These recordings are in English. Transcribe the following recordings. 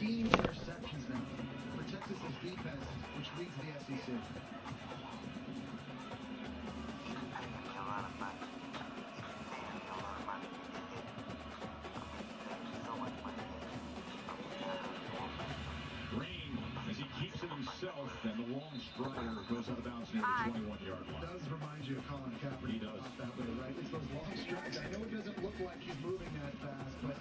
15 interceptions now for Texas's defense, which leads the SEC. Himself, and the long strider goes out of bounds near the 21-yard line. It does remind you of Colin Kaepernick. He does. That way, right? It's those long strides. I know it doesn't look like he's moving that fast, but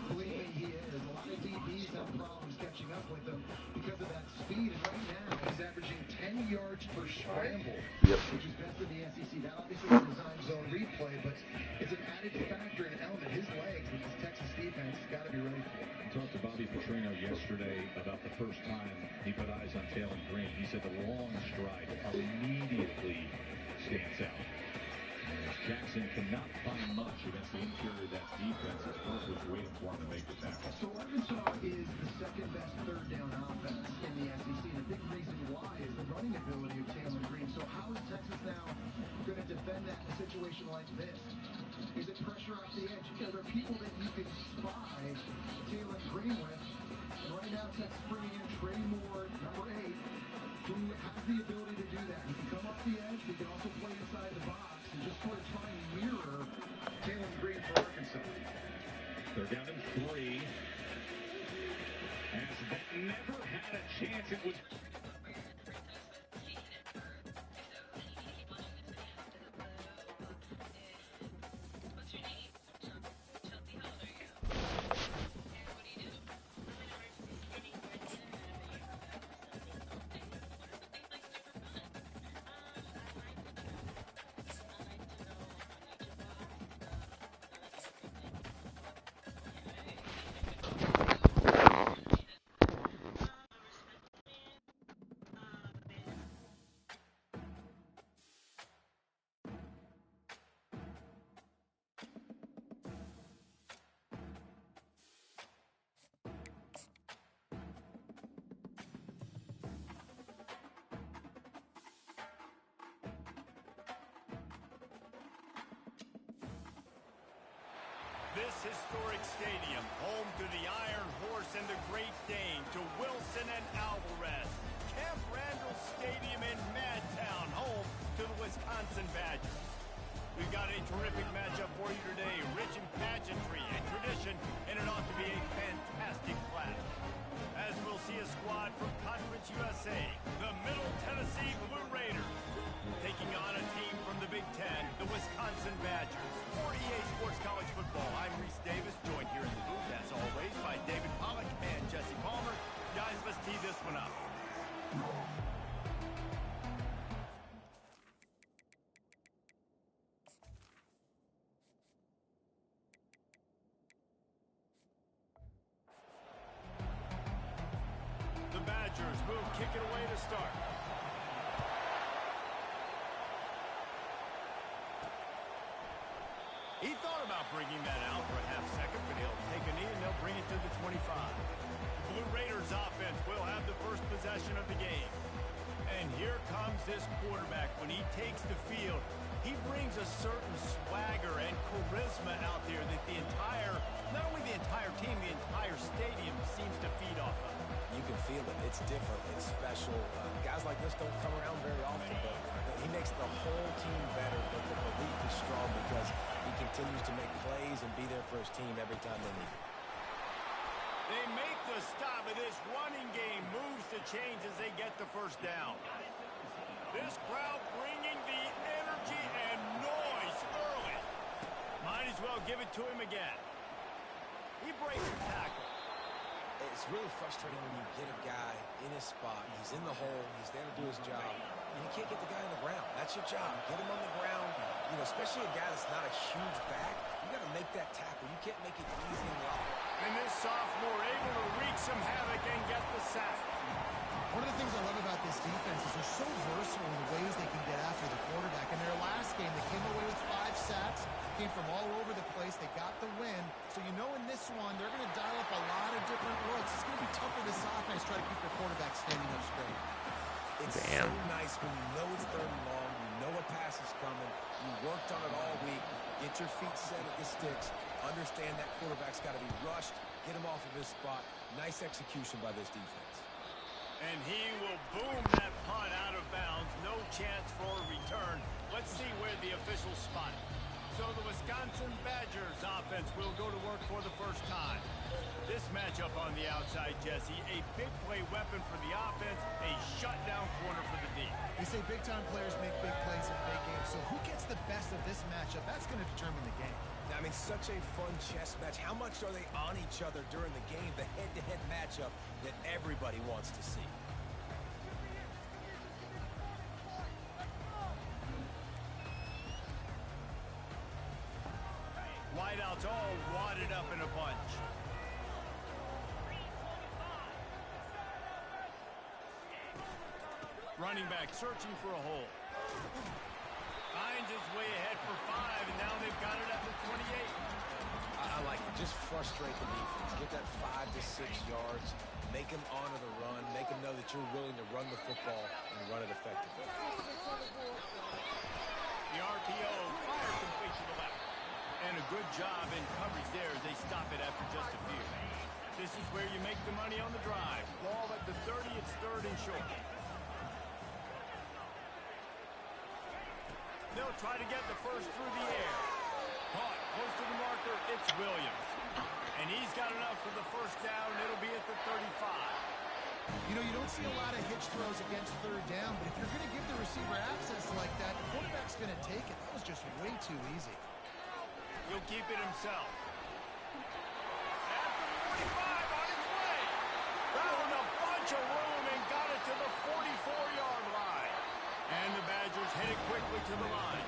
believe me, he is. A lot of DBs have problems catching up with him because of that speed. And right now, he's averaging 10 yards per scramble, which is best in the SEC. That obviously is a design zone replay, but it's an added factor and an element. His legs, with this Texas defense, has got to be ready for it. I talked to Bobby Petrino yesterday about the first time he put eyes on Taylor Green. He said the long stride immediately stands out. As Jackson cannot find much against the interior of that defense as Burke was waiting for him to make the tackle. So Arkansas is the second best third down offense in the SEC. And a big reason why is the running ability of Taylor Green. So how is Texas now going to defend that in a situation like this? Is it pressure off the edge? Are there people that you can spy Taylor Green with? And right now, Texas bringing in Trey Moore, number 8, who has the ability to do that. He can come off the edge. He can also play inside the box and just sort of try and mirror Taylor Green for Arkansas. They're down in 3. As they never had a chance, it was... This historic stadium, home to the Iron Horse and the Great Dane, to Wilson and Alvarez. Camp Randall Stadium in Madtown, home to the Wisconsin Badgers. We've got a terrific matchup for you today, rich in pageantry and tradition, and it ought to be a fantastic clash. As we'll see a squad from Conference USA, the Middle Tennessee Blue Raiders, taking on a team from the Big Ten, the Wisconsin Badgers. 48 Sports College Football. I'm Reese Davis, joined here in the booth, as always, by David Pollack and Jesse Palmer. Guys, let's tee this one up. The Badgers will kick it away to start. He thought about bringing that out for a half second, but he'll take a knee and they'll bring it to the 25. The Blue Raiders offense will have the first possession of the game. And here comes this quarterback. When he takes the field, he brings a certain swagger and charisma out there that the entire, not only the entire team, the entire stadium seems to feed off of. You can feel it. It's different. It's special. Guys like this don't come around very often, but he makes the whole team better. But the belief is strong because he continues to make plays and be there for his team every time they need it. They make the stop of this running game. Moves to change as they get the first down. This crowd bringing the energy and noise early. Might as well give it to him again. He breaks the tackle. It's really frustrating when you get a guy in his spot. He's in the hole. He's there to do his job. And you can't get the guy on the ground. That's your job. Get him on the ground. You know, especially a guy that's not a huge back. You got to make that tackle. You can't make it easy in the offense. And this sophomore able to wreak some havoc and get the sack. One of the things I love about this defense is they're so versatile in the ways they can get after the quarterback. In their last game, they came away with 5 sacks, came from all over the place. They got the win. So you know in this one, they're going to dial up a lot of different looks. It's going to be tough for this offense to try to keep their quarterback standing up straight. It's so nice when you know it's third and long, you know a pass is coming, you worked on it all week, get your feet set at the sticks, understand that quarterback's got to be rushed, Get him off of his spot. Nice execution by this defense. And he will boom that punt out of bounds. No chance for a return. Let's see where the officials spot it. So the Wisconsin Badgers offense will go to work for the first time. This matchup on the outside, Jesse, a big play weapon for the offense, a shutdown corner for the D. They say big-time players make big plays in big games, so who gets the best of this matchup? That's going to determine the game. I mean, such a fun chess match. How much are they on each other during the game? The head-to-head matchup that everybody wants to see. Wideouts all wadded up in a bunch. Running back searching for a hole. Finds his way ahead for 5, and now they've got it at the 28. I like it. Just frustrate the defense. Get that 5 to 6 yards. Make them honor the run. Make them know that you're willing to run the football and run it effectively. The RPO, fire completion to left. And a good job in coverage there as they stop it after just a few. This is where you make the money on the drive. Ball at the 30, it's 3rd and short. They'll try to get the first through the air. Caught close to the marker, it's Williams. And he's got enough for the first down. It'll be at the 35. You know, you don't see a lot of hitch throws against 3rd down, but if you're going to give the receiver access like that, the quarterback's going to take it. That was just way too easy. He'll keep it himself. At the 45 on his way. Found a bunch of room and got it to the 44-yard line. And the Badgers hit it quickly to the line.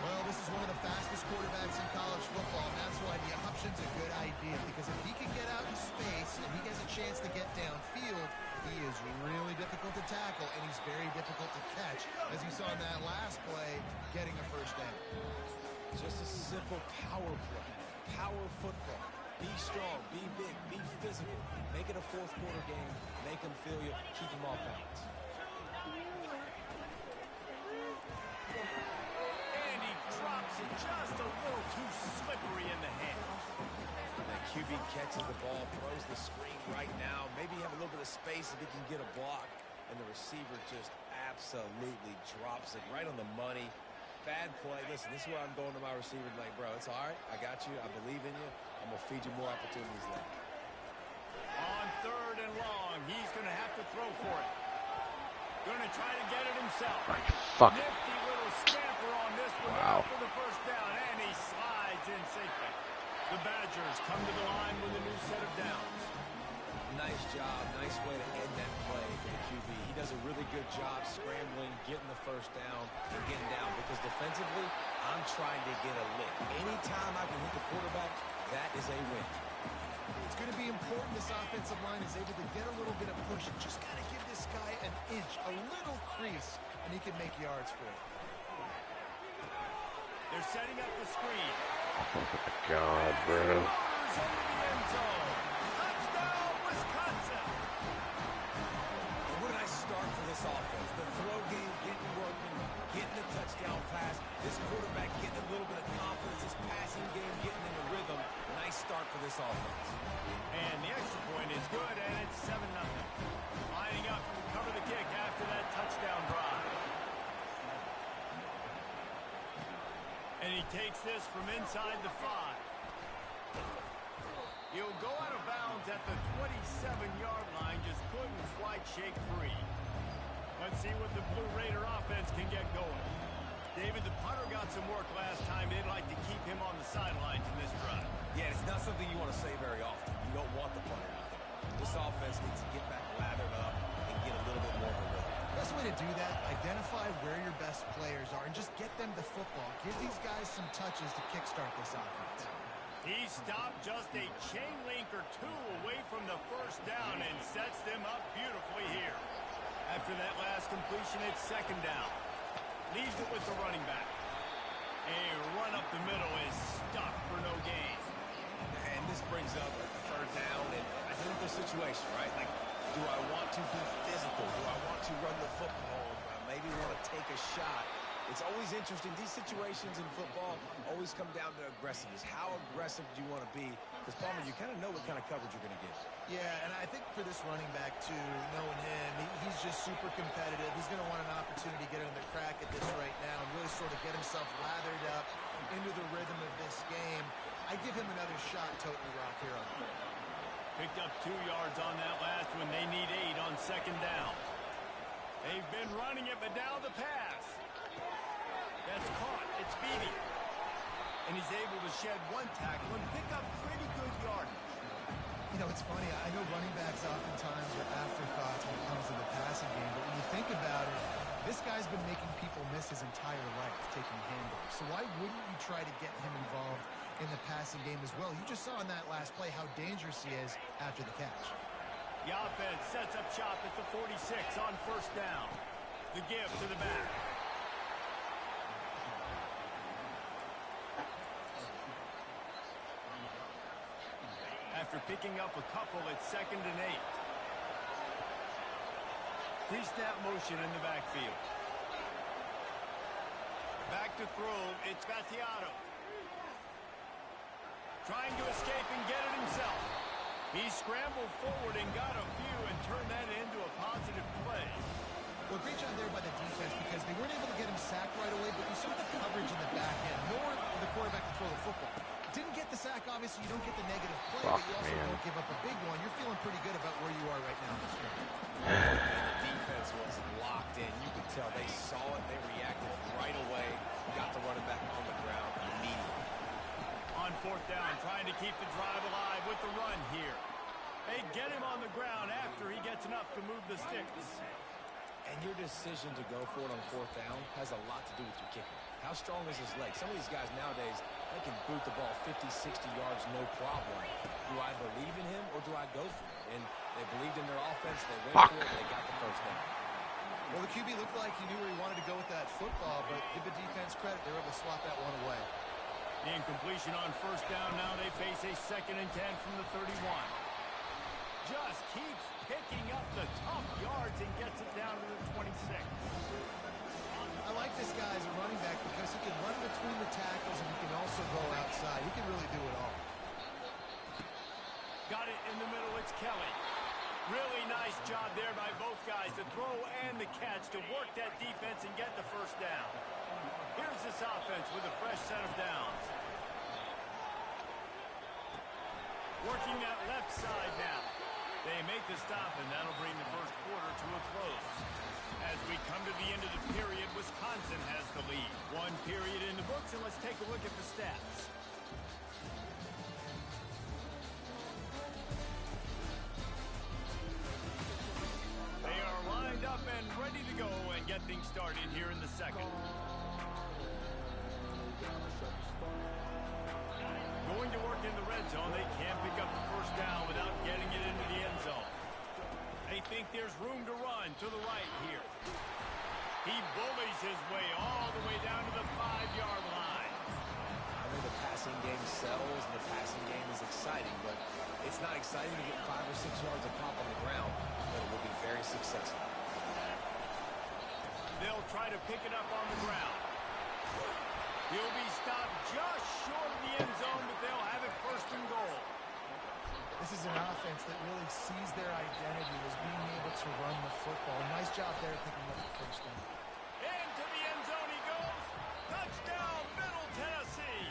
Well, this is one of the fastest quarterbacks in college football, and that's why the option's a good idea, because if he can get out in space and he has a chance to get downfield, he is really difficult to tackle, and he's very difficult to catch, as you saw in that last play, getting a first down. Just a simple power play. Power football. Be strong, be big, be physical. Make it a 4th quarter game. Make them feel you. Keep them off balance. And he drops it just a little too slippery in the hand. The QB catches the ball, throws the screen right now. Maybe have a little bit of space if he can get a block. And the receiver just absolutely drops it right on the money. Bad play. Listen, this is where I'm going to my receiver like, bro, it's all right. I got you. I believe in you. I'm going to feed you more opportunities later. On 3rd and long, he's going to have to throw for it. Going to try to get it himself. Fuck. Nifty little scamper on this one. Wow. For the first down, and he slides in safely. The Badgers come to the line with a new set of downs. Nice job. Nice way to end that play for the QB. He does a really good job scrambling, getting the first down, and getting down. Because defensively, I'm trying to get a lick. Anytime I can hit the quarterback, that is a win. It's going to be important this offensive line is able to get a little bit of push. Just got to give this guy an inch, a little crease, and he can make yards for it. They're setting up the screen. Oh my God, bro. Touchdown, Wisconsin. Where did I start for this offense? The throw game getting working, getting the touchdown pass. This quarterback getting a little bit of confidence. This passing game getting in the rhythm. Nice start for this offense. And the extra point is good, and it's 7-0. Lining up to cover the kick after that touchdown drive. And he takes this from inside the 5. He'll go out of bounds at the 27-yard line, just couldn't quite shake free. Let's see what the Blue Raider offense can get going. David, the punter got some work last time. They'd like to keep him on the sidelines in this drive. Yeah, it's not something you want to say very often. You don't want the punter out there. This offense needs to get back lathered up and get a little bit more of a rhythm. Best way to do that, identify where your best players are and just get them the football. Give these guys some touches to kickstart this offense. He stopped just a chain link or 2 away from the first down and sets them up beautifully here. After that last completion, it's 2nd down. Leaves it with the running back. A run up the middle is stuck for no gain. And this brings up a 3rd down and identical situation, right? Like, do I want to be physical? Do I want to run the football? Do I maybe want to take a shot? It's always interesting. These situations in football always come down to aggressiveness. How aggressive do you want to be? Because, Palmer, you kind of know what kind of coverage you're going to get. Yeah, and I think for this running back, too, knowing him, he's just super competitive. He's going to want an opportunity to get another crack at this right now and really sort of get himself lathered up into the rhythm of this game. I give him another shot toting the rock here on the field. Picked up 2 yards on that last one. They need 8 on second down. They've been running it, but now the pass. That's caught. It's Beatty. And he's able to shed 1 tackle and pick up pretty good yardage. You know, it's funny. I know running backs oftentimes are afterthoughts when it comes to the passing game, but when you think about it, this guy's been making people miss his entire life taking handoffs. So why wouldn't you try to get him involved in the passing game as well? You just saw in that last play how dangerous he is after the catch. The offense sets up shop at the 46 on first down. The give to the back. After picking up a couple, it's 2nd and 8. Pre-snap motion in the backfield. Back to throw, it's Battiato. Trying to escape and get it himself. He scrambled forward and got a few and turned that into a positive play. Well, great job there by the defense because they weren't able to get him sacked right away, but you saw the coverage in the back end, nor the quarterback to throw the football. Didn't get the sack, obviously. You don't get the negative play, but you also don't give up a big one. You're feeling pretty good about where you are right now in this game. The defense was locked in. You could tell they saw it. They reacted right away. Got the running back on the ground immediately. On fourth down, trying to keep the drive alive with the run here. They get him on the ground after he gets enough to move the sticks. And your decision to go for it on fourth down has a lot to do with your kicker. How strong is his leg? Some of these guys nowadays, they can boot the ball 50, 60 yards, no problem. Do I believe in him or do I go for it? And they believed in their offense. They went for it. They got the first down. Well, the QB looked like he knew where he wanted to go with that football, but give the defense credit. They were able to swat that one away. The incompletion on first down. Now they face a 2nd and 10 from the 31. Just keeps picking up the tough yards and gets it down to the 26. I like this guy as a running back because he can run between the tackles and he can also go outside. He can really do it all. Got it in the middle. It's Kelly. Really nice job there by both guys, the throw and the catch, to work that defense and get the first down. Here's this offense with a fresh set of downs. Working that left side now. They make the stop, and that'll bring the first quarter to a close. As we come to the end of the period, Wisconsin has the lead. 1 period in the books, and let's take a look at the stats. They are lined up and ready to go and get things started here in the second. Going to work in the red zone. They can't pick up the first down without getting it into the end zone. They think there's room to run to the right here. He bullies his way all the way down to the 5-yard line. I know the passing game sells and the passing game is exciting, but it's not exciting to get 5 or 6 yards of pop on the ground, but it will be very successful. They'll try to pick it up on the ground. He'll be stopped just short of the end zone, but they'll have it 1st and goal. This is an offense that really sees their identity as being able to run the football. Nice job there picking up the first down. Into the end zone he goes. Touchdown, Middle Tennessee.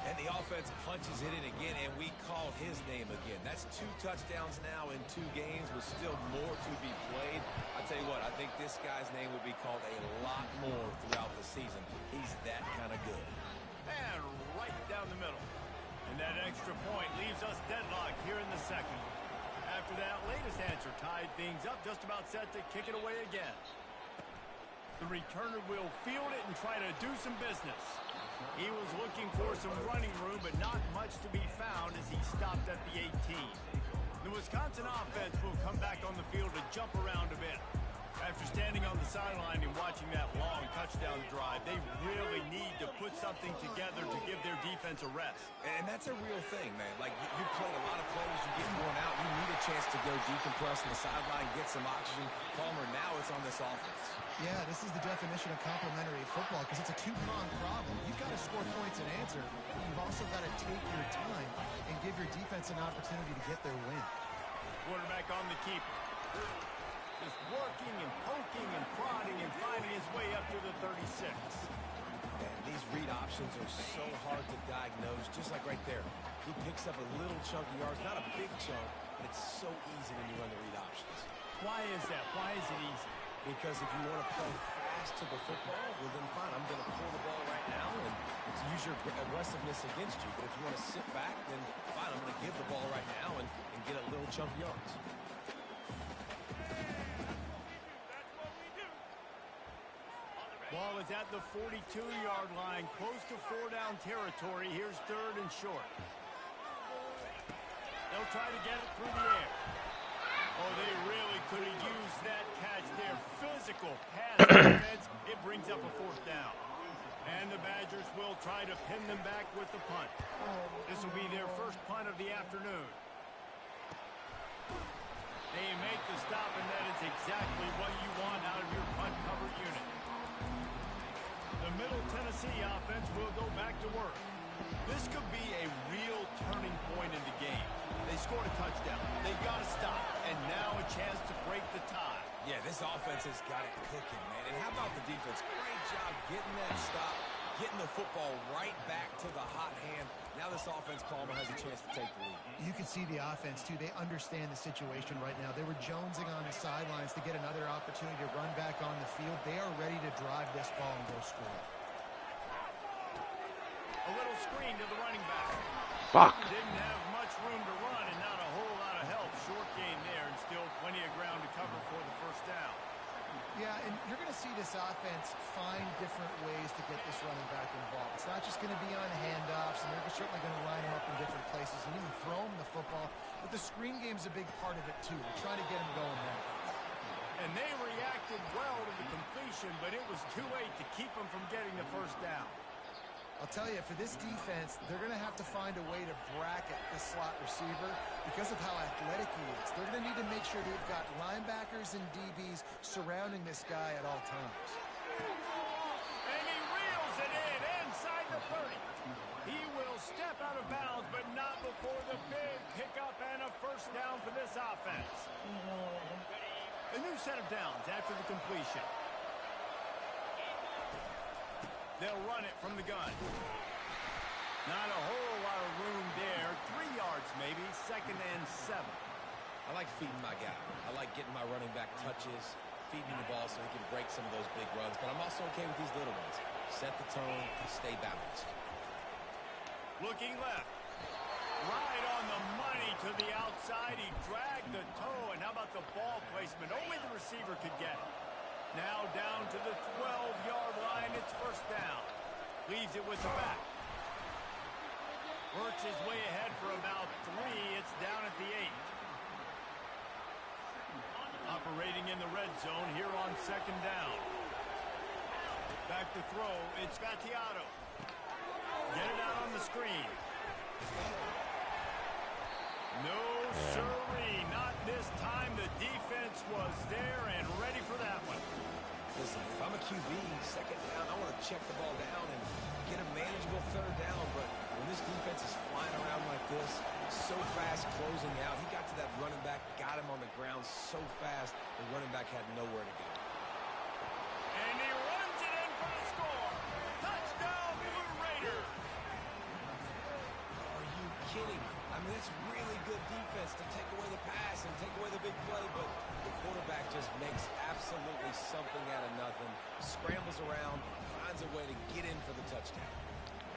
And the offense punches it in again, and we call his name again. That's 2 touchdowns now in 2 games with still more to be played. I tell you what, I think this guy's name will be called a lot more throughout the season. He's that kind of good. And right down the middle. And that extra point leaves us deadlocked here in the second. After that latest answer tied things up, just about set to kick it away again. The returner will field it and try to do some business. He was looking for some running room, but not much to be found as he stopped at the 18. The Wisconsin offense will come back on the field to jump around a bit. After standing on the sideline and watching that long touchdown drive, they really need to put something together to give their defense a rest. And that's a real thing, man. Like, you play a lot of plays, you get worn out, you need a chance to to go decompress on the sideline, get some oxygen. Palmer, now it's on this offense. Yeah, this is the definition of complementary football because it's a two-pronged problem. You've got to score points and answer, but you've also got to take your time and give your defense an opportunity to get their win. Quarterback on the keeper. Just working and poking and prodding and finding his way up to the 36. And these read options are so hard to diagnose, just like right there. He picks up a little chunk of yards, not a big chunk, but it's so easy when you run the read options. Why is that? Why is it easy? Because if you want to play fast to the football, well then fine, I'm going to pull the ball right now and use your aggressiveness against you. But if you want to sit back, then fine, I'm going to give the ball right now and get a little chunk of yards. Ball is at the 42-yard line, close to 4-down territory. Here's 3rd and short. They'll try to get it through the air. Oh, they really could have used that catch there. Physical pass defense. It brings up a 4th down. And the Badgers will try to pin them back with the punt. This will be their first punt of the afternoon. They make the stop, and that is exactly what you want out of your punt cover unit. The Middle Tennessee offense will go back to work. This could be a real turning point in the game. They scored a touchdown. They got to stop, and now a chance to break the tie. Yeah, this offense has got it cooking, man. And how about the defense? Great job getting that stop, getting the football right back to the hot hand. Now this offense, Palmer, has a chance to take the lead. You can see the offense, too. They understand the situation right now. They were jonesing on the sidelines to get another opportunity to run back on the field. They are ready to drive this ball and go score. A little screen to the running back. Fuck. Didn't have much room to run and not a whole lot of help. Short gain there and still plenty of ground to cover for the 1st down. Yeah, and you're going to see this offense find different ways to get this running back involved. It's not just going to be on handoffs, and they're certainly going to line him up in different places and even throw him the football. But the screen game's a big part of it, too. They're trying to get him going now. And they reacted well to the completion, but it was too late to keep them from getting the 1st down. I'll tell you, for this defense, they're going to have to find a way to bracket this slot receiver because of how athletic he is. They're going to need to make sure they've got linebackers and DBs surrounding this guy at all times. And he reels it in inside the 30. He will step out of bounds, but not before the big pickup and a 1st down for this offense. A new set of downs after the completion. They'll run it from the gun. Not a whole lot of room there. 3 yards maybe. 2nd and 7. I like feeding my guy. I like getting my running back touches, feeding the ball so he can break some of those big runs. But I'm also okay with these little ones. Set the tone, stay balanced. Looking left. Right on the money to the outside. He dragged the toe. And how about the ball placement? Only the receiver could get it. Now down to the 12-yard line. It's 1st down. Leaves it with the back. Works his way ahead for about 3. It's down at the 8. Operating in the red zone here on 2nd down. Back to throw. It's Gattiato. Get it out on the screen. No, sirree. Not this time. The defense was there and ready for that one. Listen, if I'm a QB, 2nd down, I want to check the ball down and get a manageable 3rd down. But when this defense is flying around like this, so fast closing out, he got to that running back, got him on the ground so fast, the running back had nowhere to go. And he runs it in for the score. Touchdown, Blue Raiders. Are you kidding? I mean, it's really good defense to take away the pass and take away the big play, but the quarterback just makes absolutely something out of nothing, scrambles around, finds a way to get in for the touchdown.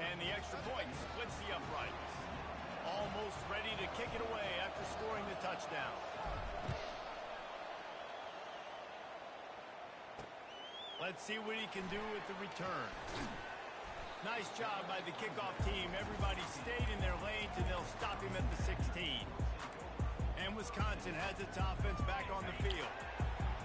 And the extra point splits the uprights. Almost ready to kick it away after scoring the touchdown. Let's see what he can do with the return. Nice job by the kickoff team. Everybody stayed in their lanes, and they'll stop him at the 16. And Wisconsin has its offense back on the field.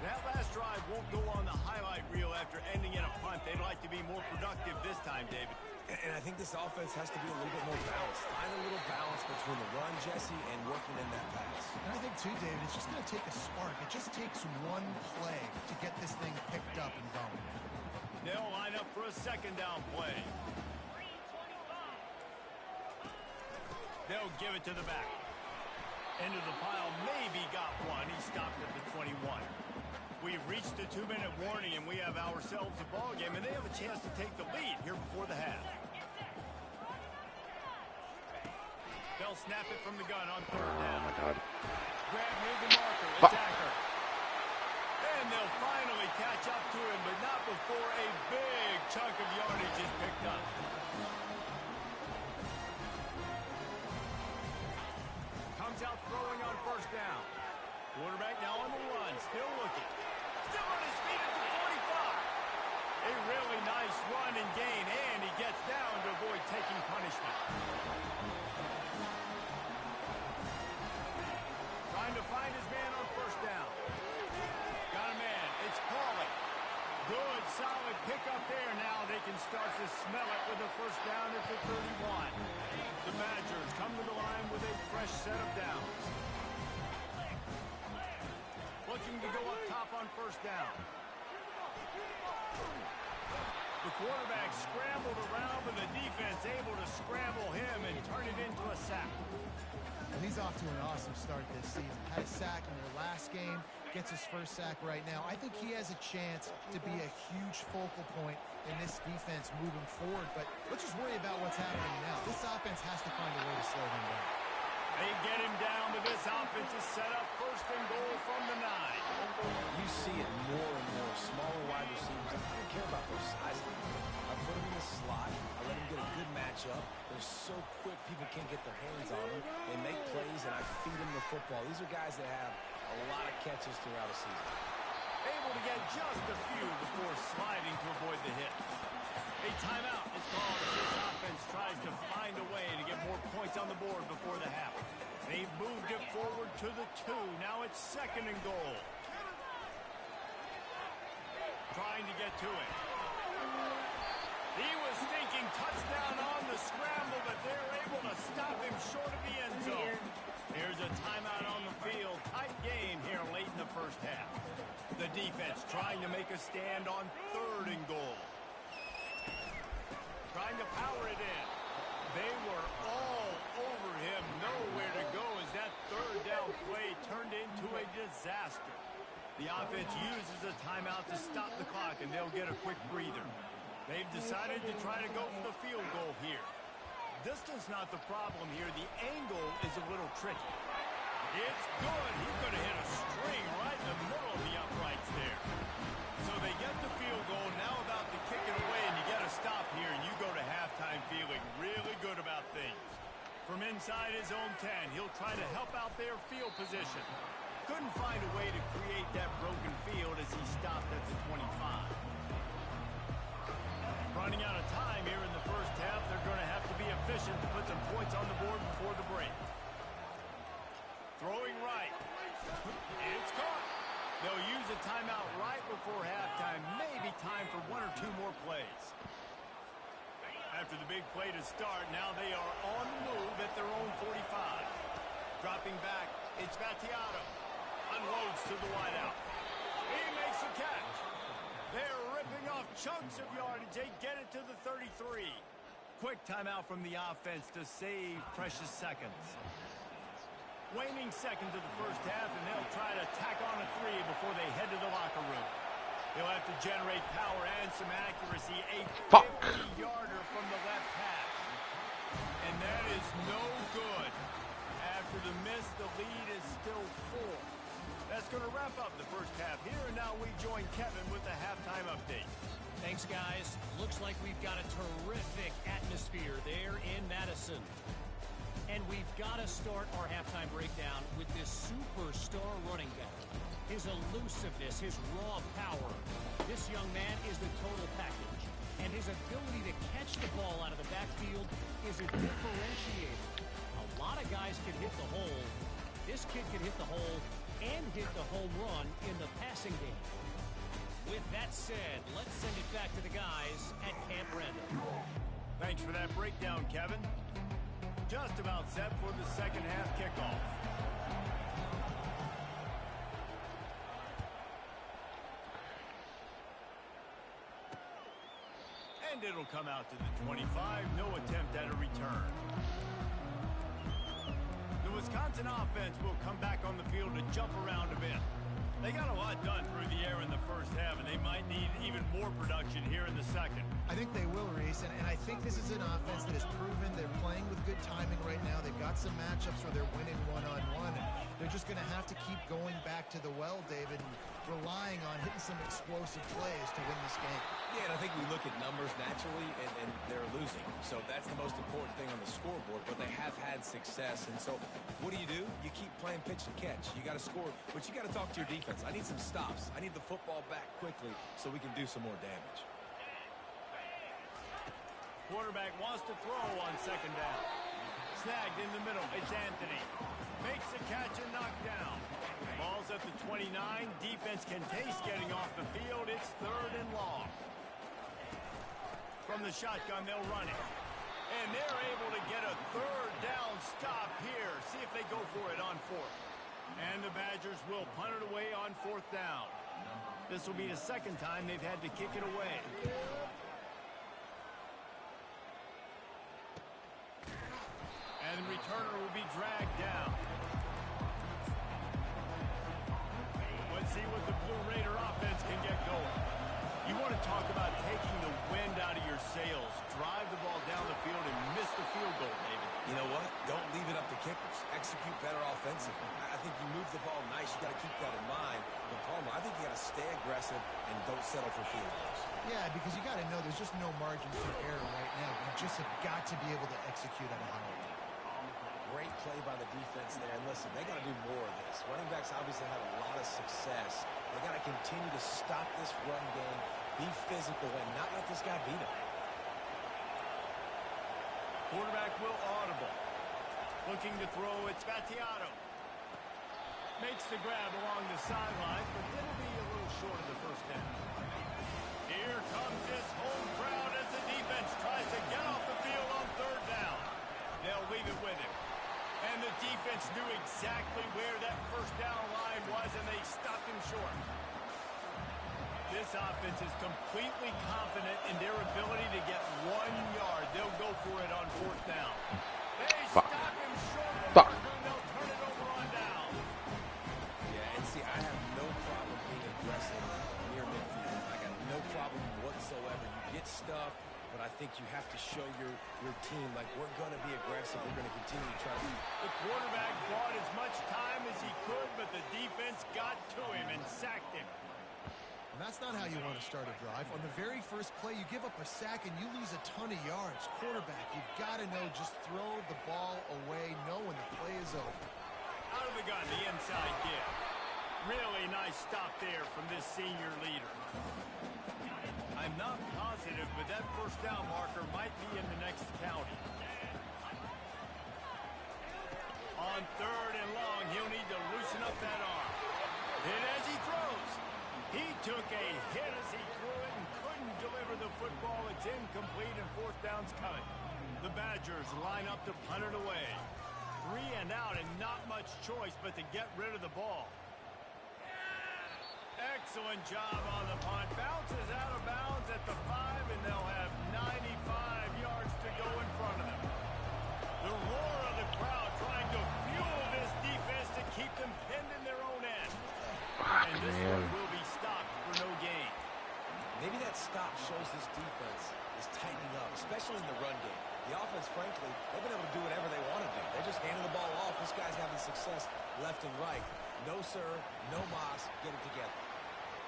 That last drive won't go on the highlight reel after ending in a punt. They'd like to be more productive this time, David. And I think this offense has to be a little bit more balanced. Find a little balance between the run, Jesse, and working in that pass. And I think, too, David, it's just going to take a spark. It just takes one play to get this thing picked up and going. They'll line up for a second down play. They'll give it to the back. Into the pile, maybe got one. He stopped at the 21. We've reached the 2-minute warning, and we have ourselves a ball game, and they have a chance to take the lead here before the half. They'll snap it from the gun on third down. Oh my God. Grab near the marker, attacker. And they'll finally catch up to him, but not before a big chunk of yardage is picked up. Comes out throwing on first down. Quarterback now on the run, still looking. Still on his feet at the 45. A really nice run and gain, and he gets down to avoid taking punishment. Trying to find his man on first down. Got a man. It's Pauly. Good, solid pickup there. Now they can start to smell it with a first down at the 31. The Badgers come to the line with a fresh set of downs. Looking to go up top on first down. The quarterback scrambled around, but the defense able to scramble him and turn it into a sack. And he's off to an awesome start this season. Had a sack in their last game, gets his first sack right now. I think he has a chance to be a huge focal point in this defense moving forward. But let's just worry about what's happening now. This offense has to find a way to slow him down. They get him down, but this offense is set up first and goal from the 9. You see it more and more. Smaller wide receivers. I don't care about their size. I put them in the slot. I let them get a good matchup. They're so quick, people can't get their hands on them. They make plays, and I feed them the football. These are guys that have a lot of catches throughout a season. Able to get just a few before sliding to avoid the hit. A timeout is called as this offense tries to find a way to get more points on the board before the half. They've moved it forward to the 2. Now it's second and goal. Trying to get to it. He was thinking touchdown on the scramble, but they're able to stop him short of the end zone. Here's a timeout on the field. Tight game here late in the first half. The defense trying to make a stand on third and goal. Trying to power it in. They were all over him. Nowhere to go as that third down play turned into a disaster. The offense uses a timeout to stop the clock, and they'll get a quick breather. They've decided to try to go for the field goal here. Distance not the problem here. The angle is a little tricky. It's good. He could have hit a string right in the middle of the uprights there. So they get the field goal. Now about to kick it away, and you get a stop here, and you go to halftime feeling really good about things. From inside his own 10, he'll try to help out their field position. Couldn't find a way to create that broken field as he stopped at the 25. Running out of time here in the first half. They're going to have to be efficient to put some points on the board before the break. Throwing right. It's caught. They'll use a timeout right before halftime. Maybe time for 1 or 2 more plays. After the big play to start, now they are on the move at their own 45. Dropping back, it's Battiato. Unloads to the wideout. He makes a catch. They're ripping off chunks of yardage. They get it to the 33. Quick timeout from the offense to save precious seconds. Waning seconds of the first half, and they'll try to tack on a 3 before they head to the locker room. They'll have to generate power and some accuracy. A 50-yarder from the left hash. And that is no good. After the miss, the lead is still 4. That's going to wrap up the first half here, and now we join Kevin with the halftime update. Thanks, guys. Looks like we've got a terrific atmosphere there in Madison. And we've got to start our halftime breakdown with this superstar running back. His elusiveness, his raw power. This young man is the total package. And his ability to catch the ball out of the backfield is a differentiator. A lot of guys can hit the hole. This kid can hit the hole and hit the home run in the passing game. With that said, let's send it back to the guys at Camp Randall. Thanks for that breakdown, Kevin. Just about set for the second half kickoff. And it'll come out to the 25. No attempt at a return. The Wisconsin offense will come back on the field to jump around a bit. They got a lot done through the air in the first half, and they might need even more production here in the second. I think they will, Reese, and I think this is an offense that has proven they're playing with good timing right now. They've got some matchups where they're winning one-on-one, and they're just going to have to keep going back to the well, David, and relying on hitting some explosive plays to win this game. Yeah, and I think we look at numbers naturally, and they're losing. So that's the most important thing on the scoreboard, but they have had success. And so what do? You keep playing pitch and catch. You got to score, but you got to talk to your defense. I need some stops. I need the football back quickly so we can do some more damage. Quarterback wants to throw on second down. Snagged in the middle. It's Anthony. Makes the catch and knocked down. Ball's at the 29. Defense can taste getting off the field. It's 3rd and long. From the shotgun, they'll run it. And they're able to get a 3rd down stop here. See if they go for it on 4th. And the Badgers will punt it away on 4th down. This will be the 2nd time they've had to kick it away. And the returner will be dragged down. Let's see what the Blue Raider offense can get going. You want to talk about taking the wind out of your sails. Drive the ball down the field and miss the field goal, David. You know what? Don't leave it up to kickers. Execute better offensively. I think you move the ball nice. You got to keep that in mind. But Palmer, I think you got to stay aggressive and don't settle for field goals. Yeah, because you got to know there's just no margin for error right now. You just have got to be able to execute at a high level. Great play by the defense there. And listen, they got to do more of this. Running backs obviously had a lot of success. They got to continue to stop this run game, be physical, and not let this guy beat him. Quarterback will audible. Looking to throw, it's Battiato. Makes the grab along the sideline, but it'll be a little short of the 1st down. Here comes this home crowd as the defense tries to get off the field on 3rd down. They'll leave it with him. And the defense knew exactly where that 1st down line was, and they stopped him short. This offense is completely confident in their ability to get 1 yard. They'll go for it on 4th down. They stop him short of the marker, and they'll turn it over on down. Yeah, and see, I have no problem being aggressive near midfield. I got no problem whatsoever. You get stuff, but I think you have to show your team, like, we're going to be aggressive. We're going to continue to try to be. The quarterback bought as much time as he could, but the defense got to him and sacked him. And that's not how you want to start a drive. On the very first play, you give up a sack and you lose a ton of yards. Quarterback, you've got to know, just throw the ball away, know when the play is over. Out of the gun, the inside give. Really nice stop there from this senior leader. I'm not positive, but that 1st down marker might be in the next county. On 3rd and long, he'll need to loosen up that arm. And as he throws, he took a hit as he threw it and couldn't deliver the football. It's incomplete and 4th down's coming. The Badgers line up to punt it away. 3 and out and not much choice but to get rid of the ball. Excellent job on the punt. Bounces out of bounds at the 5, and they'll have 95 yards to go in front of them. The roar of the crowd trying to fuel this defense to keep them pinned in their own end. And this one will be stopped for no gain. Maybe that stop shows this defense is tightening up, especially in the run game. The offense, frankly, they've been able to do whatever they want to do. They're just handing the ball off. This guy's having success left and right. No, sir, no mas. Get it together.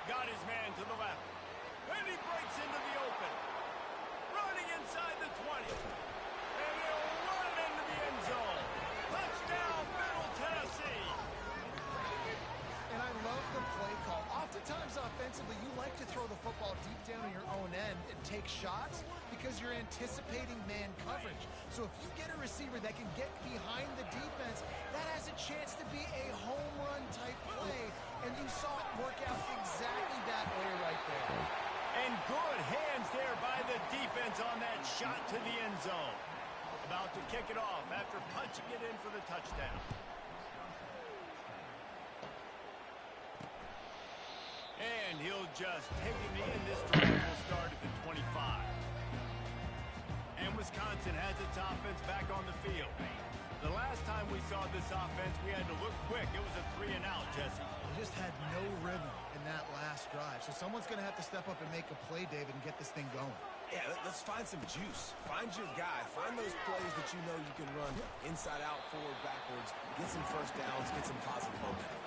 Got his man to the left. And he breaks into the open. Running inside the 20. And he'll run it into the end zone. Touchdown, Middle Tennessee. And I love the play call. Oftentimes offensively, you like to throw the football deep down in your own end and take shots because you're anticipating man coverage. So if you get a receiver that can get behind the defense, that has a chance to be a home run type play. And you saw it work out exactly that way right there. And good hands there by the defense on that shot to the end zone. About to kick it off after punching it in for the touchdown. And he'll just take him in. This drive will start at the 25. And Wisconsin has its offense back on the field. The last time we saw this offense, we had to look quick. It was a 3-and-out, Jesse. They just had no rhythm in that last drive. So someone's going to have to step up and make a play, David, and get this thing going. Yeah, let's find some juice. Find your guy. Find those plays that you know you can run inside out, forward, backwards. Get some first downs. Get some positive momentum.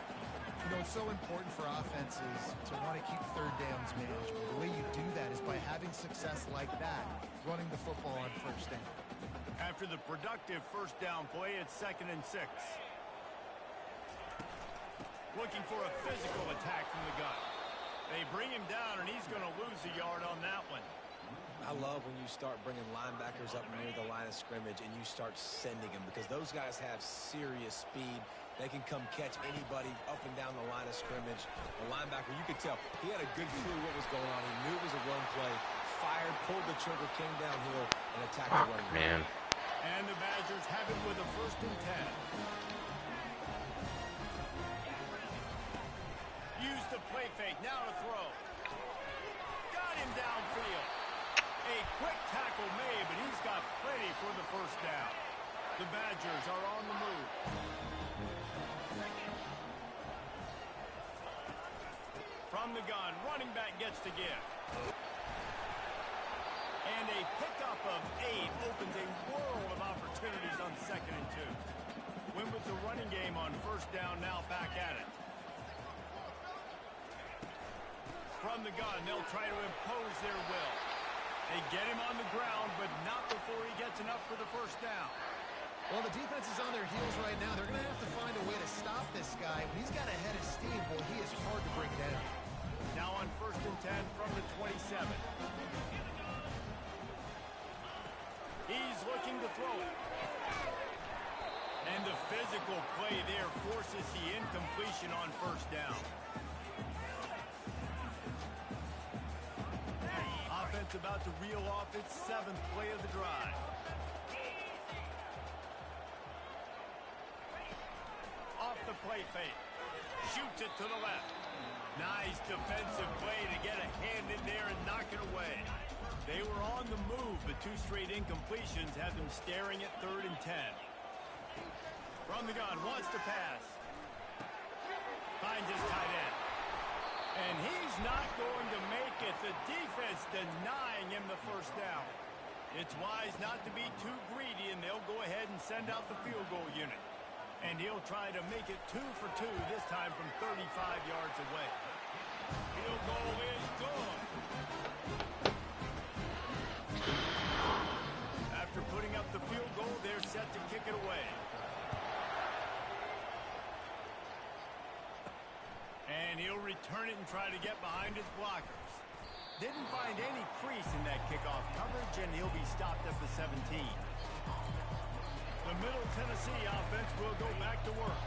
You know, it's so important for offenses to want to keep third downs manageable. The way you do that is by having success like that, running the football on first down. After the productive first down play, it's 2nd and 6. Looking for a physical attack from the gun. They bring him down, and he's going to lose a yard on that one. I love when you start bringing linebackers up near the line of scrimmage and you start sending them, because those guys have serious speed. They can come catch anybody up and down the line of scrimmage. The linebacker, you could tell, he had a good clue what was going on. He knew it was a run play, fired, pulled the trigger, came downhill, and attacked the running back. Man. And the Badgers have it with a 1st and 10. Use the play fake, now to throw. Got him downfield. A quick tackle made, but he's got plenty for the first down. The Badgers are on the move. From the gun, running back gets to give. And a pickup of 8 opens a world of opportunities on 2nd and 2. Win with the running game on first down, now back at it. From the gun, they'll try to impose their will. They get him on the ground, but not before he gets enough for the first down. Well, the defense is on their heels right now. They're going to have to find a way to stop this guy. When he's got a head of steam, well, he is hard to bring down. Now on 1st and 10 from the 27. He's looking to throw it. And the physical play there forces the incompletion on first down. Offense about to reel off its 7th play of the drive. Off the play fake. Shoots it to the left. Nice defensive play to get a hand in there and knock it away. They were on the move, but 2 straight incompletions had them staring at 3rd and 10. From the gun, wants to pass. Finds his tight end. And he's not going to make it. The defense denying him the first down. It's wise not to be too greedy, and they'll go ahead and send out the field goal unit. And he'll try to make it 2 for 2, this time from 35 yards away. Field goal is good. After putting up the field goal, they're set to kick it away. And he'll return it and try to get behind his blockers. Didn't find any crease in that kickoff coverage, and he'll be stopped at the 17. The Middle Tennessee offense will go back to work.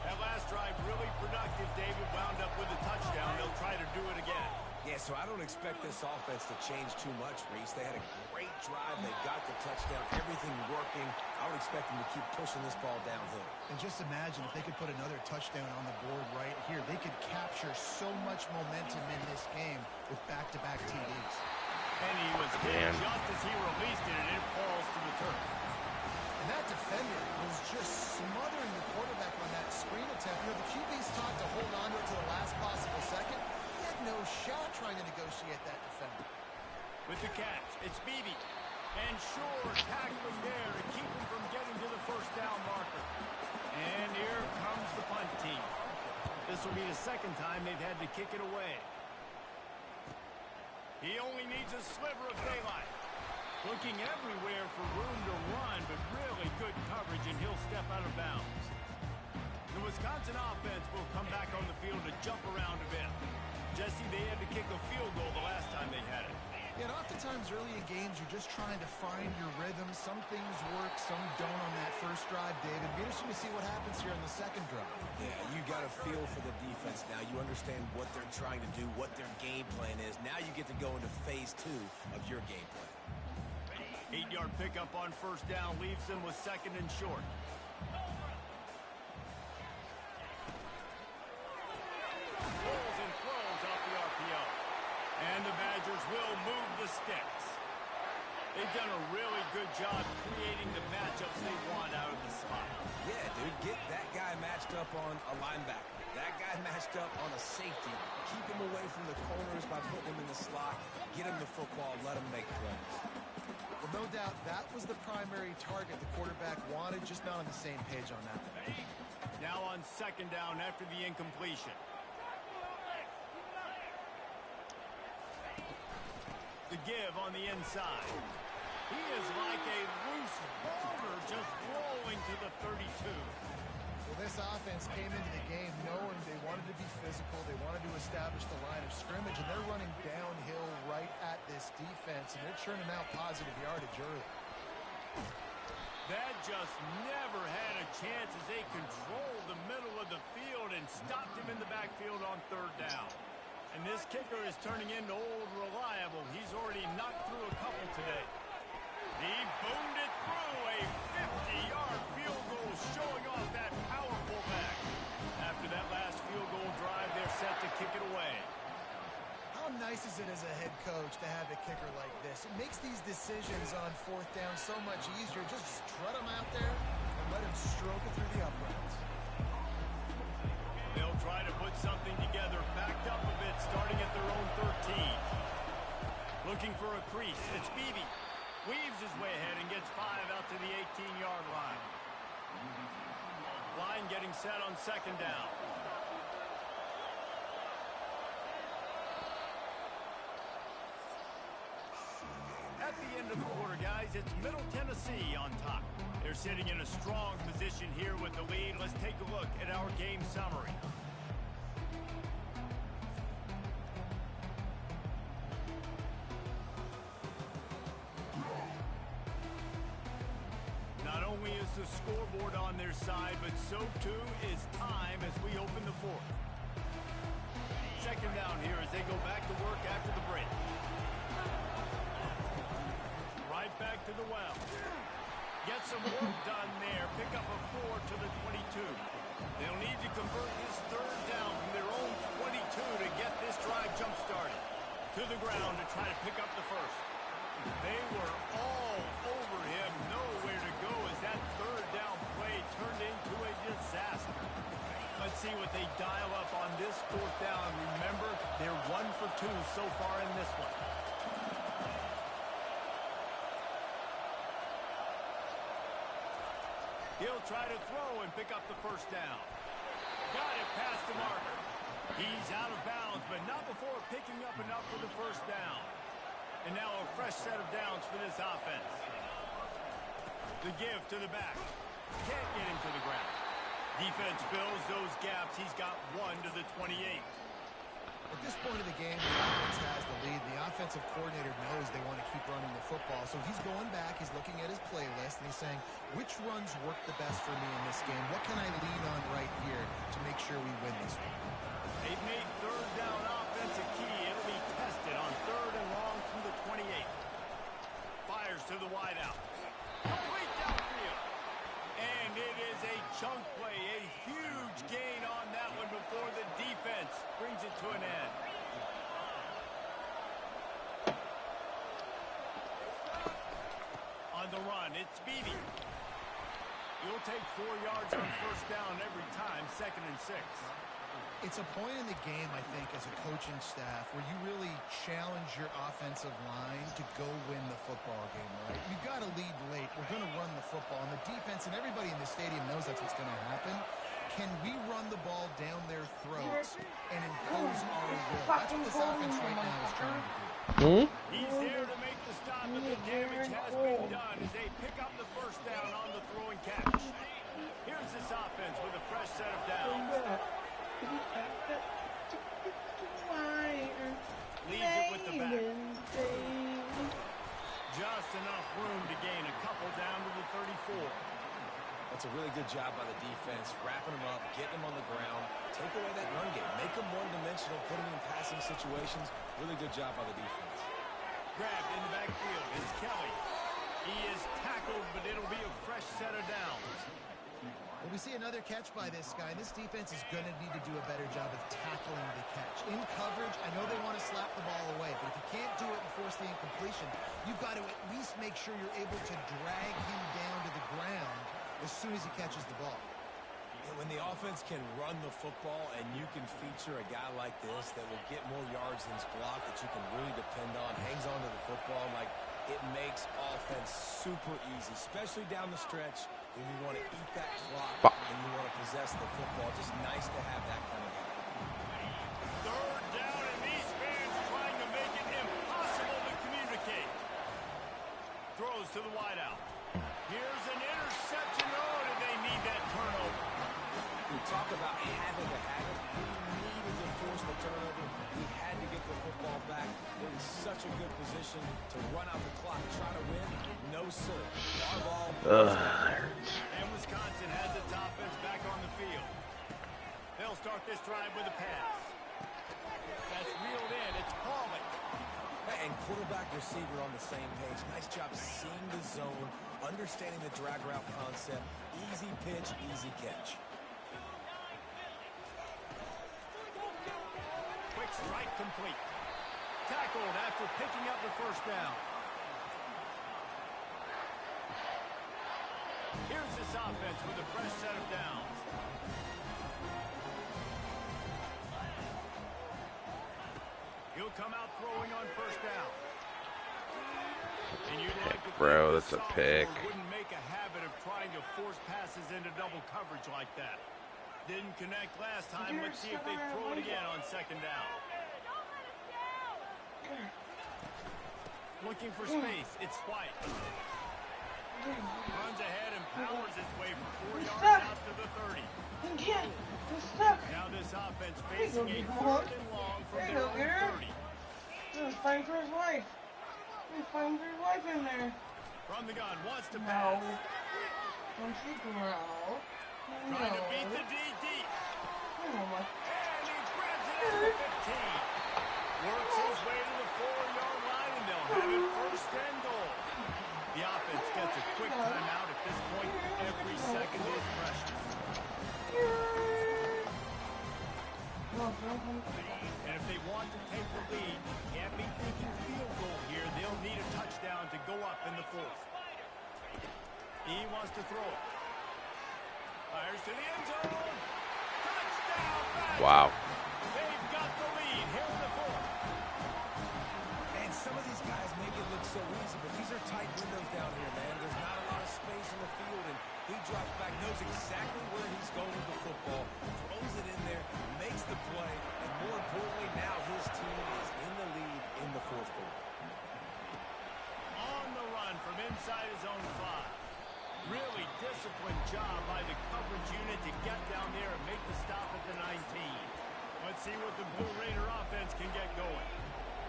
That last drive really productive. David wound up with a touchdown. They'll try to do it again. Yeah, so I don't expect this offense to change too much, Reese. They had a great drive. They got the touchdown. Everything working. I would expect them to keep pushing this ball downhill. And just imagine if they could put another touchdown on the board right here. They could capture so much momentum in this game with back-to-back TDs. And he was hit just as he released it, and it falls to the turf. And that defender was just smothering the quarterback on that screen attempt. You know, the QB's taught to hold on to it to the last possible second. He had no shot trying to negotiate that defender. With the catch, it's Beebe. And Shore tackling there to keep him from getting to the first down marker. And here comes the punt team. This will be the 2nd time they've had to kick it away. He only needs a sliver of daylight. Looking everywhere for room to run, but really good coverage, and he'll step out of bounds. The Wisconsin offense will come back on the field to jump around a bit. Jesse, they had to kick a field goal the last time they had it. Yeah, and oftentimes early in games, you're just trying to find your rhythm. Some things work, some don't on that first drive, David. Be interesting to see what happens here on the 2nd drive. Yeah, you got a feel for the defense now. You understand what they're trying to do, what their game plan is. Now you get to go into phase 2 of your game plan. 8-yard pickup on first down leaves them with 2nd and short. Pulls and throws off the RPO. And the Badgers will move the sticks. They've done a really good job creating the matchups they want out of the slot. Yeah, dude, get that guy matched up on a linebacker. That guy matched up on a safety. Keep him away from the corners by putting him in the slot. Get him the football. Let him make plays. Well, no doubt that was the primary target the quarterback wanted, just not on the same page on that. Now on second down after the incompletion. The give on the inside. He is like a loose boulder just rolling to the 32. Well, this offense came into the game knowing they wanted to be physical, they wanted to establish the line of scrimmage, and they're running downhill right at this defense, and they're churning out positive yardage early. That just never had a chance as they controlled the middle of the field and stopped him in the backfield on third down. And this kicker is turning into old reliable. He's already knocked through a couple today. He boomed it through a 50-yard field goal, showing off that powerful back. After that last field goal drive, they're set to kick it away. How nice is it as a head coach to have a kicker like this? It makes these decisions on fourth down so much easier. Just strut him out there and let him stroke it through the uprights. They'll try to put something together, backed up a bit, starting at their own 13. Looking for a crease. It's Beebe. Weaves his way ahead and gets 5 out to the 18-yard line. Line getting set on second down. At the end of the quarter, guys, it's Middle Tennessee on top. They're sitting in a strong position here with the lead. Let's take a look at our game summary. Not only is the scoreboard on their side, but so too is time as we open the fourth. Second down here as they go back to work after the break. Right back to the well. Get some work done there. Pick up a 4 to the 22. They'll need to convert this third down from their own 22 to get this drive jump-started. To the ground to try to pick up the first. They were all over him. Nowhere to go as that third down play turned into a disaster. Let's see what they dial up on this fourth down. Remember, they're 1 for 2 so far in this one. He'll try to throw and pick up the first down. Got it past the marker. He's out of bounds, but not before picking up enough for the first down. And now a fresh set of downs for this offense. The give to the back. Can't get him to the ground. Defense fills those gaps. He's got 1 to the 28. At this point of the game, the offense has the lead. The offensive coordinator knows they want to keep running the football. So he's going back, he's looking at his playlist, and he's saying, which runs work the best for me in this game? What can I lean on right here to make sure we win this one? They've made third down offense a key. It'll be tested on third and long from the 28. Fires to the wideout. Complete downfield. And it is a chunk play, a huge gain on that one before the defense brings it to an end. On the run, it's Beebe. You'll take 4 yards on first down every time, 2nd and 6. It's a point in the game, I think, as a coaching staff where you really challenge your offensive line to go win the football game, right? You've got to lead late. We're going to run the football. And the defense and everybody in the stadium knows that's what's going to happen. Can we run the ball down their throats and impose our will? That's what this offense right now is trying to do. He's there to make the stop, but the damage has been done as they pick up the first down on the throw and catch. Here's this offense with a fresh set of downs. Leaves it with the back. Just enough room to gain a couple down to the 34. That's a really good job by the defense, wrapping them up, getting them on the ground, take away that run game, make them one-dimensional, put them in passing situations. Really good job by the defense. Grabbed in the backfield is Kelly. He is tackled, but it'll be a fresh set of downs. Well, we see another catch by this guy, and this defense is going to need to do a better job of tackling the catch. In coverage, I know they want to slap the ball away, but if you can't do it and force the incompletion, you've got to at least make sure you're able to drag him down to the ground as soon as he catches the ball. When the offense can run the football and you can feature a guy like this that will get more yards than his block, that you can really depend on, hangs on to the football, like it makes offense super easy, especially down the stretch when you want to eat that clock and you want to possess the football. Just nice to have that kind of guy. Third down, and these fans trying to make it impossible to communicate. Throws to the wideout. Here's an interception. Oh, did they need that turnover? We talk about having to have it. We needed to force the turnover. We had to get the football back. They're in such a good position to run out the clock, try to win. No, sir. Our ball. And Wisconsin has its offense back on the field. They'll start this drive with a pass. That's reeled in. It's Pauling. And quarterback receiver on the same page. Nice job seeing the zone, understanding the drag route concept. Easy pitch, easy catch. Quick strike complete. Tackled after picking up the first down. Here's this offense with a fresh set of downs. He'll come out throwing on first down. And you'd like to Bro, think that's a the pick. sophomore wouldn't make a habit of trying to force passes into double coverage like that. Didn't connect last time. Let's see if they throw it again on second down. Looking for space. It's White. Runs ahead and powers his way for 4 yards out to the 30. Now this offense facing a third and long from their own 30. He's fighting for his life. He's fighting for his life in there. From the gun, wants to pass. Don't you growl. Trying to beat the DD. Oh my. And he grabs it at the 15. Works his way to the 4-yard line, and they'll have it first and goal. The offense gets a quick timeout at this point. Every second is precious. And if they want to take the lead, can't be thinking field goal here. They'll need a touchdown to go up in the fourth. He wants to throw it. Fires to the end zone. Touchdown! Badgers. Wow. They've got the lead here in the fourth. And some of these guys make it look so easy, but these are tight windows down here, man. There's not a lot of space in the field, and he drops back, knows exactly where he's going with the football, throws it in there, makes the play, and more importantly, now his team is in the lead in the fourth quarter. On the run from inside his own 5. Really disciplined job by the coverage unit to get down there and make the stop at the 19. Let's see what the Blue Raider offense can get going.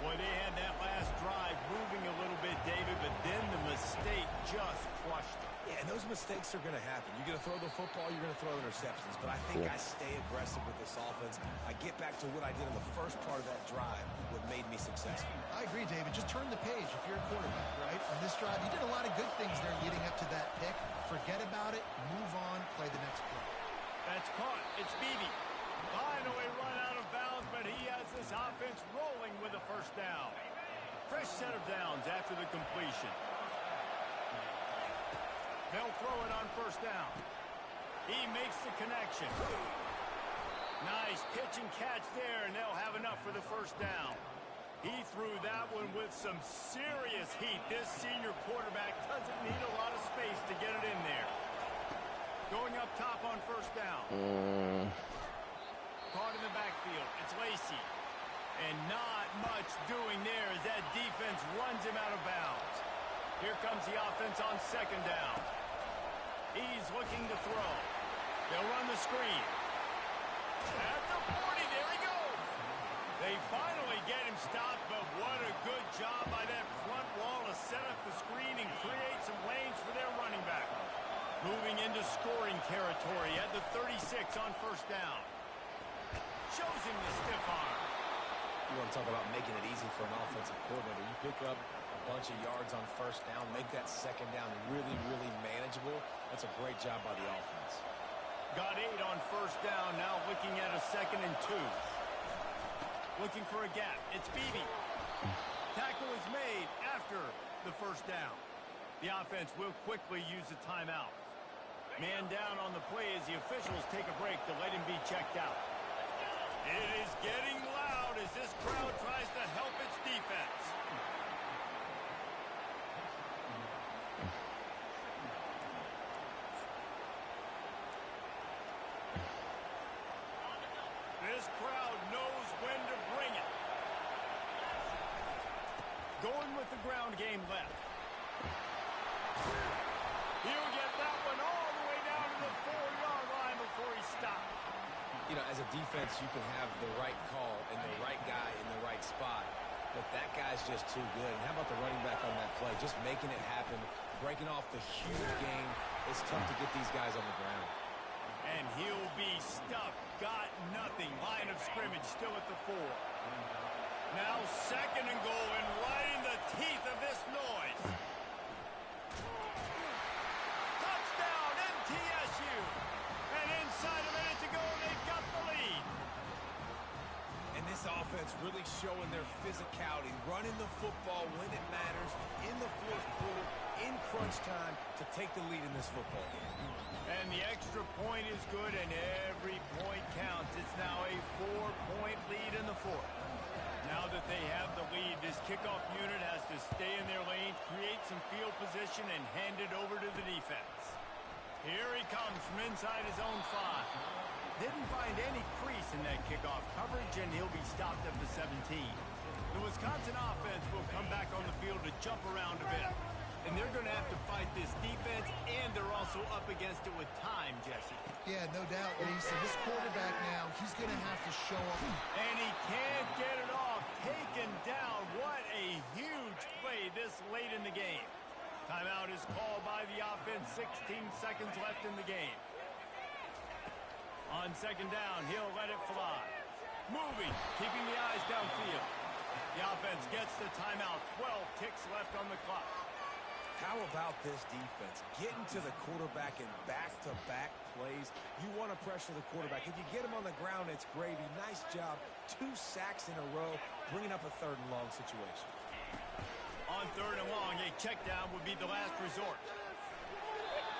Boy, they had that last drive moving a little bit, David, but then the mistake just crushed them. Yeah, and those mistakes are going to happen. You're going to throw the football, you're going to throw interceptions, but I think I stay aggressive with this offense. I get back to what I did in the first part of that drive, what made me successful. I agree, David. Just turn the page if you're a quarterback, right? On this drive, you did a lot of good things there leading up to that pick. Forget about it, move on, play the next play. That's caught. It's Beebe. Finally run out of bounds, but he has this offense rolling with a first down. Fresh set of downs after the completion. They'll throw it on first down. He makes the connection. Nice pitch and catch there, and they'll have enough for the first down. He threw that one with some serious heat. This senior quarterback doesn't need a lot of space to get it in there. Going up top on first down. Caught in the backfield. It's Lacey. And not much doing there as that defense runs him out of bounds. Here comes the offense on second down. He's looking to throw. They'll run the screen. At the 40, there he goes. They finally get him stopped, but what a good job by that front wall to set up the screen and create some lanes for their running back. Moving into scoring territory at the 36 on first down. Shows him the stiff arm. You want to talk about making it easy for an offensive coordinator. You pick up a bunch of yards on first down, make that second down really, really manageable. That's a great job by the offense. Got 8 on first down. Now looking at a 2nd and 2. Looking for a gap. It's Beebe. Tackle is made after the first down. The offense will quickly use a timeout. Man down on the play as the officials take a break to let him be checked out. It is getting loud as this crowd tries to help its defense. This crowd knows when to bring it. Going with the ground game left. He'll get that one all the way down to the 4-yard line before he stops. You know, as a defense, you can have the right call and the right guy in the right spot, but that guy's just too good. And how about the running back on that play? Just making it happen, breaking off the huge game. It's tough to get these guys on the ground. And he'll be stuffed. Got nothing. Line of scrimmage still at the 4. Now 2nd and goal, and right in the teeth of this noise. Touchdown, MTSU. And inside a minute to go, they've got the lead. And this offense really showing their physicality, running the football when it matters, in the 4th quarter, in crunch time, to take the lead in this football game. And the extra point is good, and every point counts. It's now a 4-point lead in the 4th. Now that they have the lead, this kickoff unit has to stay in their lane, create some field position, and hand it over to the defense. Here he comes from inside his own 5. Didn't find any crease in that kickoff coverage, and he'll be stopped at the 17. The Wisconsin offense will come back on the field to jump around a bit. And they're going to have to fight this defense, and they're also up against it with time, Jesse. Yeah, no doubt, Lisa. This quarterback now, he's going to have to show up. And he can't get it off. Taken down. What a huge play this late in the game. Timeout is called by the offense. 16 seconds left in the game. On 2nd down, he'll let it fly. Moving, keeping the eyes downfield. The offense gets the timeout. 12 ticks left on the clock. How about this defense? Getting to the quarterback in back-to-back plays. You want to pressure the quarterback. If you get him on the ground, it's gravy. Nice job. 2 sacks in a row, bringing up a 3rd and long situation. On 3rd and long, a check down would be the last resort.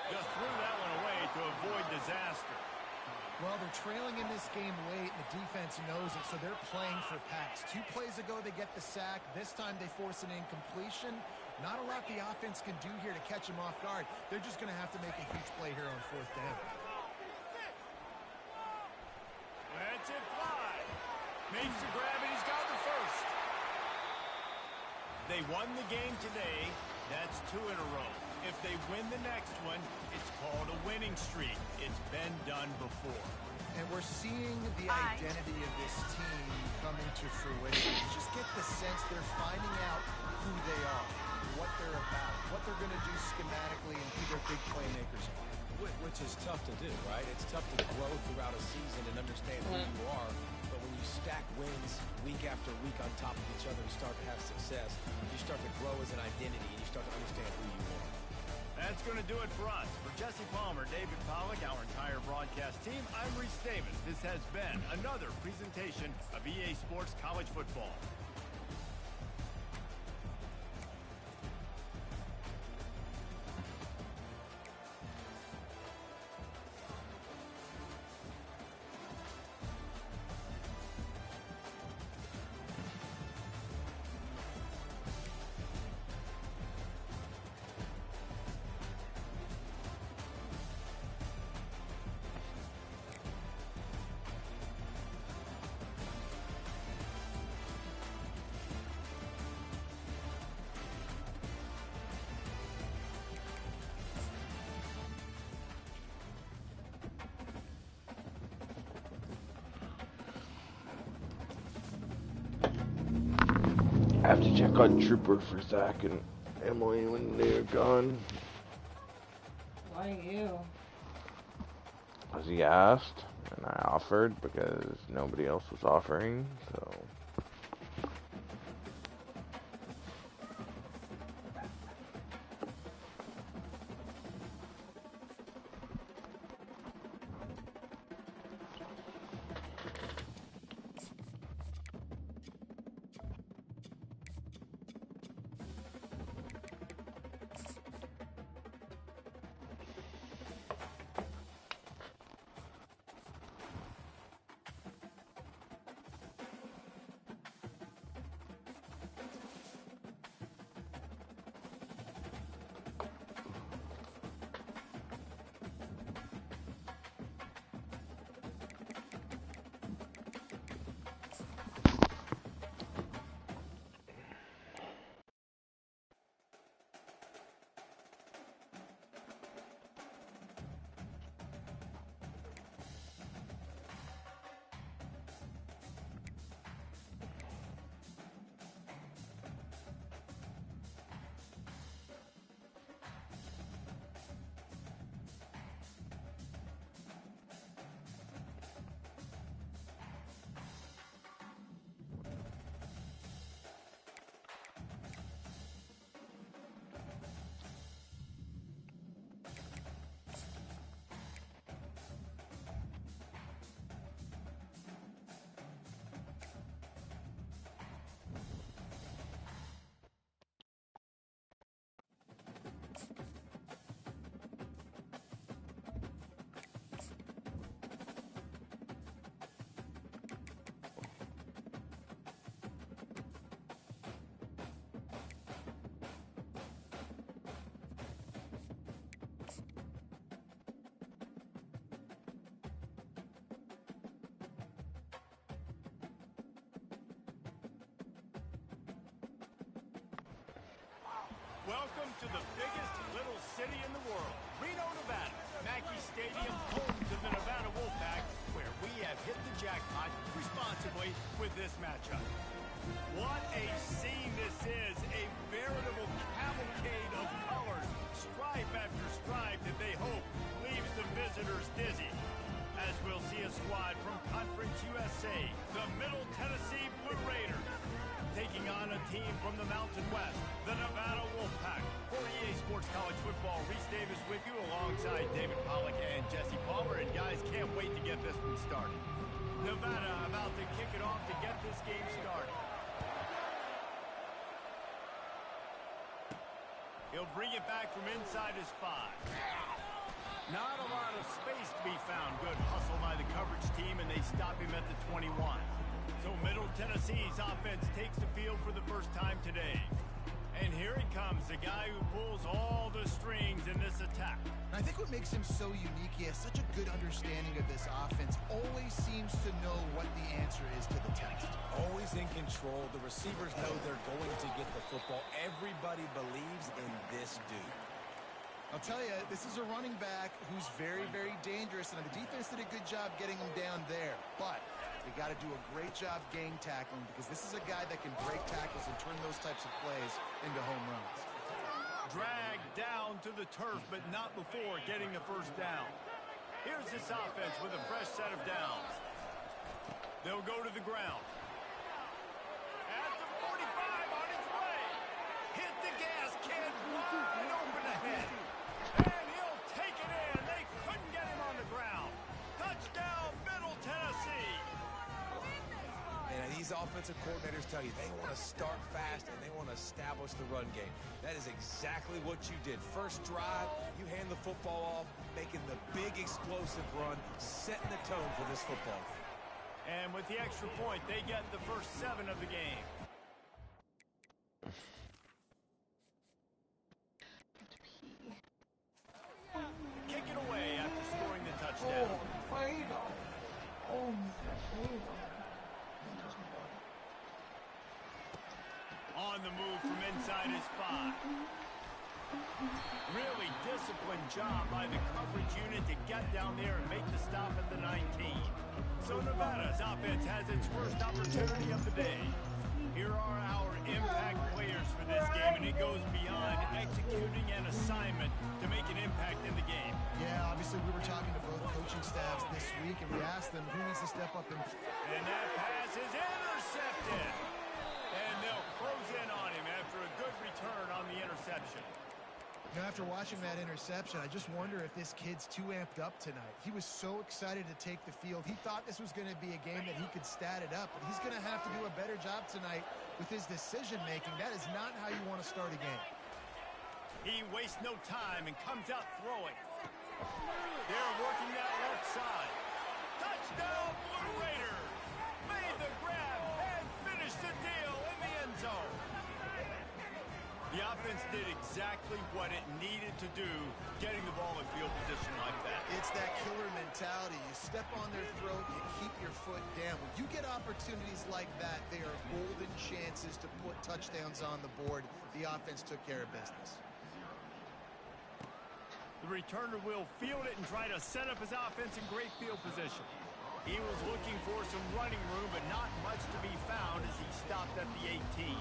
Just threw that one away to avoid disaster. Well, they're trailing in this game late, and the defense knows it, so they're playing for pass. 2 plays ago, they get the sack. This time, they force an incompletion. Not a lot the offense can do here to catch him off guard. They're just going to have to make a huge play here on 4th down. Lets it fly. Makes the grab, and he's got the first. They won the game today. That's 2 in a row. If they win the next one, it's called a winning streak. It's been done before. And we're seeing the identity of this team coming to fruition. You just get the sense they're finding out who they are, what they're about, what they're going to do schematically, and who their big playmakers are. Which is tough to do, right? It's tough to grow throughout a season and understand who you are. But when you stack wins week after week on top of each other and start to have success, you start to grow as an identity and you start to understand who you are. That's going to do it for us. For Jesse Palmer, David Pollack, our entire broadcast team, I'm Reese Davis. This has been another presentation of EA Sports College Football. I have to check on Trooper for Zach and Emily when they're gone. Why you? As he asked, and I offered because nobody else was offering, so. Welcome to the biggest little city in the world, Reno, Nevada. Mackey Stadium, home to the Nevada Wolfpack, where we have hit the jackpot responsibly with this matchup. What a scene this is, a veritable cavalcade of colors, stripe after stripe that they hope leaves the visitors dizzy. As we'll see a squad from Conference USA, the Middle Tennessee Blue Raiders, taking on a team from the Mountain West, the Nevada Wolfpack. For EA Sports College Football, Reese Davis with you alongside David Pollack and Jesse Palmer. And guys, can't wait to get this one started. Nevada about to kick it off to get this game started. He'll bring it back from inside his 5. Not a lot of space to be found. Good hustle by the coverage team, and they stop him at the 21. So Middle Tennessee's offense takes the field for the first time today. And here he comes, the guy who pulls all the strings in this attack. And I think what makes him so unique, he has such a good understanding of this offense. Always seems to know what the answer is to the test. Always in control. The receivers know they're going to get the football. Everybody believes in this dude. I'll tell you, this is a running back who's very, very dangerous, and the defense did a good job getting him down there. But they got to do a great job gang tackling, because this is a guy that can break tackles and turn those types of plays into home runs. Dragged down to the turf, but not before getting the first down. Here's this offense with a fresh set of downs. They'll go to the ground. At the 45 on his way. Hit the gas, kid. Wide open ahead. And he'll take it in. They couldn't get him on the ground. Touchdown, Middle Tennessee. And these offensive coordinators tell you they want to start fast and they want to establish the run game. That is exactly what you did. First drive, you hand the football off, making the big explosive run, setting the tone for this football game. And with the extra point, they get the first 7 of the game. Kick it away after scoring the touchdown. On the move from inside his 5. Really disciplined job by the coverage unit to get down there and make the stop at the 19. So Nevada's offense has its first opportunity of the day. Here are our impact players for this game, and it goes beyond executing an assignment to make an impact in the game. Yeah, obviously we were talking to both coaching staffs this week, and we asked them who needs to step up and that pass is intercepted. And they'll close in on him after a good return on the interception. You know, after watching that interception, I just wonder if this kid's too amped up tonight. He was so excited to take the field. He thought this was going to be a game that he could stat it up, but he's going to have to do a better job tonight with his decision-making. That is not how you want to start a game. He wastes no time and comes out throwing. They're working that left side. Touchdown, Blue Raiders! Made the grab and finished the deal in the end zone. The offense did exactly what it needed to do, getting the ball in field position like that. It's that killer mentality. You step on their throat, you keep your foot down. When you get opportunities like that, they are golden chances to put touchdowns on the board. The offense took care of business. The returner will field it and try to set up his offense in great field position. He was looking for some running room, but not much to be found as he stopped at the 18.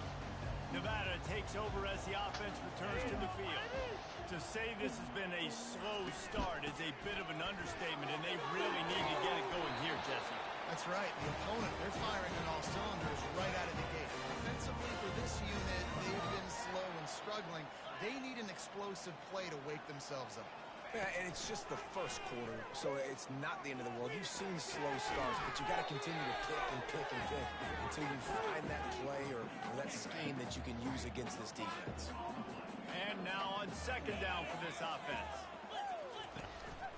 Nevada takes over as the offense returns to the field. To say this has been a slow start is a bit of an understatement, and they really need to get it going here, Jesse. That's right. The opponent, they're firing on all cylinders right out of the gate. Offensively for this unit, they've been slow and struggling. They need an explosive play to wake themselves up. Yeah, and it's just the first quarter, so it's not the end of the world. You've seen slow starts, but you got to continue to kick and kick and kick until you find that play or that scheme that you can use against this defense. And now on second down for this offense.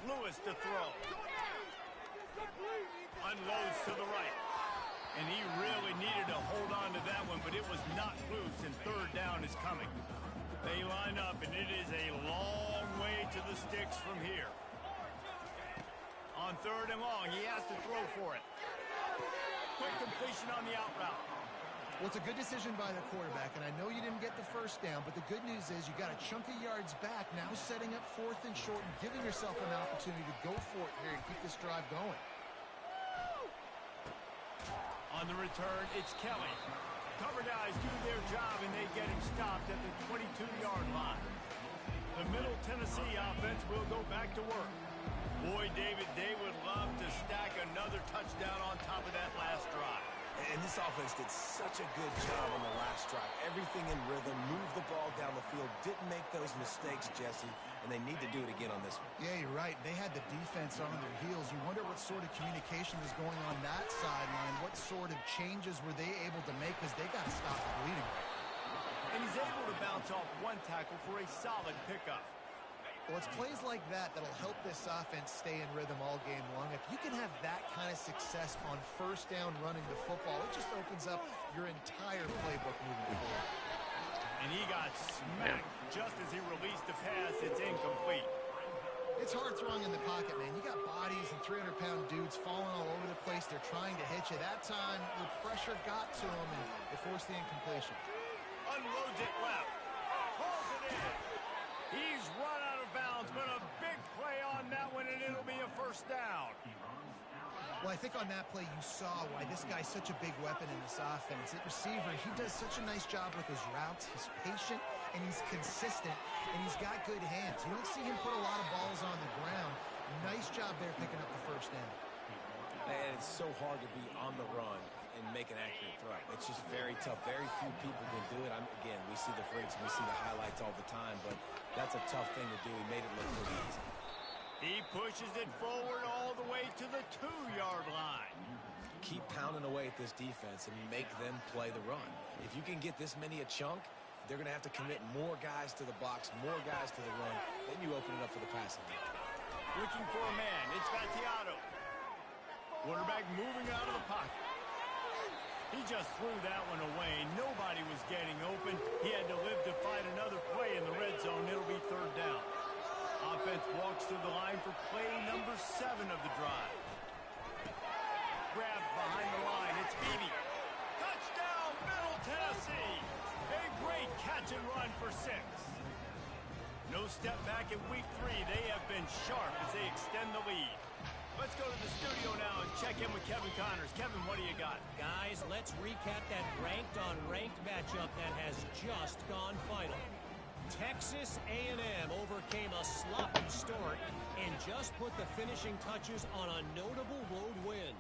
Lewis to throw. Unloads to the right. And he really needed to hold on to that one, but it was not loose, and third down is coming. They line up, and it is a long way to the sticks from here. On third and long, he has to throw for it. Quick completion on the out route. Well, it's a good decision by the quarterback, and I know you didn't get the first down, but the good news is you got a chunk of yards back, now setting up 4th and short and giving yourself an opportunity to go for it here and keep this drive going. On the return, it's Kelly. Cover guys do their job, and they get him stopped at the 22-yard line. The Middle Tennessee offense will go back to work. Boy, David, they would love to stack another touchdown on top of that last drive. And this offense did such a good job on the last drive. Everything in rhythm, moved the ball down the field, didn't make those mistakes, Jesse, and they need to do it again on this one. Yeah, you're right. They had the defense on their heels. You wonder what sort of communication was going on that sideline. What sort of changes were they able to make, because they got to stop the bleeding. And he's able to bounce off one tackle for a solid pickup. Well, it's plays like that that'll help this offense stay in rhythm all game long. If you can have that kind of success on first down running the football, it just opens up your entire playbook moving forward. And he got smacked just as he released the pass. It's incomplete. It's hard throwing in the pocket, man. You got bodies and 300-pound dudes falling all over the place. They're trying to hit you. That time, the pressure got to him, and it forced the incompletion. Unloads it left. Pulls it in. He's run out of bounds, but a big play on that one, and it'll be a first down. Well, I think on that play you saw why this guy's such a big weapon in this offense. At receiver, he does such a nice job with his routes. He's patient, and he's consistent, and he's got good hands. You don't see him put a lot of balls on the ground. Nice job there picking up the first down. And it's so hard to be on the run and make an accurate throw. It's just very tough. Very few people can do it. Again, we see the freaks and we see the highlights all the time, but that's a tough thing to do. He made it look pretty easy. He pushes it forward all the way to the 2-yard line. Keep pounding away at this defense and make them play the run. If you can get this many a chunk, they're going to have to commit more guys to the box, more guys to the run. Then you open it up for the passing game. Looking for a man. It's Battiato. Quarterback moving out of the pocket. He just threw that one away. Nobody was getting open. He had to live to find another play in the red zone. It'll be third down. Offense walks through the line for play number 7 of the drive. Grabbed behind the line. It's Beebe. Touchdown, Middle Tennessee. A great catch and run for 6. No step back in week 3. They have been sharp as they extend the lead. Let's go to the studio now and check in with Kevin Connors. Kevin, what do you got? Guys, let's recap that ranked-on-ranked matchup that has just gone final. Texas A&M overcame a sloppy start and just put the finishing touches on a notable road win.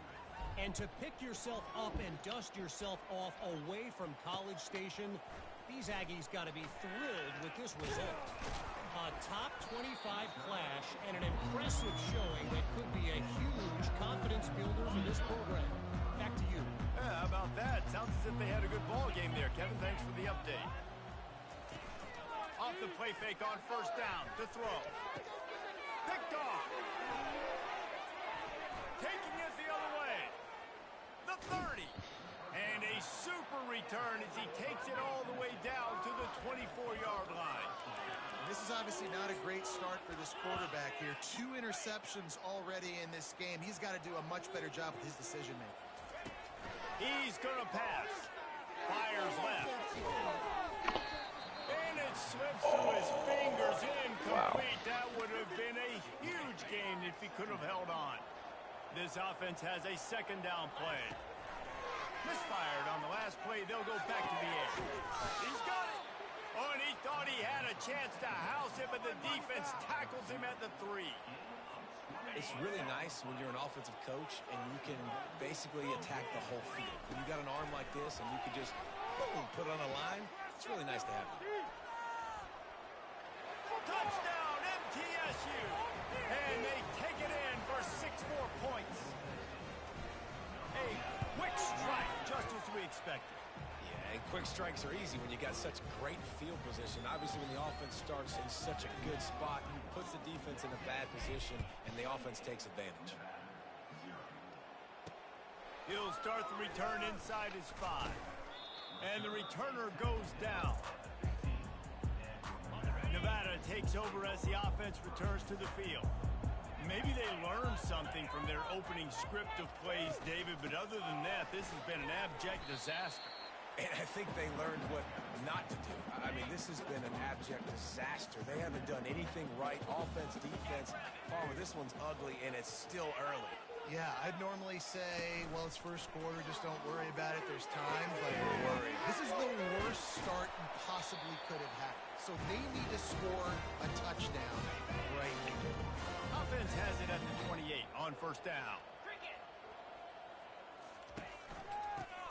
And to pick yourself up and dust yourself off away from College Station, these Aggies got to be thrilled with this result. A top 25 clash and an impressive showing that could be a huge confidence builder for this program. Back to you. Yeah, how about that? Sounds as if they had a good ball game there. Kevin, thanks for the update. Off the play fake on first down to throw. Picked off. Taking it the other way. The 30. And a super return as he takes it all the way down to the 24-yard line. This is obviously not a great start for this quarterback here. 2 interceptions already in this game. He's got to do a much better job with his decision-making. He's going to pass. Fires left. And it slips through his fingers. Incomplete. Wow. That would have been a huge gain if he could have held on. This offense has a second down play. Misfired on the last play. They'll go back to the air. He's got it. Oh, and he thought he had a chance to house it, but the defense tackles him at the 3. It's really nice when you're an offensive coach and you can basically attack the whole field. When you got an arm like this and you can just boom, put it on a line, it's really nice to have that. Touchdown, MTSU. And they take it in for 6 more points. A quick strike, just as we expected. Yeah, and quick strikes are easy when you got such great field position. Obviously, when the offense starts in such a good spot, it puts the defense in a bad position, and the offense takes advantage. He'll start the return inside his 5. And the returner goes down. Nevada takes over as the offense returns to the field. Maybe they learned something from their opening script of plays, David, but other than that, this has been an abject disaster. And I think they learned what not to do. I mean, this has been an abject disaster. They haven't done anything right. Offense, defense. Farmer, this one's ugly, and it's still early. Yeah, I'd normally say, well, it's first quarter, just don't worry about it, there's time, but this is the worst start you possibly could have had. So they need to score a touchdown right now. Offense has it at the 28 on first down.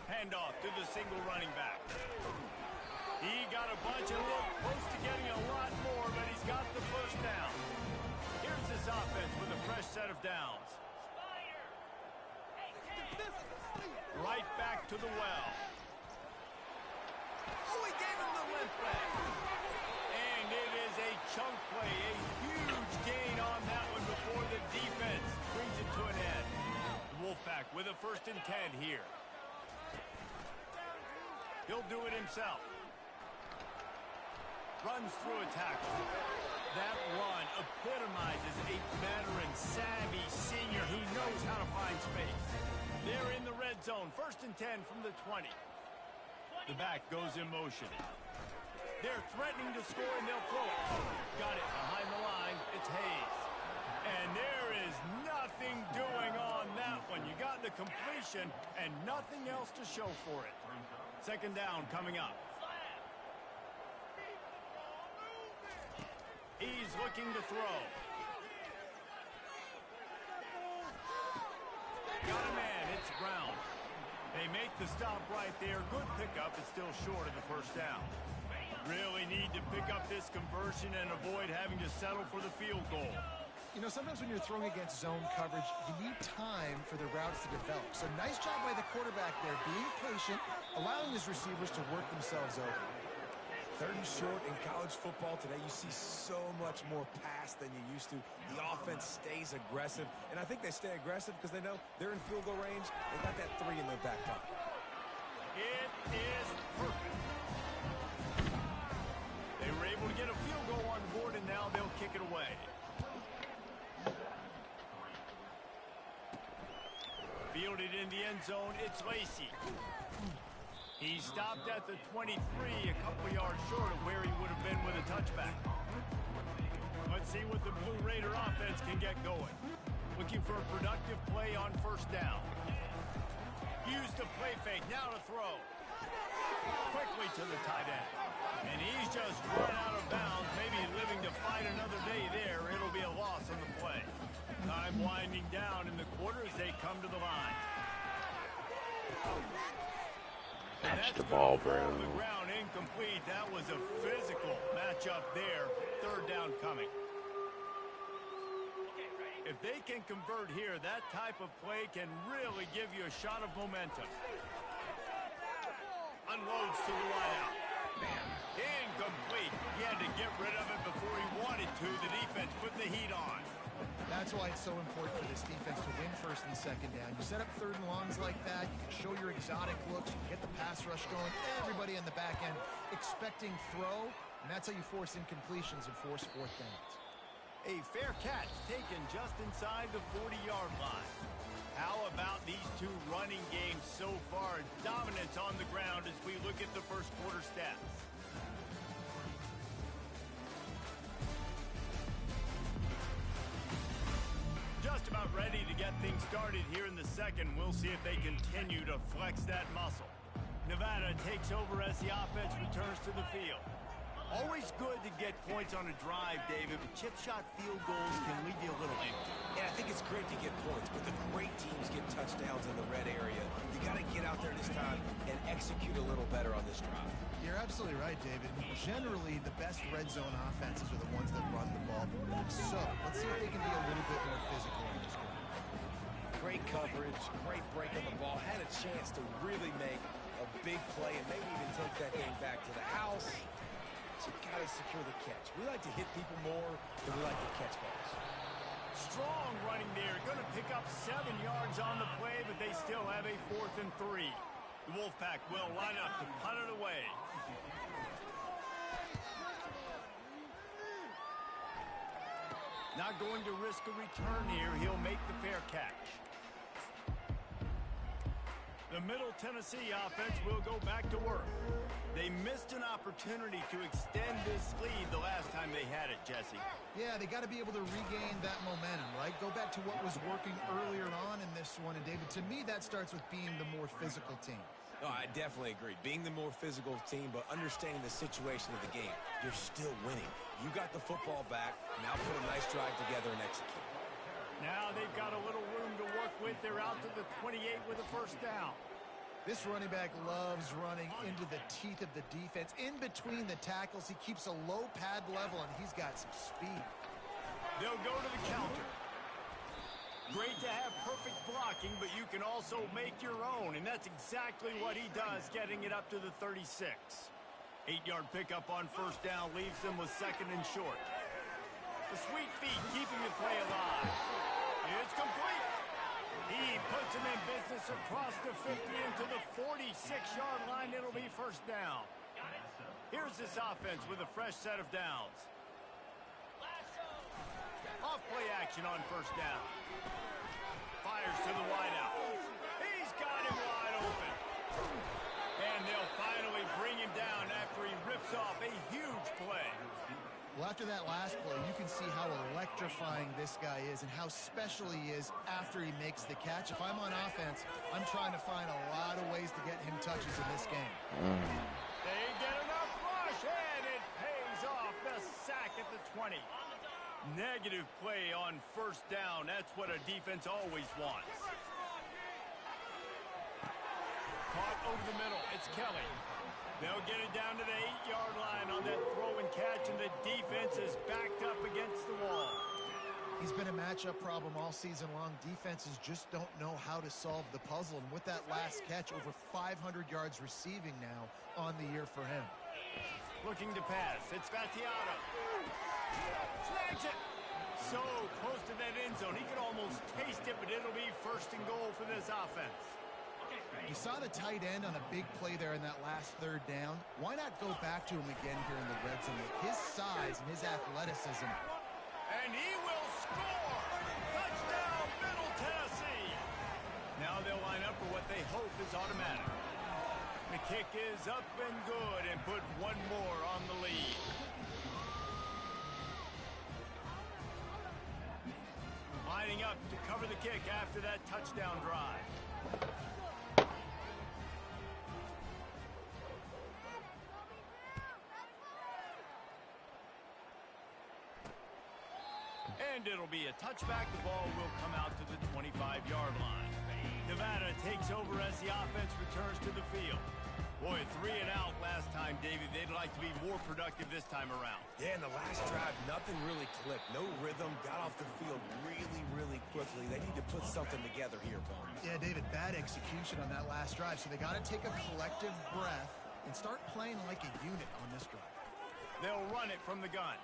Handoff to the single running back. He got a bunch and looked close to getting a lot more, but he's got the first down. Here's his offense with a fresh set of downs. Right back to the well. Oh, he gave him the limp back. And it is a chunk play, a huge gain on that one before the defense brings it to an end. Wolfpack with a 1st and 10 here. He'll do it himself. Runs through a tackle. That run epitomizes a veteran, savvy senior who knows how to find space. They're in the red zone. 1st and 10 from the 20. The back goes in motion. They're threatening to score, and they'll throw it. Got it behind the line. It's Hayes. And there is nothing doing on that one. You got the completion and nothing else to show for it. 2nd down coming up. He's looking to throw. Got a man. It's Brown. They make the stop right there. Good pickup. It's still short of the 1st down. Really need to pick up this conversion and avoid having to settle for the field goal. You know, sometimes when you're throwing against zone coverage, you need time for the routes to develop. So nice job by the quarterback there, being patient, allowing his receivers to work themselves over. 3rd and short in college football today. You see so much more pass than you used to. The offense stays aggressive, and I think they stay aggressive because they know they're in field goal range. They got that 3 in their back pocket. It is perfect. They were able to get a field goal on the board, and now they'll kick it away. Fielded in the end zone, it's Lacey. He stopped at the 23, a couple yards short of where he would have been with a touchback. Let's see what the Blue Raider offense can get going. Looking for a productive play on 1st down. Used the play fake, now to throw. Quickly to the tight end. And he's just run out of bounds, maybe living to fight another day there. It'll be a loss on the play. Time winding down in the quarter as they come to the line. Catch the ball, bro. The ground incomplete. That was a physical matchup there. 3rd down coming. If they can convert here, that type of play can really give you a shot of momentum. Unloads to the wideout. Incomplete. He had to get rid of it before he wanted to. The defense put the heat on. That's why it's so important for this defense to win 1st and 2nd down. You set up 3rd and longs like that, you can show your exotic looks, you can get the pass rush going, everybody in the back end expecting throw, and that's how you force incompletions and force 4th downs. A fair catch taken just inside the 40-yard line. How about these two running games so far? Dominance on the ground as we look at the 1st quarter stats. Just about ready to get things started here in the 2nd. We'll see if they continue to flex that muscle. Nevada takes over as the offense returns to the field. Always good to get points on a drive, David, but chip shot field goals can leave you a little empty. And I think it's great to get points, but the great teams get touchdowns in the red area. You got to get out there this time and execute a little better on this drive. You're absolutely right, David. Generally, the best red zone offenses are the ones that run the ball the most. So, let's see if they can be a little bit more physical in this one. Great coverage, great break on the ball. Had a chance to really make a big play and maybe even take that game back to the house. But you got to secure the catch. We like to hit people more than we like to catch balls. Strong running there. Going to pick up 7 yards on the play, but they still have a 4th and 3. The Wolfpack will line up to punt it away. Not going to risk a return here. He'll make the fair catch. The Middle Tennessee offense will go back to work. They missed an opportunity to extend this lead the last time they had it, Jesse. Yeah, they got to be able to regain that momentum, right? Go back to what was working earlier on in this one. And, David, to me, that starts with being the more physical team. No, I definitely agree. Being the more physical team, but understanding the situation of the game. You're still winning. You got the football back. Now put a nice drive together and execute. Now they've got a little room to work with. They're out to the 28 with a first down. This running back loves running into the teeth of the defense. In between the tackles, he keeps a low pad level, and he's got some speed. They'll go to the counter. Great to have perfect blocking, but you can also make your own, and that's exactly what he does, getting it up to the 36. 8-yard pickup on first down leaves them with second and short. The sweet feet keeping the play alive. It's complete. He puts him in business across the 50 into the 46-yard line. It'll be first down. Here's this offense with a fresh set of downs. Off play action on first down. Fires to the wideout. He's got him wide open. And they'll finally bring him down after he rips off a huge play. Well, after that last play, you can see how electrifying this guy is and how special he is after he makes the catch. If I'm on offense, I'm trying to find a lot of ways to get him touches in this game. They get enough rush, and it pays off. The sack at the 20. Negative play on first down. That's what a defense always wants. Caught over the middle. It's Kelly. They'll get it down to the 8-yard line on that throw and catch, and the defense is backed up against the wall. He's been a matchup problem all season long. Defenses just don't know how to solve the puzzle. And with that last catch, over 500 yards receiving now on the year for him. Looking to pass. It's Vattiato. Snags it. So close to that end zone. He could almost taste it, but it'll be first and goal for this offense. You saw the tight end on a big play there in that last third down. Why not go back to him again here in the red zone with his size and his athleticism? And he will score! Touchdown, Middle Tennessee! Now they'll line up for what they hope is automatic. The kick is up and good and put one more on the lead. Lining up to cover the kick after that touchdown drive. And it'll be a touchback. The ball will come out to the 25-yard line. Nevada takes over as the offense returns to the field. Boy, 3 and out last time, David. They'd like to be more productive this time around. Yeah, in the last drive, nothing really clicked. No rhythm. Got off the field really, really quickly. They need to put something together here, Paul. Yeah, David, bad execution on that last drive. So they got to take a collective breath and start playing like a unit on this drive. They'll run it from the gun.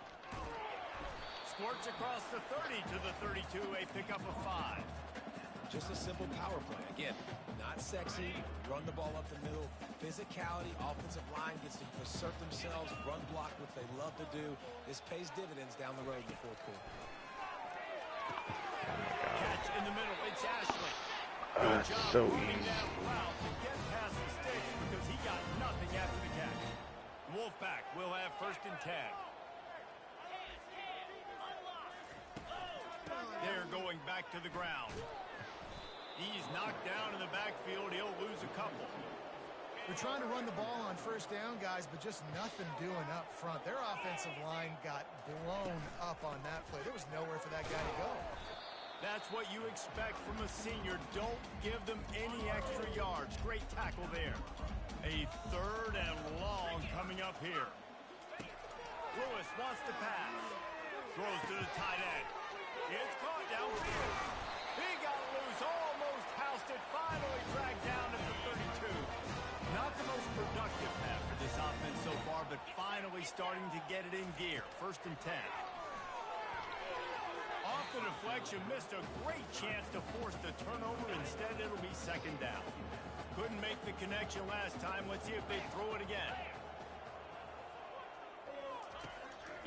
Squirts across the 30 to the 32, a pickup of 5. Just a simple power play. Again, not sexy, run the ball up the middle. Physicality, offensive line gets to assert themselves, run block, which they love to do. This pays dividends down the road in the fourth quarter. Catch in the middle, it's Ashley. That's so easy. That route to get past the sticks because he got nothing after the catch. Wolfpack will have first and 10. They're going back to the ground. He's knocked down in the backfield. He'll lose a couple. They're trying to run the ball on first down, guys, but just nothing doing up front. Their offensive line got blown up on that play. There was nowhere for that guy to go. That's what you expect from a senior. Don't give them any extra yards. Great tackle there. A third and long coming up here. Lewis wants to pass. Throws to the tight end. It's caught downfield. He got loose, almost housed it, finally dragged down at the 32. Not the most productive pass for this offense so far, but finally starting to get it in gear. First and 10. Off the deflection, missed a great chance to force the turnover. Instead, it'll be second down. Couldn't make the connection last time. Let's see if they throw it again.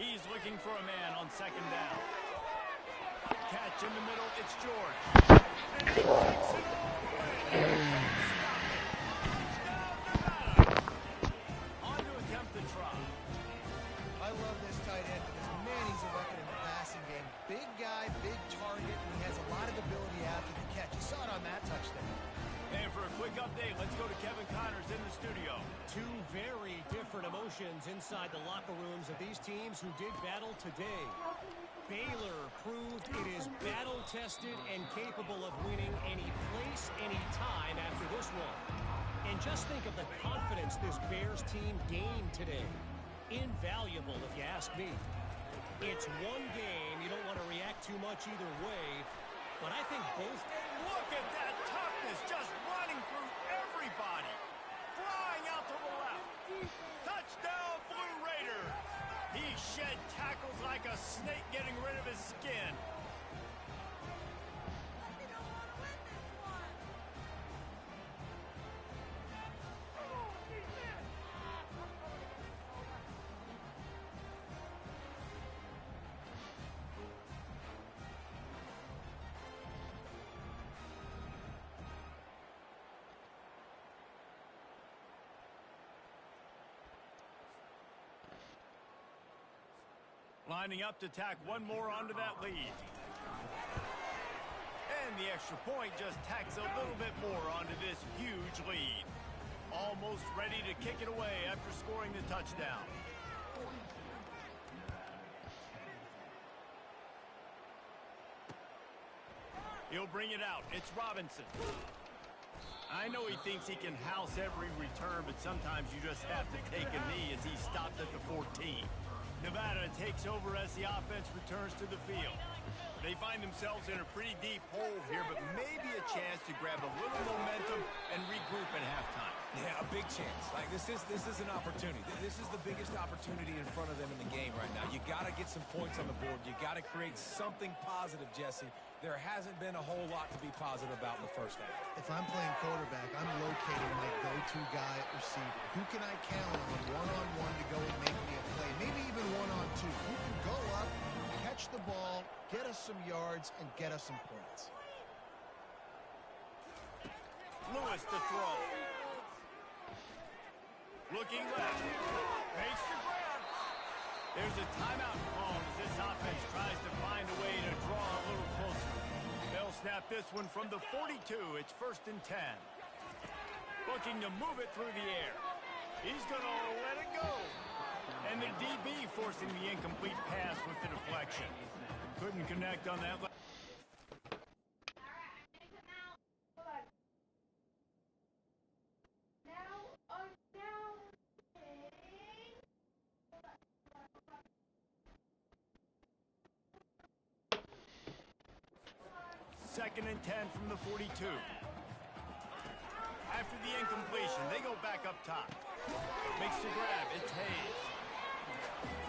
He's looking for a man on second down. Catch in the middle, it's George. And he takes it all the way. Stop it. emotions inside the locker rooms of these teams who did battle today. Baylor proved it is battle-tested and capable of winning any place, any time after this one. And just think of the confidence this Bears team gained today. Invaluable, if you ask me. It's one game. You don't want to react too much either way. But I think both... Look at that toughness, just running through everybody. Flying out to the left. Touchdown, Blue Raiders. He shed tackles like a snake getting rid of his skin. Lining up to tack one more onto that lead. And the extra point just tacks a little bit more onto this huge lead. Almost ready to kick it away after scoring the touchdown. He'll bring it out. It's Robinson. I know he thinks he can house every return, but sometimes you just have to take a knee as he stopped at the 14. Nevada takes over as the offense returns to the field. They find themselves in a pretty deep hole here, but maybe a chance to grab a little momentum and regroup at halftime. Yeah, a big chance. Like this is an opportunity. This is the biggest opportunity in front of them in the game right now. You got to get some points on the board. You got to create something positive, Jesse. There hasn't been a whole lot to be positive about in the first half. If I'm playing quarterback, I'm locating my go-to guy at receiver. Who can I count on one-on-one to go and make me a play? Maybe even one-on-two. Who can go up, catch the ball, get us some yards, and get us some points. Lewis to throw. Looking left. Makes the grab. There's a timeout call as this offense tries to find a way to draw a little closer. They'll snap this one from the 42. It's 1st and 10. Looking to move it through the air. He's going to let it go. And the DB forcing the incomplete pass with the deflection. Couldn't connect on that. Second and 10 from the 42. After the incompletion, they go back up top. Makes the grab. It's Hayes.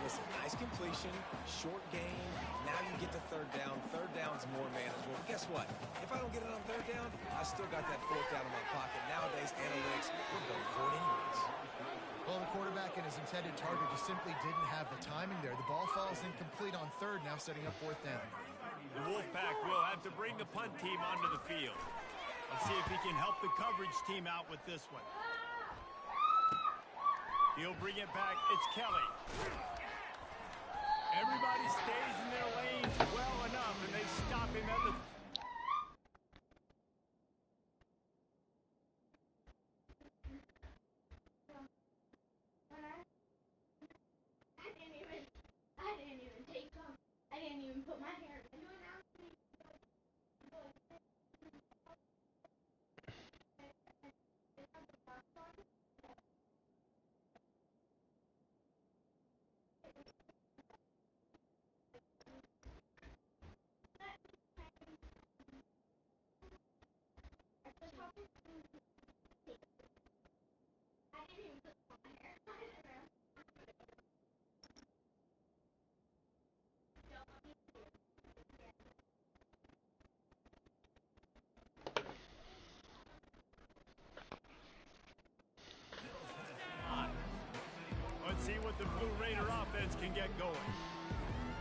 Listen, nice completion, short game. Now you get to third down. Third down's more manageable. But guess what? If I don't get it on third down, I still got that fourth down in my pocket. Nowadays, analytics, we're going for it anyways. Well, the quarterback and his intended target just simply didn't have the timing there. The ball falls incomplete on third, now setting up fourth down. The Wolfpack will have to bring the punt team onto the field. Let's see if he can help the coverage team out with this one. He'll bring it back. It's Kelly. Everybody stays in their lanes well enough, and they stop him at the... I didn't even put my hair in. Let's see what the Blue Raider offense can get going.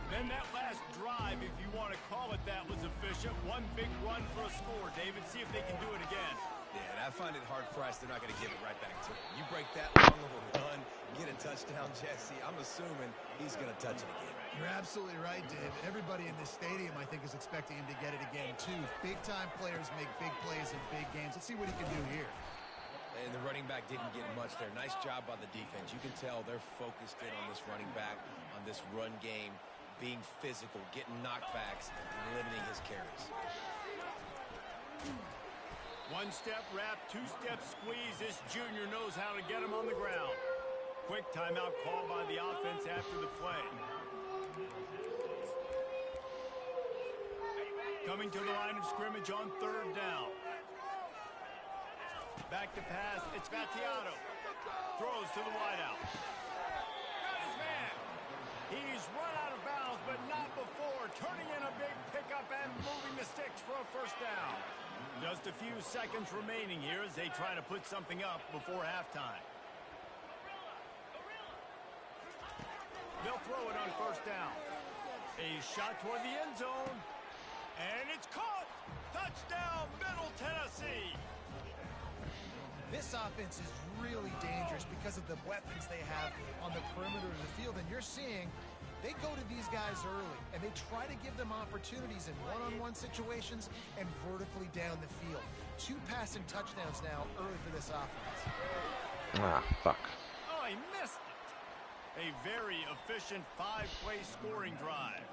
Then that last drive, if you want to call it that, was efficient. One big run for a score, David. See if they can do it again. Yeah, and I find it hard-pressed they're not going to give it right back to him. You break that long of a run, get a touchdown, Jesse, I'm assuming he's going to touch it again. You're absolutely right, Dave. Everybody in this stadium, I think, is expecting him to get it again, too. Big-time players make big plays in big games. Let's see what he can do here. And the running back didn't get much there. Nice job by the defense. You can tell they're focused in on this running back, on this run game, being physical, getting knockbacks, and limiting his carries. One-step wrap, two-step squeeze. This junior knows how to get him on the ground. Quick timeout call by the offense after the play. Coming to the line of scrimmage on 3rd down. Back to pass. It's Vattiato. Throws to the wideout. Got his man. He's run out of bounds, but not before. Turning in a big pickup and moving the sticks for a 1st down. Just a few seconds remaining here as they try to put something up before halftime. They'll throw it on 1st down. A shot toward the end zone. And it's caught. Touchdown, Middle Tennessee. This offense is really dangerous because of the weapons they have on the perimeter of the field. And you're seeing they go to these guys early, and they try to give them opportunities in one-on-one situations and vertically down the field. 2 passing touchdowns now early for this offense. Ah, fuck. Oh, he missed it. A very efficient 5-play scoring drive.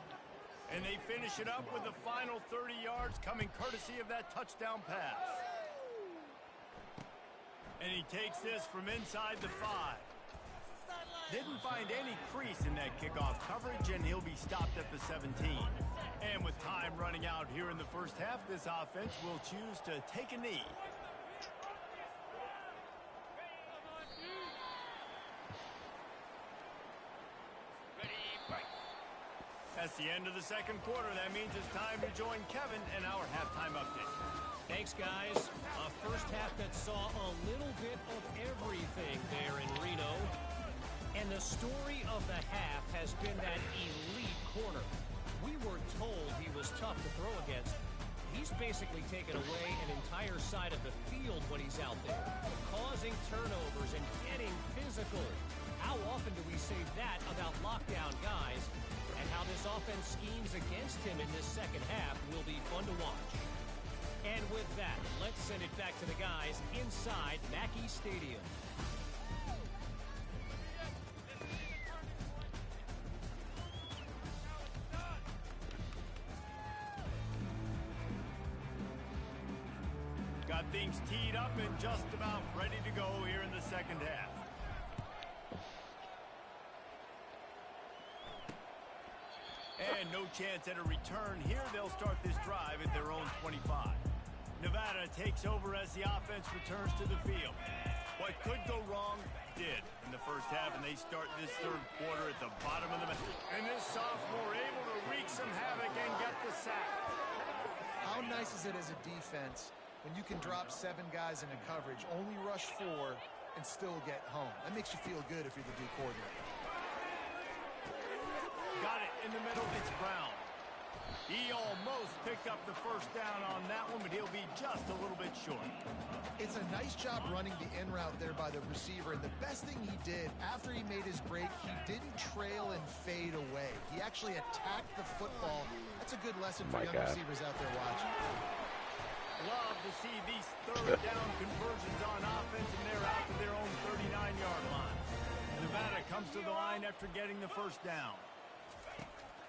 And they finish it up with the final 30 yards coming courtesy of that touchdown pass. And he takes this from inside the 5. Didn't find any crease in that kickoff coverage, and he'll be stopped at the 17. And with time running out here in the 1st half, this offense will choose to take a knee. That's the end of the 2nd quarter. That means it's time to join Kevin in our halftime update. Thanks, guys. A 1st half that saw a little bit of everything there in Reno. And the story of the half has been that elite corner. We were told he was tough to throw against. He's basically taken away an entire side of the field when he's out there, causing turnovers and getting physical. How often do we say that about lockdown guys? And how this offense schemes against him in this 2nd half will be fun to watch. And with that, let's send it back to the guys inside Mackey Stadium. Got things teed up and just about ready to go here in the 2nd half. And no chance at a return here. They'll start this drive at their own 25. Nevada takes over as the offense returns to the field. What could go wrong did in the 1st half, and they start this 3rd quarter at the bottom of the middle. And this sophomore able to wreak some havoc and get the sack. How nice is it as a defense when you can drop 7 guys in a coverage, only rush 4, and still get home? That makes you feel good if you're the D coordinator. Got it in the middle. It's Brown. He almost picked up the 1st down on that one, but he'll be just a little bit short. It's a nice job running the in route there by the receiver, and the best thing he did after he made his break, he didn't trail and fade away. He actually attacked the football. That's a good lesson for young receivers out there watching. Love to see these 3rd down conversions on offense, and they're out to their own 39-yard line. Nevada comes to the line after getting the 1st down.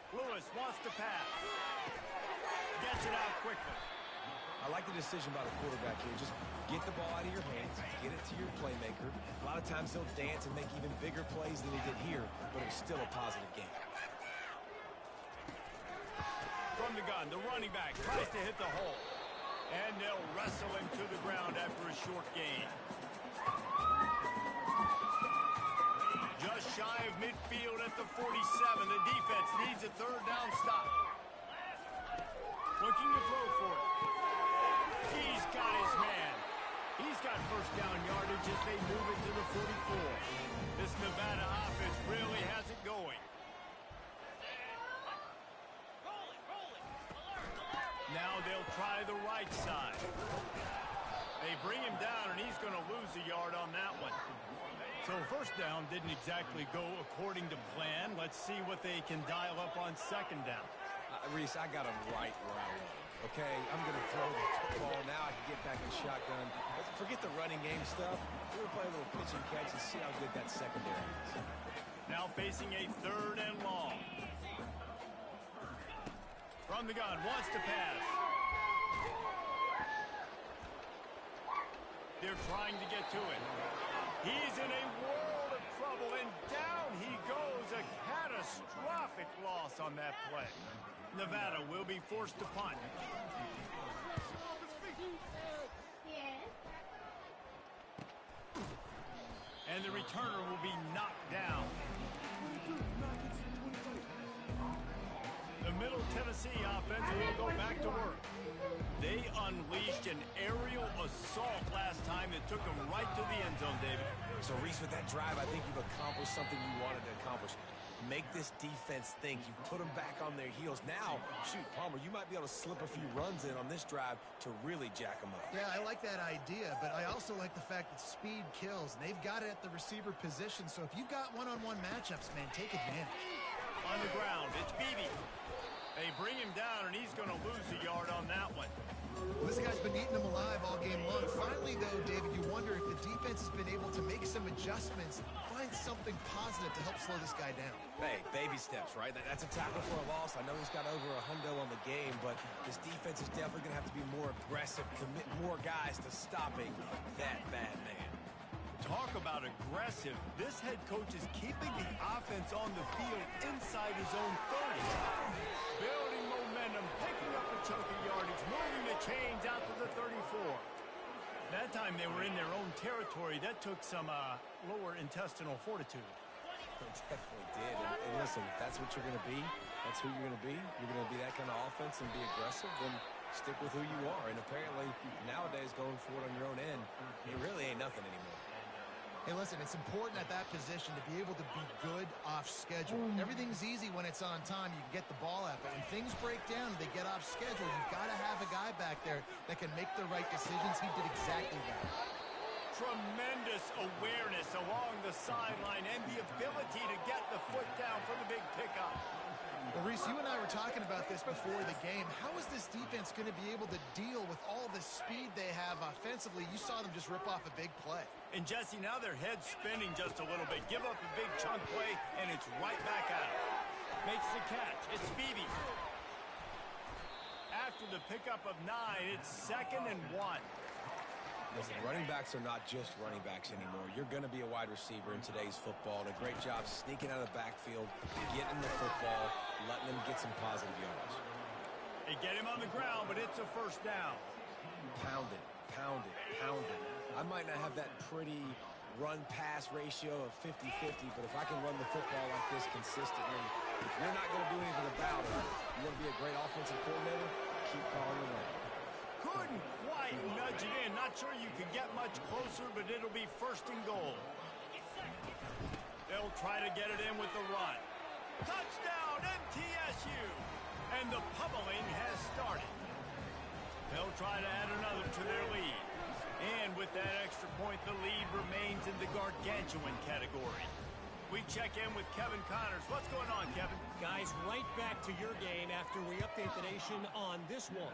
Lewis wants to pass. Gets it out quickly. I like the decision by the quarterback here. Just get the ball out of your hands, get it to your playmaker. A lot of times he'll dance and make even bigger plays than he did here, but it was still a positive game. From the gun, the running back tries to hit the hole. And they'll wrestle him to the ground after a short gain. Just shy of midfield at the 47. The defense needs a 3rd down stop. Looking to throw for it. He's got his man. He's got 1st down yardage as they move it to the 44. This Nevada offense really has it going. Now they'll try the right side. They bring him down, and he's going to lose a yard on that one. So 1st down didn't exactly go according to plan. Let's see what they can dial up on 2nd down. Reese, I got him right where I want him. Okay, I'm going to throw the football. Now I can get back in shotgun. forget the running game stuff. We're going to play a little pitch and catch and see how good that secondary is. Now facing a 3rd and long. From the gun, wants to pass. They're trying to get to it. He's in a world of trouble, and down he goes. A catastrophic loss on that play. Nevada will be forced to punt. And the returner will be knocked down. The Middle Tennessee offense will go back to work. They unleashed an aerial assault last time that took them right to the end zone, David. So, Reese, with that drive, I think you've accomplished something you wanted to accomplish. Make this defense think. You put them back on their heels. Now, shoot, Palmer, you might be able to slip a few runs in on this drive to really jack them up. Yeah, I like that idea, but I also like the fact that speed kills. And they've got it at the receiver position, so if you've got one-on-one matchups, man, take advantage. On the ground, it's Beebe. They bring him down, and he's going to lose a yard on that one. Well, this guy's been eating them alive all game long. Finally, though, David, you wonder if the defense has been able to make some adjustments, find something positive to help slow this guy down. Hey, baby steps, right? That's a tackle for a loss. I know he's got over a hundo on the game, but this defense is definitely going to have to be more aggressive, commit more guys to stopping that bad man. Talk about aggressive. This head coach is keeping the offense on the field inside his own 30. Building momentum, picking up a chunk of yardage, moving the chains out to the 34. That time they were in their own territory. That took some lower intestinal fortitude. It definitely did. And listen, if that's what you're going to be, that's who you're going to be. You're going to be that kind of offense and be aggressive, then stick with who you are. And apparently, nowadays, going forward on your own end, it really ain't nothing anymore. Hey, listen, it's important at that position to be able to be good off schedule. Everything's easy when it's on time. You can get the ball out. But when things break down and they get off schedule, you've got to have a guy back there that can make the right decisions. He did exactly that. Tremendous awareness along the sideline and the ability to get the foot down for the big pickup. Well, Reese, you and I were talking about this before the game. How is this defense going to be able to deal with all the speed they have offensively? You saw them just rip off a big play. And, Jesse, now their head's spinning just a little bit. Give up a big chunk play, and it's right back at him. Makes the catch. It's Beebe. After the pickup of 9, it's 2nd and 1. Listen, running backs are not just running backs anymore. You're going to be a wide receiver in today's football. And a great job sneaking out of the backfield, getting the football, letting them get some positive yards. They get him on the ground, but it's a 1st down. Pound it, pound it, pound it. I might not have that pretty run-pass ratio of 50-50, but if I can run the football like this consistently, if you're not going to do anything about it, you're going to be a great offensive coordinator, keep calling the run. Couldn't quite nudge it in. Not sure you could get much closer, but it'll be 1st and goal. They'll try to get it in with the run. Touchdown, MTSU! And the pummeling has started. They'll try to add another to their lead. And with that extra point, the lead remains in the gargantuan category. We check in with Kevin Connors. What's going on, Kevin? Guys, right back to your game after we update the nation on this one.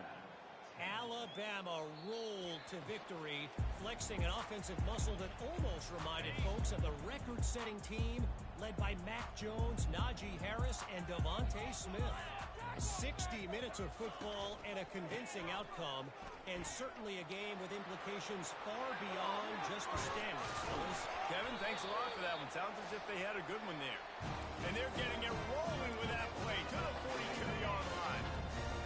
Alabama rolled to victory, flexing an offensive muscle that almost reminded folks of the record-setting team led by Mac Jones, Najee Harris, and Devontae Smith. 60 minutes of football and a convincing outcome, and certainly a game with implications far beyond just the standings, fellas. Kevin, thanks a lot for that one. Sounds as if they had a good one there. And they're getting it rolling with that play to the 42-yard line.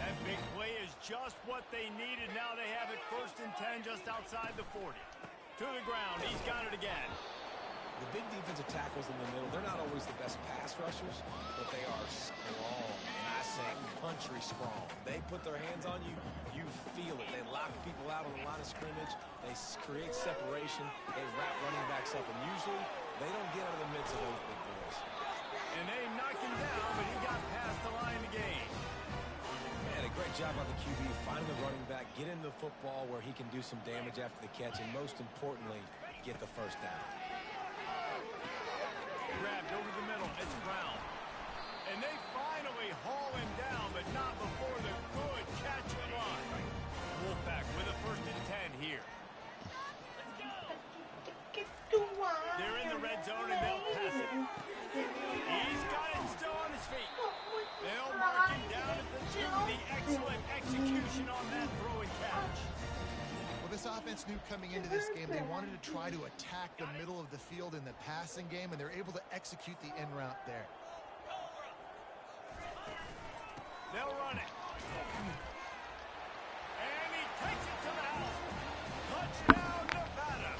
That big play is just what they needed. Now they have it 1st and 10 just outside the 40. To the ground. He's got it again. The big defensive tackles in the middle, they're not always the best pass rushers, but they are strong. And I say country strong. They put their hands on you, you feel it. They lock people out on the line of scrimmage. They create separation. They wrap running backs up. And usually, they don't get out of the midst of those big boys. And they knock him down, but he got past the line to gain. Man, a great job by the QB finding the running back, get him the football where he can do some damage after the catch, and most importantly, get the 1st down. Grabbed over the middle. It's Brown. And they finally haul him down, but not before the good catch and run. Wolfpack with a 1st and 10 here. offense knew coming into this game they wanted to try to attack the middle of the field in the passing game, and they're able to execute the in route there. They'll run it. And he takes it to the house. Touchdown, Nevada.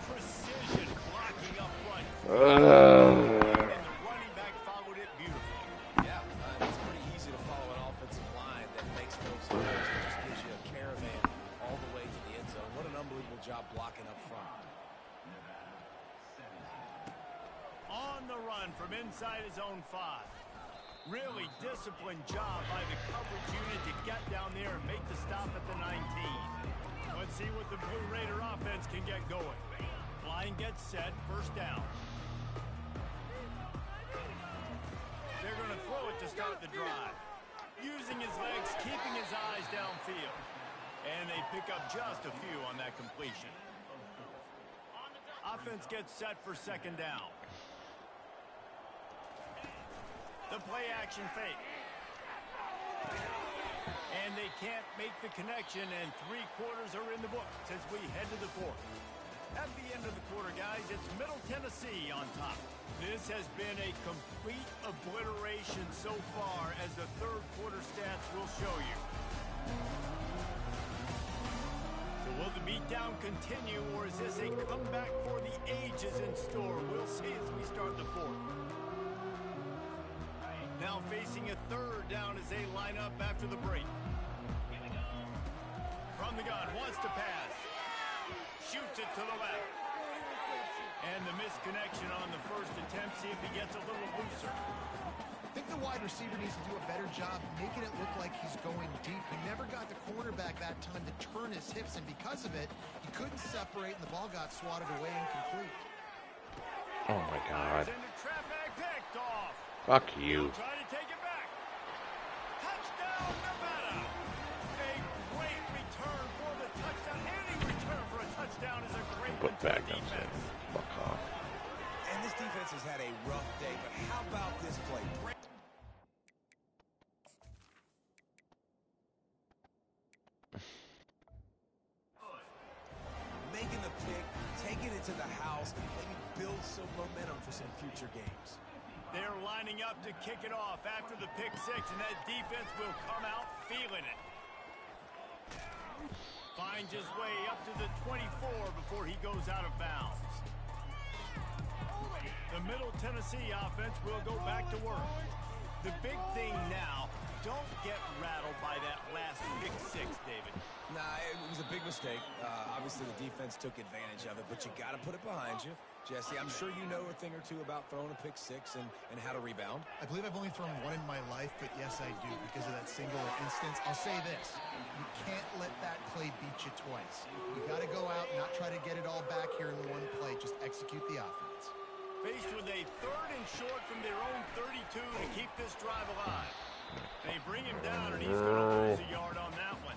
Precision blocking up front. And the running back followed it beautifully. Yeah, it's pretty easy to follow an offensive line that makes those throws and just gives you a caravan all the way to the end zone. What an unbelievable job blocking up front. On the run from inside his own 5. Really disciplined job by the coverage unit to get down there and make the stop at the 19. Let's see what the Blue Raider offense can get going. Line gets set, first down. They're going to throw it to start the drive. Using his legs, keeping his eyes downfield. And they pick up just a few on that completion. Offense gets set for second down. The play action fake. And they can't make the connection, and 3 quarters are in the book as we head to the 4th. At the end of the quarter, guys, it's Middle Tennessee on top. This has been a complete obliteration so far, as the 3rd quarter stats will show you. So will the beatdown continue, or is this a comeback for the ages in store? We'll see as we start the 4th. Now facing a 3rd down as they line up after the break. From the gun, wants to pass. Shoots it to the left. And the misconnection on the first attempt. See if he gets a little looser. I think the wide receiver needs to do a better job making it look like he's going deep. He never got the cornerback that time to turn his hips, and because of it, he couldn't separate, and the ball got swatted away incomplete. Oh my God. Into traffic, picked off. Fuck you. Try to take it back. Touchdown, Nevada. A great return for the touchdown. Any return for a touchdown is a great Put one to back the on defense. Fuck off. And this defense has had a rough day, but how about this play? Making the pick, taking it to the house, maybe build some momentum for some future games. They're lining up to kick it off after the pick 6, and that defense will come out feeling it. Finds his way up to the 24 before he goes out of bounds. The Middle Tennessee offense will go back to work. The big thing now, don't get rattled by that last pick 6, David. Nah, it was a big mistake. Obviously, the defense took advantage of it, but you got to put it behind you. Jesse, I'm sure you know a thing or two about throwing a pick 6 and how to rebound. I believe I've only thrown one in my life, but yes, I do, because of that singular instance. I'll say this. You can't let that play beat you twice. You got to go out and not try to get it all back here in one play. Just execute the offense. Faced with a 3rd and short from their own 32 to keep this drive alive. They bring him down, and he's going to lose a yard on that one.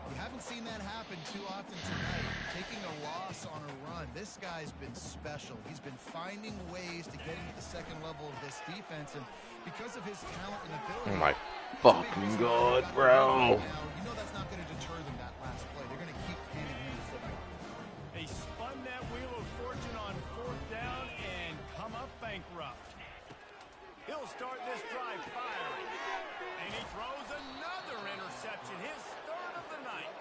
You haven't seen that happen too often tonight. Taking a loss on a run. This guy's been special. He's been finding ways to get into the second level of this defense, and because of his talent and ability... Oh my fucking God, bro. Now, you know that's not going to deter them that last play. They're going to keep handing him the football. They spun that wheel of fortune on 4th down and come up bankrupt. He'll start this drive firing. And he throws another interception, his 3rd of the night.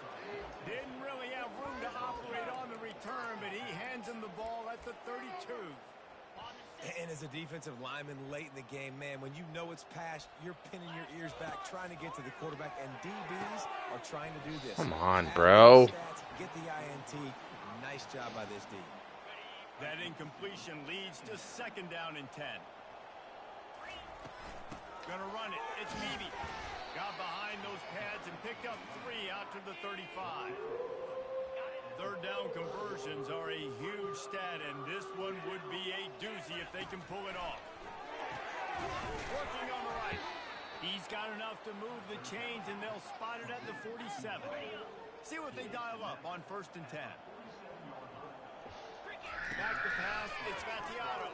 Didn't really have room to operate on the return, but he hands him the ball at the 32. And as a defensive lineman late in the game, man, when you know it's past, you're pinning your ears back, trying to get to the quarterback, and DBs are trying to do this. Come on, bro. Get the INT. Nice job by this D. That incompletion leads to second down and 10. Gonna run it. It's Beebe. Got behind those pads and picked up 3 out to the 35. 3rd down conversions are a huge stat, and this one would be a doozy if they can pull it off. Working on the right. He's got enough to move the chains, and they'll spot it at the 47. See what they dial up on 1st and 10. Back to pass. It's Gattiato.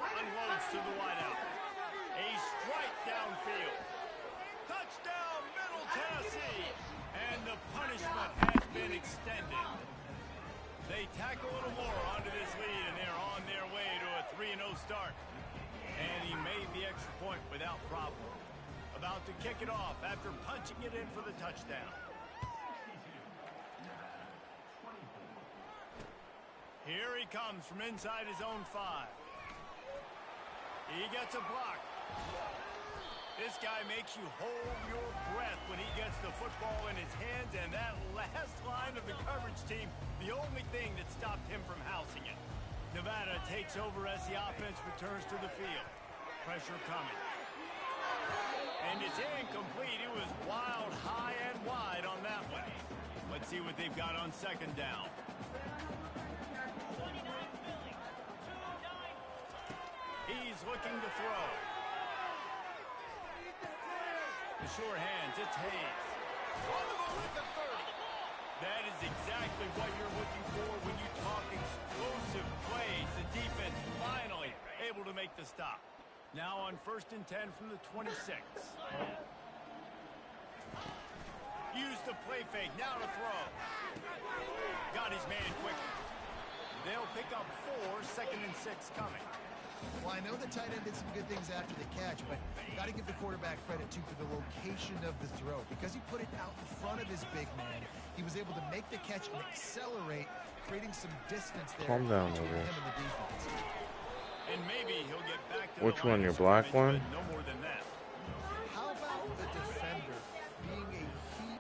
Unloads to the wideout. A strike downfield. Touchdown, Middle Tennessee. And the punishment has been extended. They tack a little more onto this lead, and they're on their way to a 3-0 start. And he made the extra point without problem. About to kick it off after punching it in for the touchdown. Here he comes from inside his own 5. He gets a block. This guy makes you hold your breath when he gets the football in his hands, and that last line of the coverage team, the only thing that stopped him from housing it. Nevada takes over as the offense returns to the field. Pressure coming. And it's incomplete. It was wild, high, and wide on that one. Let's see what they've got on second down. He's looking to throw. The sure hands, it's Hayes. On the move at the 30. That is exactly what you're looking for when you talk explosive plays. The defense finally able to make the stop. Now on 1st and 10 from the 26. Use the play fake, now to throw. Got his man quickly. They'll pick up 4, 2nd and 6 coming. Well, I know the tight end did some good things after the catch, but got to give the quarterback credit, too, for the location of the throw. Because he put it out in front of his big man, he was able to make the catch and accelerate, creating some distance there Calm down between over him and the defense. And maybe he'll get back to Which the one, line your of black scrimmage, one? but no more than that. How about the defender being a key?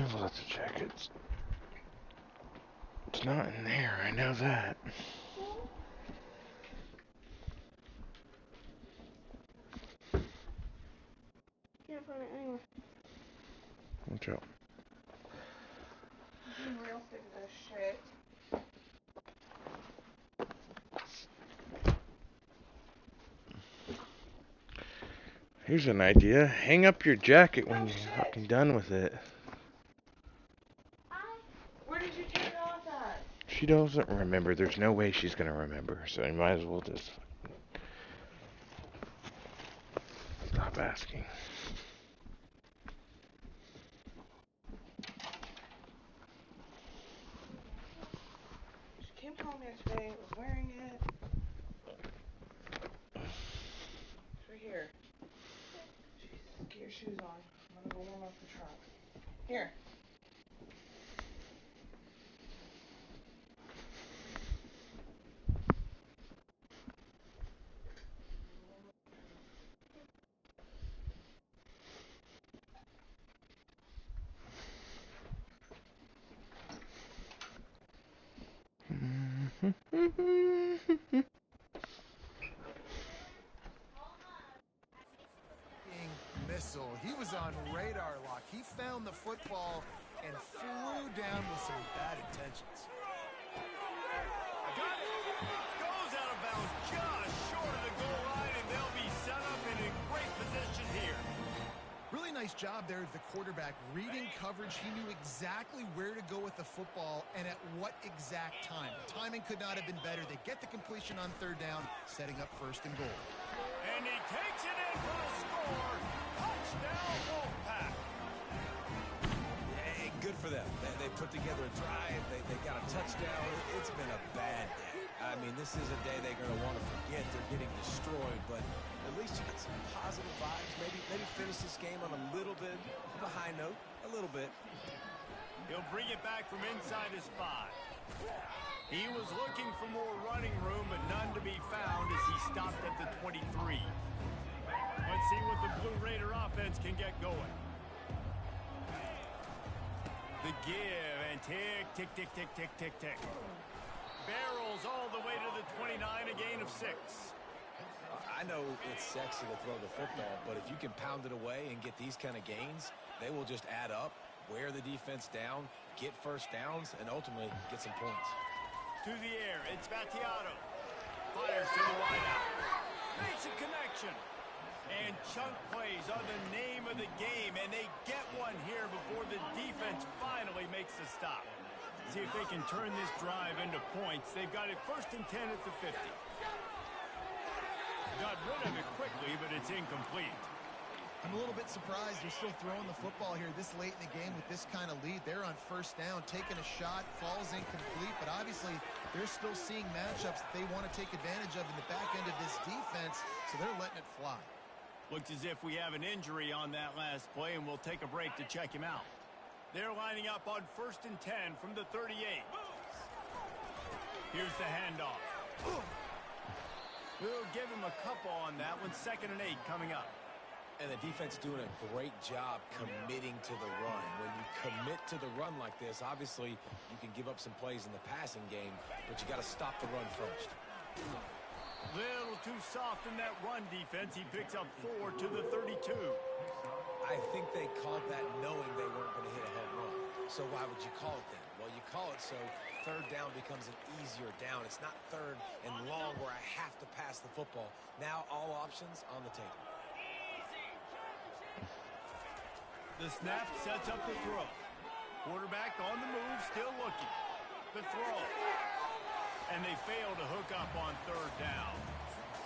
Never let the check it. It's not in there, I know that. Can't find it anywhere. Watch out. I'm real sick of this shit. Here's an idea. Hang up your jacket when you're fucking done with it. Where did you take it off at? She doesn't remember. There's no way she's gonna remember, so you might as well just stop asking. She came home yesterday, was wearing it. It's right here. Jesus, get your shoes on. I'm gonna go warm up the trunk. Here. Missile. He was on radar lock. He found the football and flew down with some bad intentions. Got it. Goes out of bounds just short of the goal line, and they'll be set up in a great position here. Really nice job there of the quarterback reading coverage. He knew exactly where to go with the football and at what exact time. The timing could not have been better. They get the completion on 3rd down, setting up 1st and goal. And he takes it in for the score. Touchdown, Wolfpack. Hey, good for them. They put together a drive. They got a touchdown. It's been a bad day. I mean, this is a day they're going to want to forget. They're getting destroyed, but at least you get some positive vibes. Maybe finish this game on a little bit of a high note. A little bit. He'll bring it back from inside his 5. He was looking for more running room, but none to be found as he stopped at the 23. Let's see what the Blue Raider offense can get going. The give and tick, tick, tick, tick, tick, tick, tick. Barrels all the way to the 29, a gain of 6. I know it's sexy to throw the football, but if you can pound it away and get these kind of gains, they will just add up, wear the defense down, get 1st downs, and ultimately get some points. To the air, it's Battiato. Fires to the wideout. Makes a connection. And chunk plays are the name of the game, and they get one here before the defense finally makes the stop. See if they can turn this drive into points. They've got it 1st and 10 at the 50. Got rid of it quickly, but it's incomplete. I'm a little bit surprised they're still throwing the football here this late in the game with this kind of lead. They're on first down, taking a shot, falls incomplete, but obviously they're still seeing matchups that they want to take advantage of in the back end of this defense, so they're letting it fly. Looks as if we have an injury on that last play, and we'll take a break to check him out. They're lining up on 1st and 10 from the 38. Here's the handoff. We'll give him a couple on that one. 2nd and 8 coming up. And the defense doing a great job committing to the run. When you commit to the run like this, obviously you can give up some plays in the passing game, but you got to stop the run first. Little too soft in that run defense. He picks up 4 to the 32. I think they called that knowing they weren't going to hit a home run. So why would you call it then? Well, you call it so 3rd down becomes an easier down. It's not 3rd and long where I have to pass the football. Now all options on the table. The snap sets up the throw. Quarterback on the move, still looking. The throw. And they fail to hook up on 3rd down.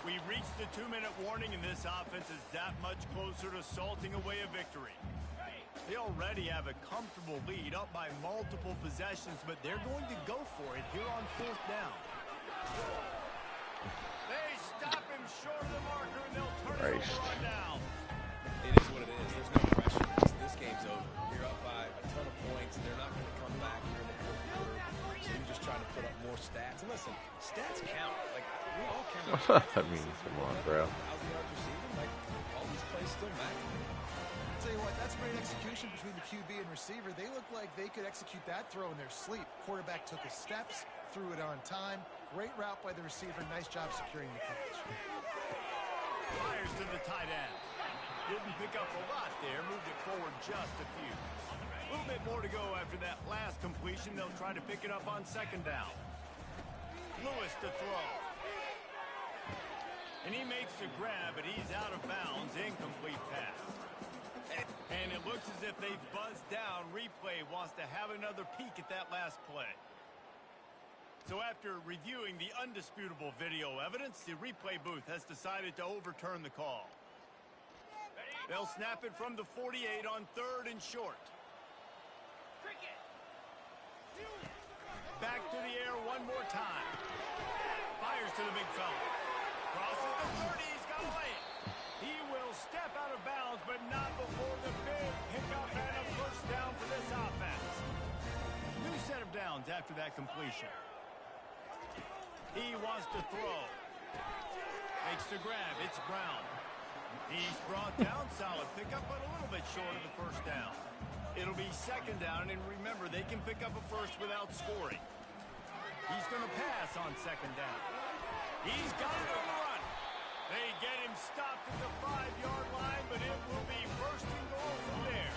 We've reached the 2-minute warning, and this offense is that much closer to salting away a victory. They already have a comfortable lead, up by multiple possessions, but they're going to go for it here on 4th down. They stop him short of the marker, and they'll turn it over on down. It is what it is. There's no pressure. This game's over. You're up by a ton of points. They're not going to come back here in the 4th quarter. So you're just trying to put up more stats. And listen, stats count. Like, we all count. I mean, come on, bro. 1,000 yards receiving. Like, all these plays still matter. I'll tell you what, that's great execution between the QB and receiver. They look like they could execute that throw in their sleep. Quarterback took his steps, threw it on time. Great route by the receiver. Nice job securing the catch. Fires to the tight end. Didn't pick up a lot there. Moved it forward just a few. A little bit more to go after that last completion. They'll try to pick it up on 2nd down. Lewis to throw. And he makes the grab, but he's out of bounds. Incomplete pass. And it looks as if they've buzzed down. Replay wants to have another peek at that last play. So after reviewing the undisputable video evidence, the replay booth has decided to overturn the call. They'll snap it from the 48 on 3rd and short. Back to the air one more time. Fires to the big fella. Crosses the 30. He's got to lay it. He will step out of bounds, but not before the big pickup and a 1st down for this offense. New set of downs after that completion. He wants to throw. Makes the grab. It's Brown. He's brought down. Solid pickup, but a little bit short of the 1st down. It'll be 2nd down, and remember, they can pick up a 1st without scoring. He's going to pass on 2nd down. He's got it on the run. They get him stopped at the 5-yard line, but it will be 1st and goal from there.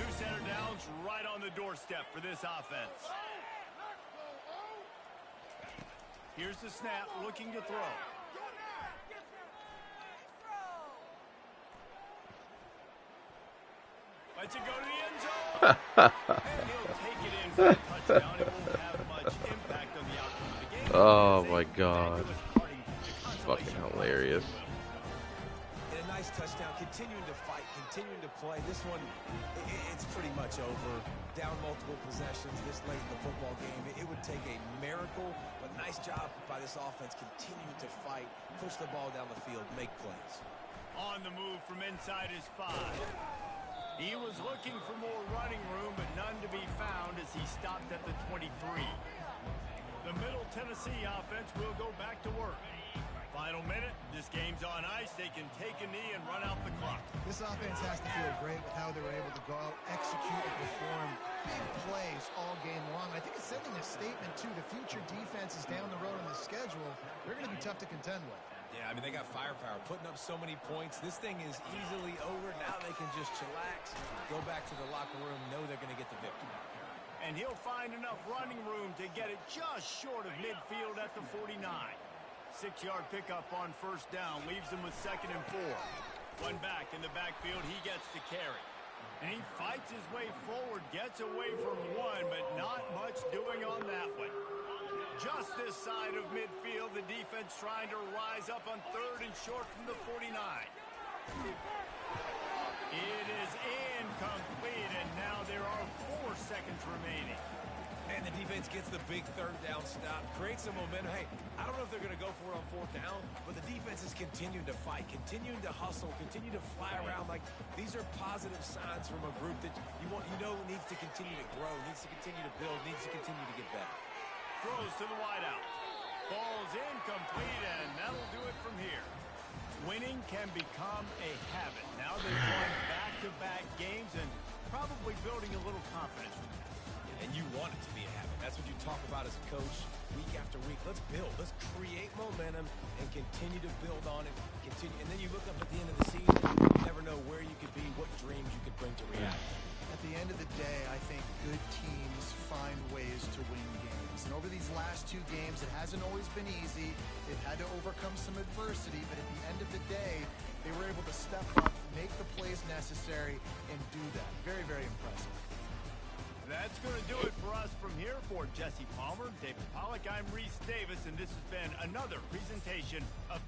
New center downs right on the doorstep for this offense. Here's the snap, looking to throw. Lets it go to the end zone. And he'll take it in for a touchdown. It won't have much impact on the outcome of the game. Oh my God. It's fucking hilarious. And a nice touchdown. Continuing to fight, continuing to play. This one, it's pretty much over. Down multiple possessions this late in the football game. It would take a miracle, but nice job by this offense continuing to fight, push the ball down the field, make plays. On the move from inside his 5. He was looking for more running room, but none to be found as he stopped at the 23. The Middle Tennessee offense will go back to work. Final minute. This game's on ice. They can take a knee and run out the clock. This offense has to feel great with how they were able to go out, execute, and perform big plays all game long. I think it's sending a statement to the future defenses down the road on the schedule. They're going to be tough to contend with. Yeah, I mean, they got firepower, putting up so many points. This thing is easily over. Now they can just chillax, go back to the locker room, know they're going to get the victory. And he'll find enough running room to get it just short of midfield at the 49. 6-yard pickup on 1st down, leaves him with 2nd and 4. One back in the backfield, he gets to carry. And he fights his way forward, gets away from one, but not much doing on that one. Just this side of midfield, the defense trying to rise up on 3rd and short from the 49. It is incomplete, and now there are 4 seconds remaining. And the defense gets the big third down stop, creates some momentum. Hey, I don't know if they're going to go for it on 4th down, but the defense is continuing to fight, continuing to hustle, continue to fly around. Like, these are positive signs from a group that you know needs to continue to grow, needs to continue to build, needs to continue to get better. Throws to the wideout. Ball's incomplete, and that'll do it from here. Winning can become a habit. Now they've won back-to-back games and probably building a little confidence from that. And you want it to be a habit. That's what you talk about as a coach week after week. Let's build. Let's create momentum and continue to build on it. Continue. And then you look up at the end of the season, you never know where you could be, what dreams you could bring to reality. At the end of the day, I think good teams find ways to win games. And over these last 2 games, it hasn't always been easy. They've had to overcome some adversity, but at the end of the day, they were able to step up, make the plays necessary, and do that. Very, very impressive. That's going to do it for us from here. For Jesse Palmer, David Pollack, I'm Reese Davis, and this has been another presentation of...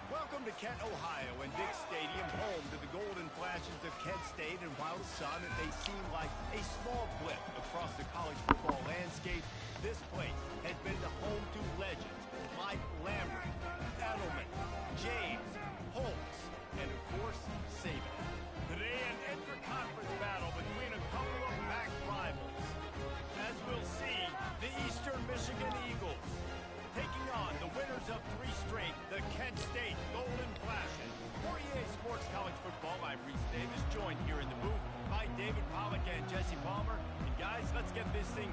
Welcome to Kent, Ohio, and Dick Stadium, home to the golden flashes of Kent State. And while some it may seem like a small blip across the college football landscape, this place has been the home to legends like Lambert, Edelman, James, Holtz, and of course, Saban. Today, an intra-conference battle between a couple of MAC rivals. As we'll see, the Eastern Michigan Eagles taking on the winners of 3 straight, the Kent State Golden Flashes. For EA Sports College Football, I'm Reese Davis, joined here in the booth by David Pollack and Jesse Palmer. And guys, let's get this thing.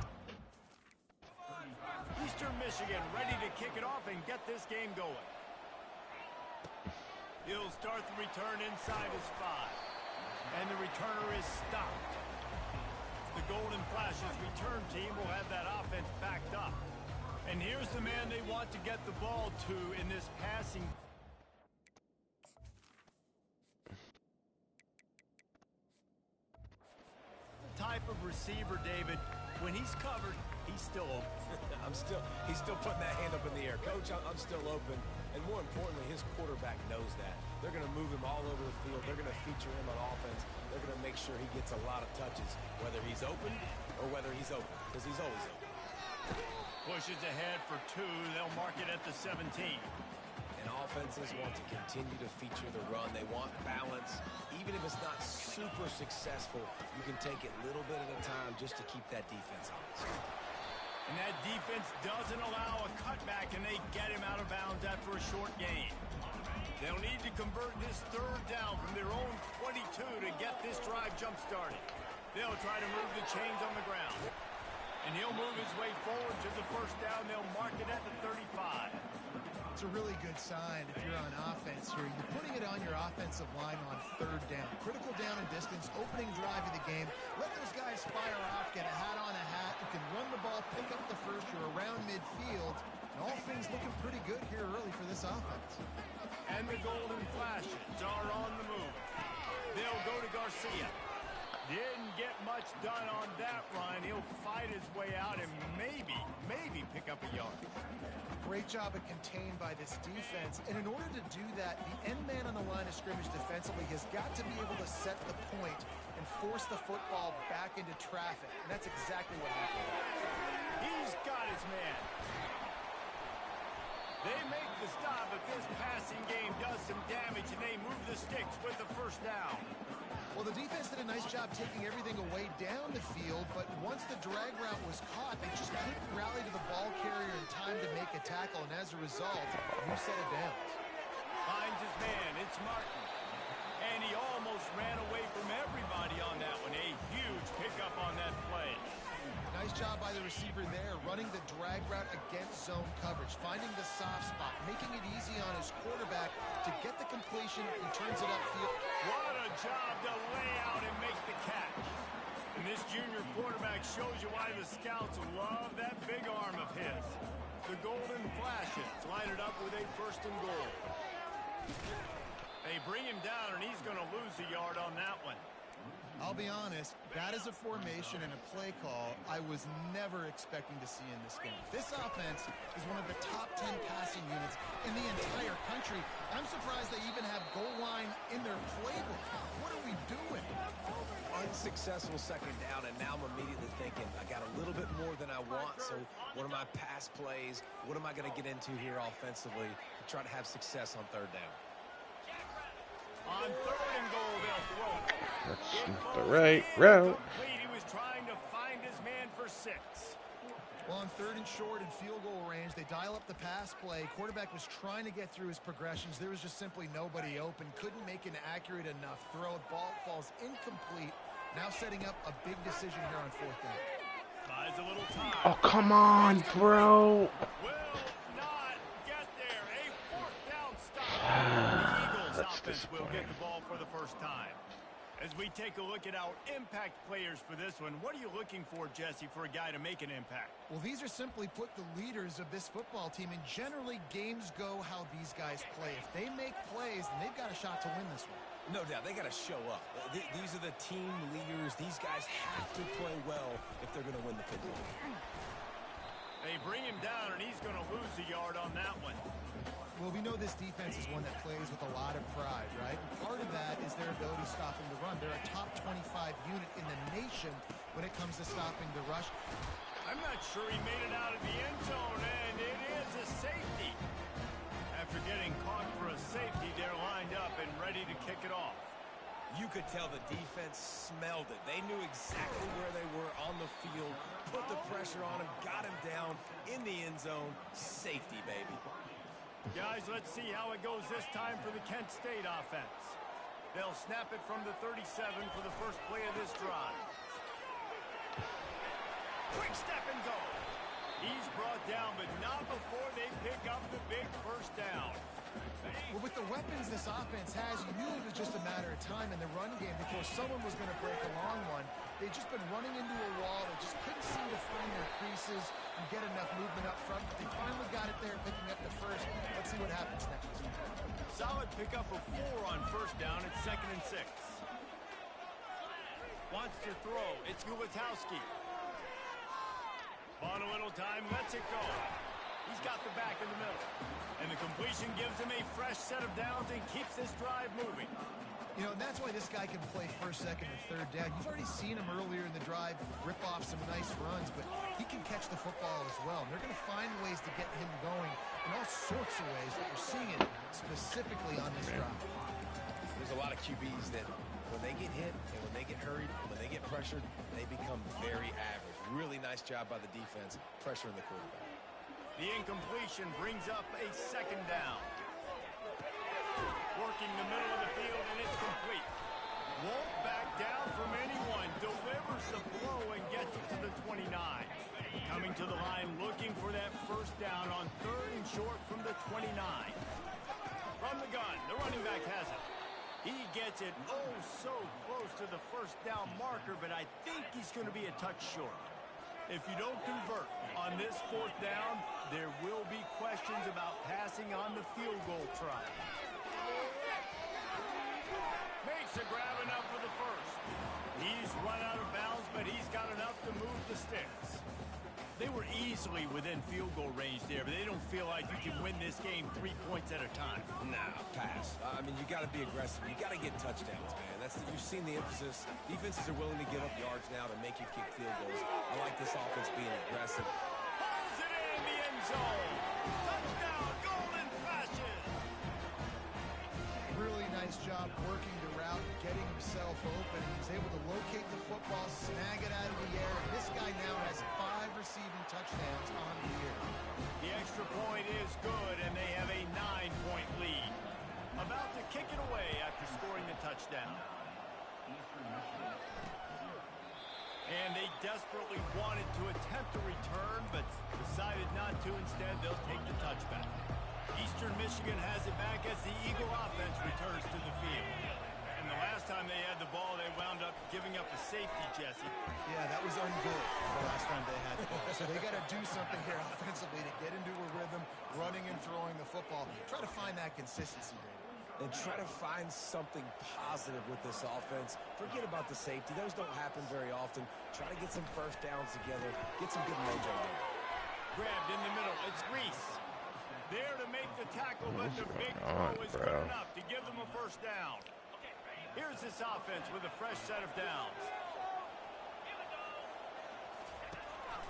Eastern Michigan ready to kick it off and get this game going. He'll start the return inside his 5. And the returner is stopped. The Golden Flashes return team will have that offense backed up. And here's the man they want to get the ball to in this passing. The type of receiver, David, when he's covered, he's still open. He's still putting that hand up in the air. Coach, I'm still open. And more importantly, his quarterback knows that. They're going to move him all over the field. They're going to feature him on offense. They're going to make sure he gets a lot of touches, whether he's open or whether he's open, because he's always open. Pushes ahead for 2. They'll mark it at the 17. And offenses want to continue to feature the run. They want balance. Even if it's not super successful, you can take it little bit at a time just to keep that defense honest. And that defense doesn't allow a cutback, and they get him out of bounds after a short gain. They'll need to convert this 3rd down from their own 22 to get this drive jump-started. They'll try to move the chains on the ground. And he'll move his way forward to the 1st down. They'll mark it at the 35. It's a really good sign if you're on offense here. You're putting it on your offensive line on 3rd down. Critical down and distance, opening drive of the game. Let those guys fire off, get a hat on a hat. You can run the ball, pick up the first. You're around midfield. And all things looking pretty good here early for this offense. And the Golden Flashes are on the move. They'll go to Garcia. Didn't get much done on that run. He'll fight his way out and maybe pick up a yard. Great job of contained by this defense. And in order to do that, the end man on the line of scrimmage defensively has got to be able to set the point and force the football back into traffic. And that's exactly what happened. He's got his man. They make the stop, but this passing game does some damage, and they move the sticks with the 1st down. Well, the defense did a nice job taking everything away down the field, but once the drag route was caught, they just couldn't rally to the ball carrier in time to make a tackle, and as a result, you set it down. Finds his man. It's Martin. And he almost ran away from everybody on that one. A huge pickup on that play. Nice job by the receiver there, running the drag route against zone coverage, finding the soft spot, making it easy on his quarterback to get the completion. He turns it upfield. What a job to lay out and make the catch. And this junior quarterback shows you why the scouts love that big arm of his. The Golden Flashes line it up with a 1st and goal. They bring him down, and he's going to lose a yard on that one. I'll be honest, that is a formation and a play call I was never expecting to see in this game. This offense is one of the top 10 passing units in the entire country. I'm surprised they even have goal line in their playbook. What are we doing? Unsuccessful 2nd down, and now I'm immediately thinking, I got a little bit more than I want, so what are my pass plays? What am I going to get into here offensively to try to have success on 3rd down? On 3rd and goal, they'll throw. That's the right route. He was trying to find his man for 6. Well, on 3rd and short and field goal range, they dial up the pass play. Quarterback was trying to get through his progressions. There was just simply nobody open. Couldn't make an accurate enough throw. Ball falls incomplete. Now setting up a big decision here on 4th down. Buys a little time. Oh, come on, bro. Will not get there. A 4th down stop. Offense will get the ball for the 1st time. As we take a look at our impact players for this one, what are you looking for, Jesse, for a guy to make an impact? Well, these are simply put the leaders of this football team, and generally games go how these guys play. If they make plays, then they've got a shot to win this one. No doubt, they got to show up. These are the team leaders. These guys have to play well if they're going to win the football game. They bring him down, and he's going to lose a yard on that one. Well, we know this defense is one that plays with a lot of pride, right? And part of that is their ability stopping the run. They're a top 25 unit in the nation when it comes to stopping the rush. I'm not sure he made it out of the end zone, and it is a safety. After getting caught for a safety, they're lined up and ready to kick it off. You could tell the defense smelled it. They knew exactly where they were on the field, put the pressure on him, got him down in the end zone. Safety, baby. Guys, let's see how it goes this time for the Kent State offense. They'll snap it from the 37 for the first play of this drive. Quick step and go. He's brought down, but not before they pick up the big first down. Well, with the weapons this offense has, you knew it was just a matter of time in the run game before someone was going to break a long one. They've just been running into a wall. They just couldn't seem to find their creases and get enough movement up front. But they finally got it there, picking up the first. Let's see what happens next. Solid pickup of 4 on first down at 2nd and 6. Wants to throw. It's Gulitowski. On a little time, lets it go. He's got the back in the middle. And the completion gives him a fresh set of downs and keeps this drive moving. You know, and that's why this guy can play first, second, or third down. You've already seen him earlier in the drive rip off some nice runs, but he can catch the football as well. And they're going to find ways to get him going in all sorts of ways. We're seeing it specifically on this drive. There's a lot of QBs that when they get hit and when they get hurried and when they get pressured, they become very average. Really nice job by the defense pressuring the quarterback. The incompletion brings up a 2nd down. Working the middle of the field, and it's complete. Won't back down from anyone. Delivers the blow and gets it to the 29. Coming to the line, looking for that first down on 3rd and short from the 29. From the gun, the running back has it. He gets it so close to the first down marker, but I think he's going to be a touch short. If you don't convert on this 4th down, there will be questions about passing on the field goal try. Makes a grab enough for the first. He's run out of bounds, but he's got enough to move the sticks. They were easily within field goal range there, but they don't feel like you can win this game 3 points at a time. Nah, pass. I mean, you got to be aggressive. You got to get touchdowns, man. You've seen the emphasis. Defenses are willing to give up yards now to make you kick field goals. I like this offense being aggressive. Pulls it in the end zone. Touchdown, Golden Flashes. Really nice job working the route, getting himself open. He was able to locate the football, snag it out of the air. And this guy now has 5 receiving touchdowns on the year. The extra point is good, and they have a 9-point lead. About to kick it away after scoring the touchdown. And they desperately wanted to attempt a return, but decided not to. Instead, they'll take the touchback. Eastern Michigan has it back as the Eagle offense returns to the field. And the last time they had the ball, they wound up giving up a safety, Jesse. Yeah, that was ungood the last time they had the ball. So they got to do something here offensively to get into a rhythm, running and throwing the football. Try to find that consistency rate. And try to find something positive with this offense. Forget about the safety. Those don't happen very often. Try to get some first downs together. Get some good mojo there. Grabbed in the middle. It's Reese. There to make the tackle, but the big throw is good enough to give them a first down. Here's this offense with a fresh set of downs.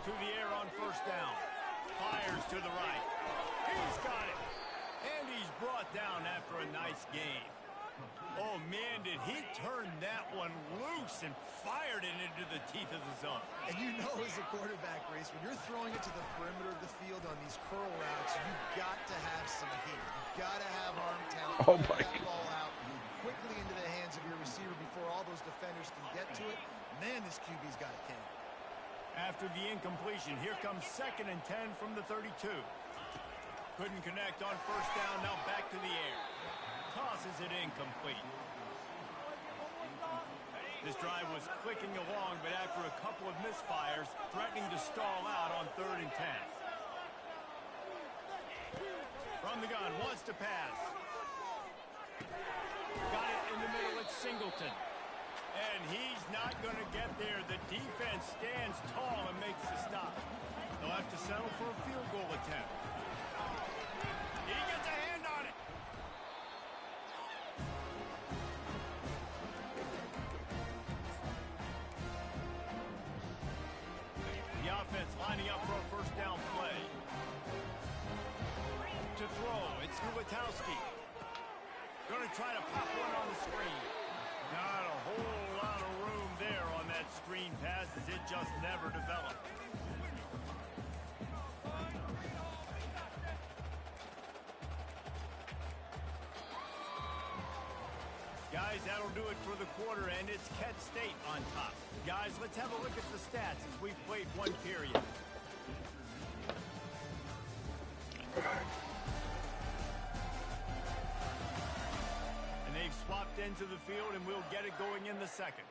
To the air on first down. Fires to the right. He's got it. And he's brought down after a nice game. Oh, man, did he turn that one loose and fired it into the teeth of the zone. And you know as a quarterback, Reese, when you're throwing it to the perimeter of the field on these curl routes, you've got to have some heat. You've got to have arm talent. Oh, my Get that ball out quickly into the hands of your receiver before all those defenders can get to it. Man, this QB's got a can. After the incompletion, here comes 2nd and 10 from the 32. Couldn't connect on first down, now back to the air. Tosses it incomplete. This drive was clicking along, but after a couple of misfires, threatening to stall out on 3rd and 10. From the gun, wants to pass. Got it in the middle, it's Singleton. And he's not going to get there. The defense stands tall and makes the stop. They'll have to settle for a field goal attempt. He gets a hand on it. The offense lining up for a first down play. To throw, it's Gulitowski. Going to try to pop one on the screen. Not a whole lot of room there on that screen pass as it just never developed. Guys guys, that'll do it for the quarter, and it's Kent State on top. Guys, let's have a look at the stats as we've played one period. And they've swapped into the field, and we'll get it going in the second.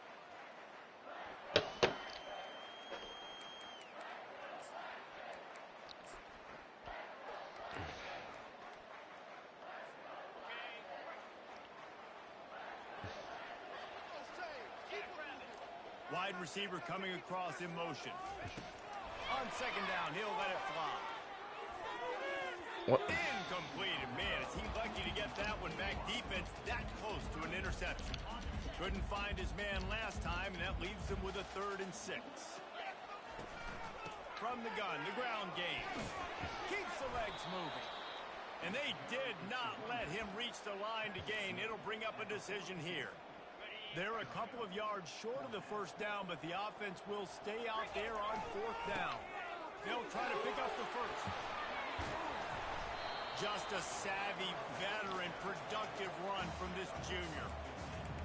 Wide receiver coming across in motion. On second down, he'll let it fly. What? Incomplete. Man, is he lucky to get that one back. Defense that close to an interception. Couldn't find his man last time, and that leaves him with a 3rd and 6. From the gun, the ground game. Keeps the legs moving. And they did not let him reach the line to gain. It'll bring up a decision here. They're a couple of yards short of the first down, but the offense will stay out there on 4th down. They'll try to pick up the first. Just a savvy, veteran, productive run from this junior.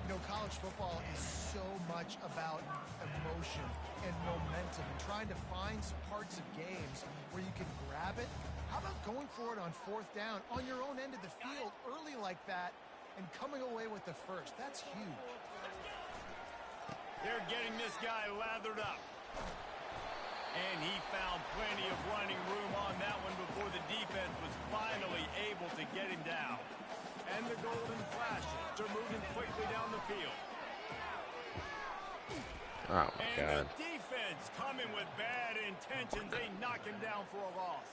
You know, college football is so much about emotion and momentum and trying to find some parts of games where you can grab it. How about going for it on 4th down on your own end of the field early like that and coming away with the first? That's huge. They're getting this guy lathered up. And he found plenty of running room on that one before the defense was finally able to get him down. And the golden flashes are moving quickly down the field. Oh, my And God. the defense coming with bad intentions. They knock him down for a loss.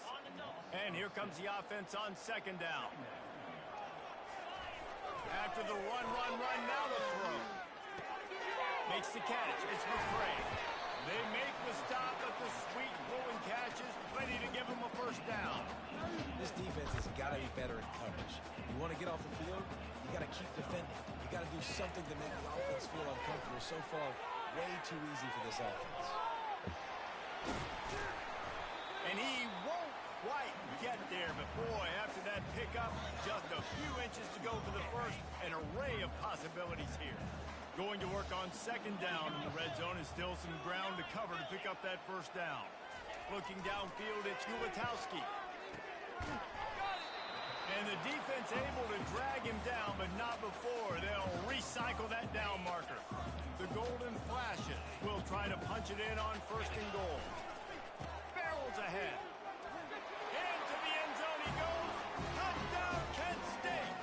And here comes the offense on second down. After the run, now the throw. Makes the catch. It's McCray. They make the stop, but the sweet blowing catch is plenty to give them a first down. This defense has got to be better in coverage. You want to get off the field, you got to keep defending. You got to do something to make the offense feel uncomfortable. So far, way too easy for this offense. And he won't quite get there, but boy, after that pickup, just a few inches to go for the first. An array of possibilities here. Going to work on second down in the red zone is still some ground to cover to pick up that first down. Looking downfield, it's Ulatowski. And the defense able to drag him down, but not before. They'll recycle that down marker. The golden flashes will try to punch it in on 1st and goal. Barrels ahead. Into the end zone he goes. Touchdown, Kent State.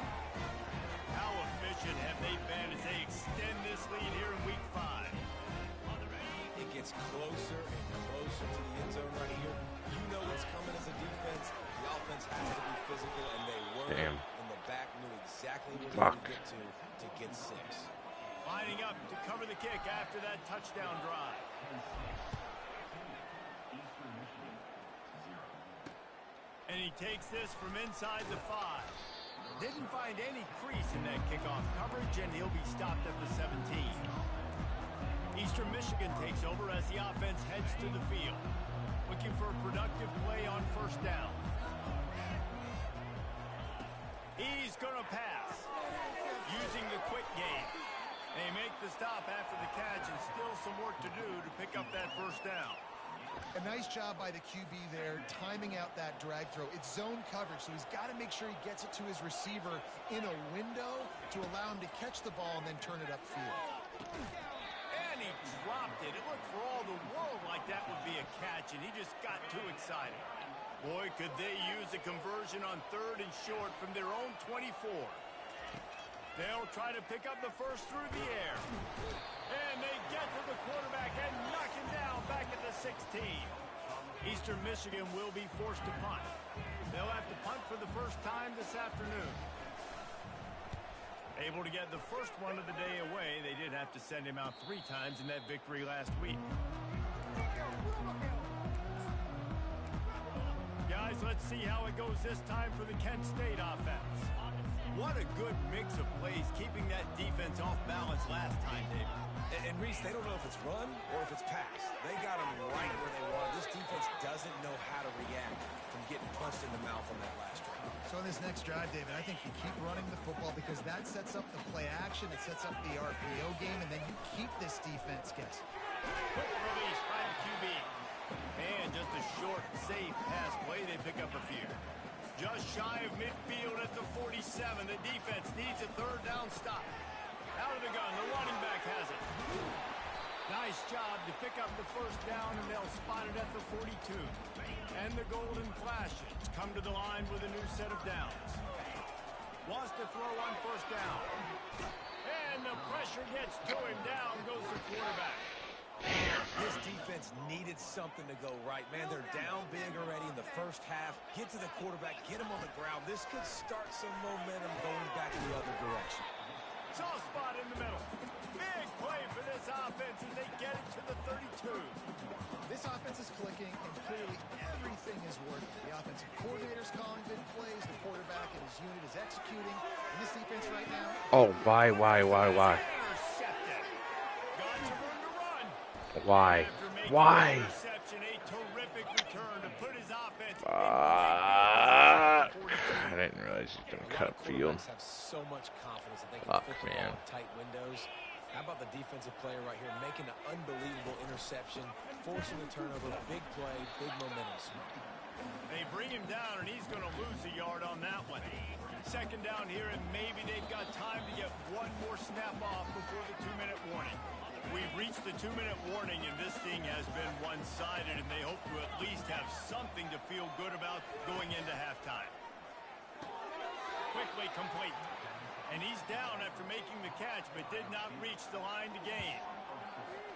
How efficient have they been as they extend this lead here in week 5? It gets closer and closer to the end zone right here. You know what's coming as a defense. The offense has to be physical, and they were. Damn. And the back knew exactly where Fuck. they had to get 6. Lining up to cover the kick after that touchdown drive. And he takes this from inside the 5. Didn't find any crease in that kickoff coverage, and he'll be stopped at the 17. Eastern Michigan takes over as the offense heads to the field. Looking for a productive play on first down. He's going to pass. Using the quick game. They make the stop after the catch, and still some work to do to pick up that first down. A nice job by the QB there, timing out that drag throw. It's zone coverage, so he's got to make sure he gets it to his receiver in a window to allow him to catch the ball and then turn it upfield. And he dropped it. It looked for all the world like that would be a catch, and he just got too excited. Boy, could they use a conversion on 3rd and short from their own 24. They'll try to pick up the first through the air. And they get to the quarterback and knock him down back at the 16. Eastern Michigan will be forced to punt. They'll have to punt for the first time this afternoon. Able to get the first one of the day away. They did have to send him out 3 times in that victory last week. Guys, let's see how it goes this time for the Kent State offense. What a good mix of plays, keeping that defense off balance last time, David. And Reese, they don't know if it's run or if it's pass. They got them right where they want. This defense doesn't know how to react from getting punched in the mouth on that last drive. So in this next drive, David, I think you keep running the football because that sets up the play action, it sets up the RPO game, and then you keep this defense guessing. Quick release by the QB. And just a short, safe pass play. They pick up a few. Just shy of midfield at the 47. The defense needs a third down stop. Out of the gun, the running back has it. Nice job to pick up the first down, and they'll spot it at the 42. And the Golden Flashes come to the line with a new set of downs. Wants to throw on first down. And the pressure gets to him. Down goes the quarterback. This defense needed something to go right. Man, they're down big already in the first half. Get to the quarterback, get him on the ground. This could start some momentum going back the other direction. Soft spot in the middle. Big play for this offense as they get it to the 32. This offense is clicking, and clearly everything is working. The offensive coordinator's calling big plays. The quarterback and his unit is executing. And this defense right now... Oh, why? Intercepted. Got to run to run. Why? Why? Interception, a terrific return to put his offense I didn't realize he's going to cut field. Have so much confidence that they can Fuck, fit the ball man. in tight windows. How about the defensive player right here making an unbelievable interception, forcing the turnover, big play, big momentum swing. They bring him down, and he's going to lose a yard on that one. Second down here, and maybe they've got time to get one more snap off before the 2-minute warning. We've reached the 2-minute warning, and this thing has been one-sided, and they hope to at least have something to feel good about going into halftime. Quickly complete. And he's down after making the catch, but did not reach the line to gain.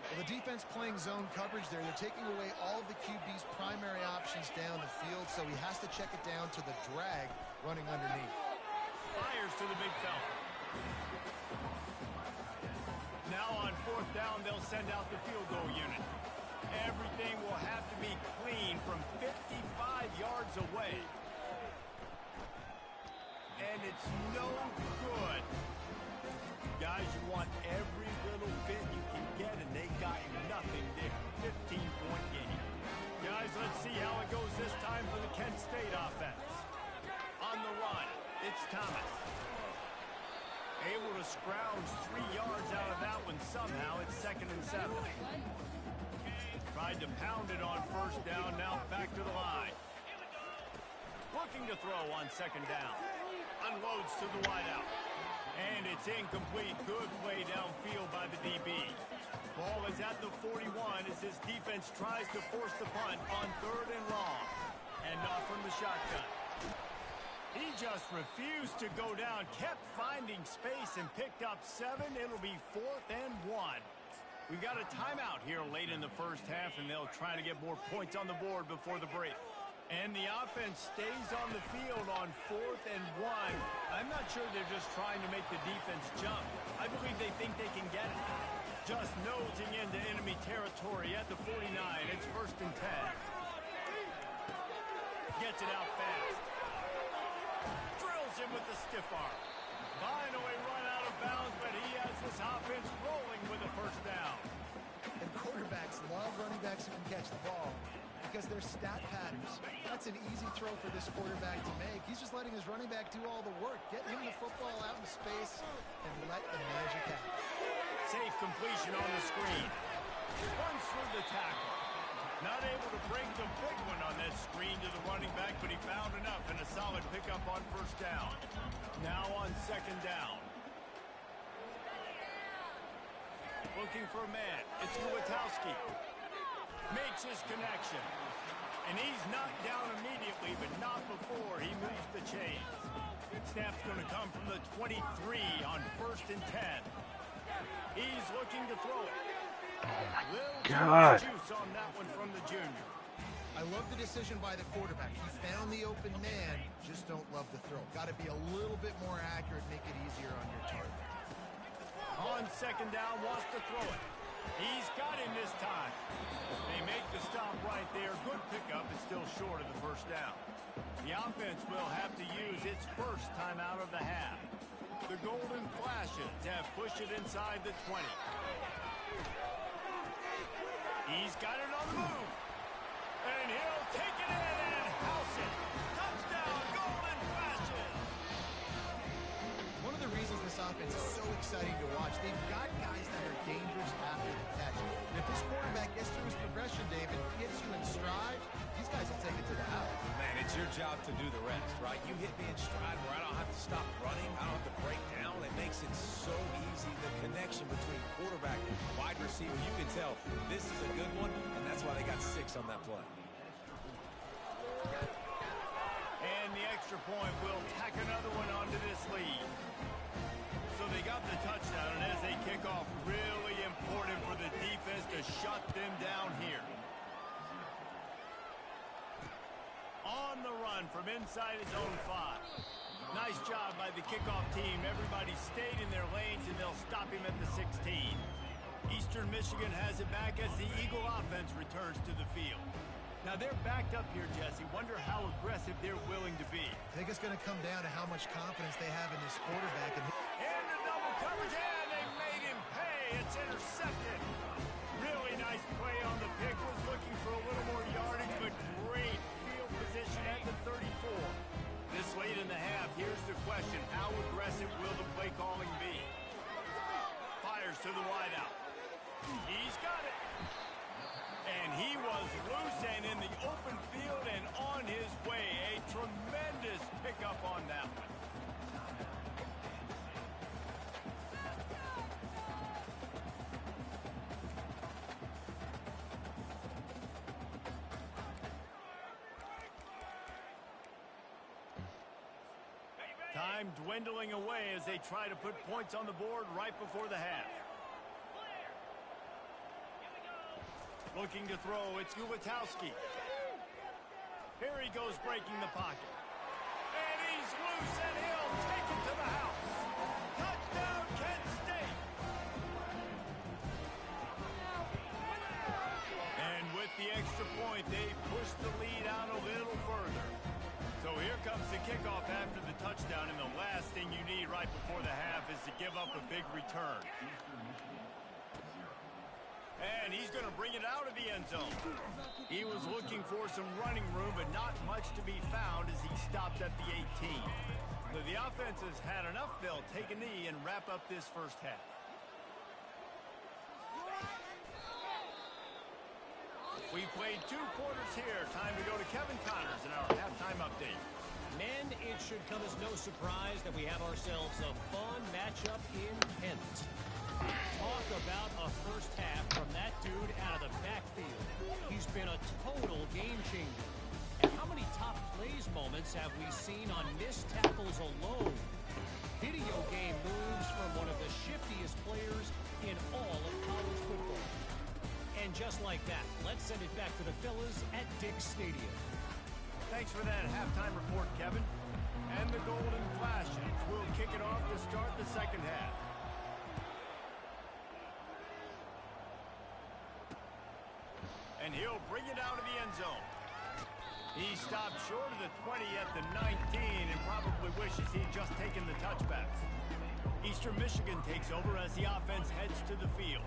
Well, the defense playing zone coverage there. They're taking away all of the QB's primary options down the field, so he has to check it down to the drag running underneath. Fires to the big fella. Now on fourth down, they'll send out the field goal unit. Everything will have to be clean from 55 yards away. And it's no good. Guys, you want every little bit you can get, and they got nothing there. 15-point game. Guys, let's see how it goes this time for the Kent State offense. On the run, it's Thomas. Able to scrounge 3 yards out of that one somehow. It's 2nd and 7. Tried to pound it on first down, now back to the line. Looking to throw on 2nd down. Unloads to the wideout. And it's incomplete. Good play downfield by the DB. Ball is at the 41 as his defense tries to force the punt on 3rd and long. And off from the shotgun. He just refused to go down, kept finding space and picked up 7. It'll be 4th and 1. We've got a timeout here late in the first half, and they'll try to get more points on the board before the break. And the offense stays on the field on 4th and 1. I'm not sure they're just trying to make the defense jump. I believe they think they can get it. Just nosing into enemy territory at the 49. It's 1st and 10. Gets it out fast. Drills him with the stiff arm. Finally run out of bounds, but he has this offense rolling with a first down. And quarterbacks love running backs who can catch the ball because they're stat patterns. That's an easy throw for this quarterback to make. He's just letting his running back do all the work. Get him the football out in space and let the magic happen. Safe completion on the screen. Runs through the tackle. Not able to bring the big one on that screen to the running back, but he found enough and a solid pickup on first down. Now on 2nd down. Looking for a man. It's Lewatowski. Makes his connection. And he's knocked down immediately, but not before he moves the chains. Snap's going to come from the 23 on 1st and 10. He's looking to throw it. God. Juice on that one from the junior. I love the decision by the quarterback. He found the open man, just don't love the throw. Got to be a little bit more accurate, make it easier on your target. On 2nd down, wants to throw it. He's got him this time. They make the stop right there. Good pickup. It's still short of the first down. The offense will have to use its first timeout of the half. The Golden Flashes have pushed it inside the 20. He's got it on the move. And he'll take it in and house it. Touchdown, Golden Flashes. One of the reasons this offense is so exciting to watch, they've got guys that are dangerous after the catch. And if this quarterback gets through his progression, David, gets you in stride, these guys will take it to the house. Man, it's your job to do the rest, right? You hit me in stride where I don't have to stop running. I don't have to break down. It makes it so easy. The connection between quarterback and wide receiver, you can tell this is a good one, and that's why they got 6 on that play. And the extra point will tack another one onto this lead. So they got the touchdown, and as they kick off, really important for the defense to shut them down here. On the run from inside his own 5. Nice job by the kickoff team. Everybody stayed in their lanes, and they'll stop him at the 16. Eastern Michigan has it back as the Eagle offense returns to the field. Now they're backed up here, Jesse. Wonder how aggressive they're willing to be. I think it's going to come down to how much confidence they have in this quarterback. And the double coverage, and they made him pay. It's intercepted. Really nice play on the pick. Was looking for a little more yardage, but great field position at the 34. This late in the half, here's the question. How aggressive will the play calling be? Fires to the wideout. He's got it. And he was loose and in the open field and on his way. A tremendous pickup on that one. Time dwindling away as they try to put points on the board right before the half. Looking to throw, it's Ulatowski. Here he goes breaking the pocket. And he's loose and he'll take it to the house. Touchdown, Kent State. And with the extra point, they push the lead out a little further. So here comes the kickoff after the touchdown, and the last thing you need right before the half is to give up a big return. And he's going to bring it out of the end zone. He was looking for some running room, but not much to be found as he stopped at the 18. So the offense has had enough. They'll take a knee and wrap up this first half. We played 2 quarters here. Time to go to Kevin Connors in our halftime update. Men, it should come as no surprise that we have ourselves a fun matchup in Kent. Talk about a first half from that dude out of the backfield. He's been a total game changer. And how many top plays moments have we seen on missed tackles alone? Video game moves from one of the shiftiest players in all of college football. And just like that, let's send it back to the fellas at Dick's Stadium. Thanks for that halftime report, Kevin. And the Golden Flashes will kick it off to start the second half. And he'll bring it out of the end zone. He stopped short of the 20 at the 19 and probably wishes he'd just taken the touchbacks. Eastern Michigan takes over as the offense heads to the field.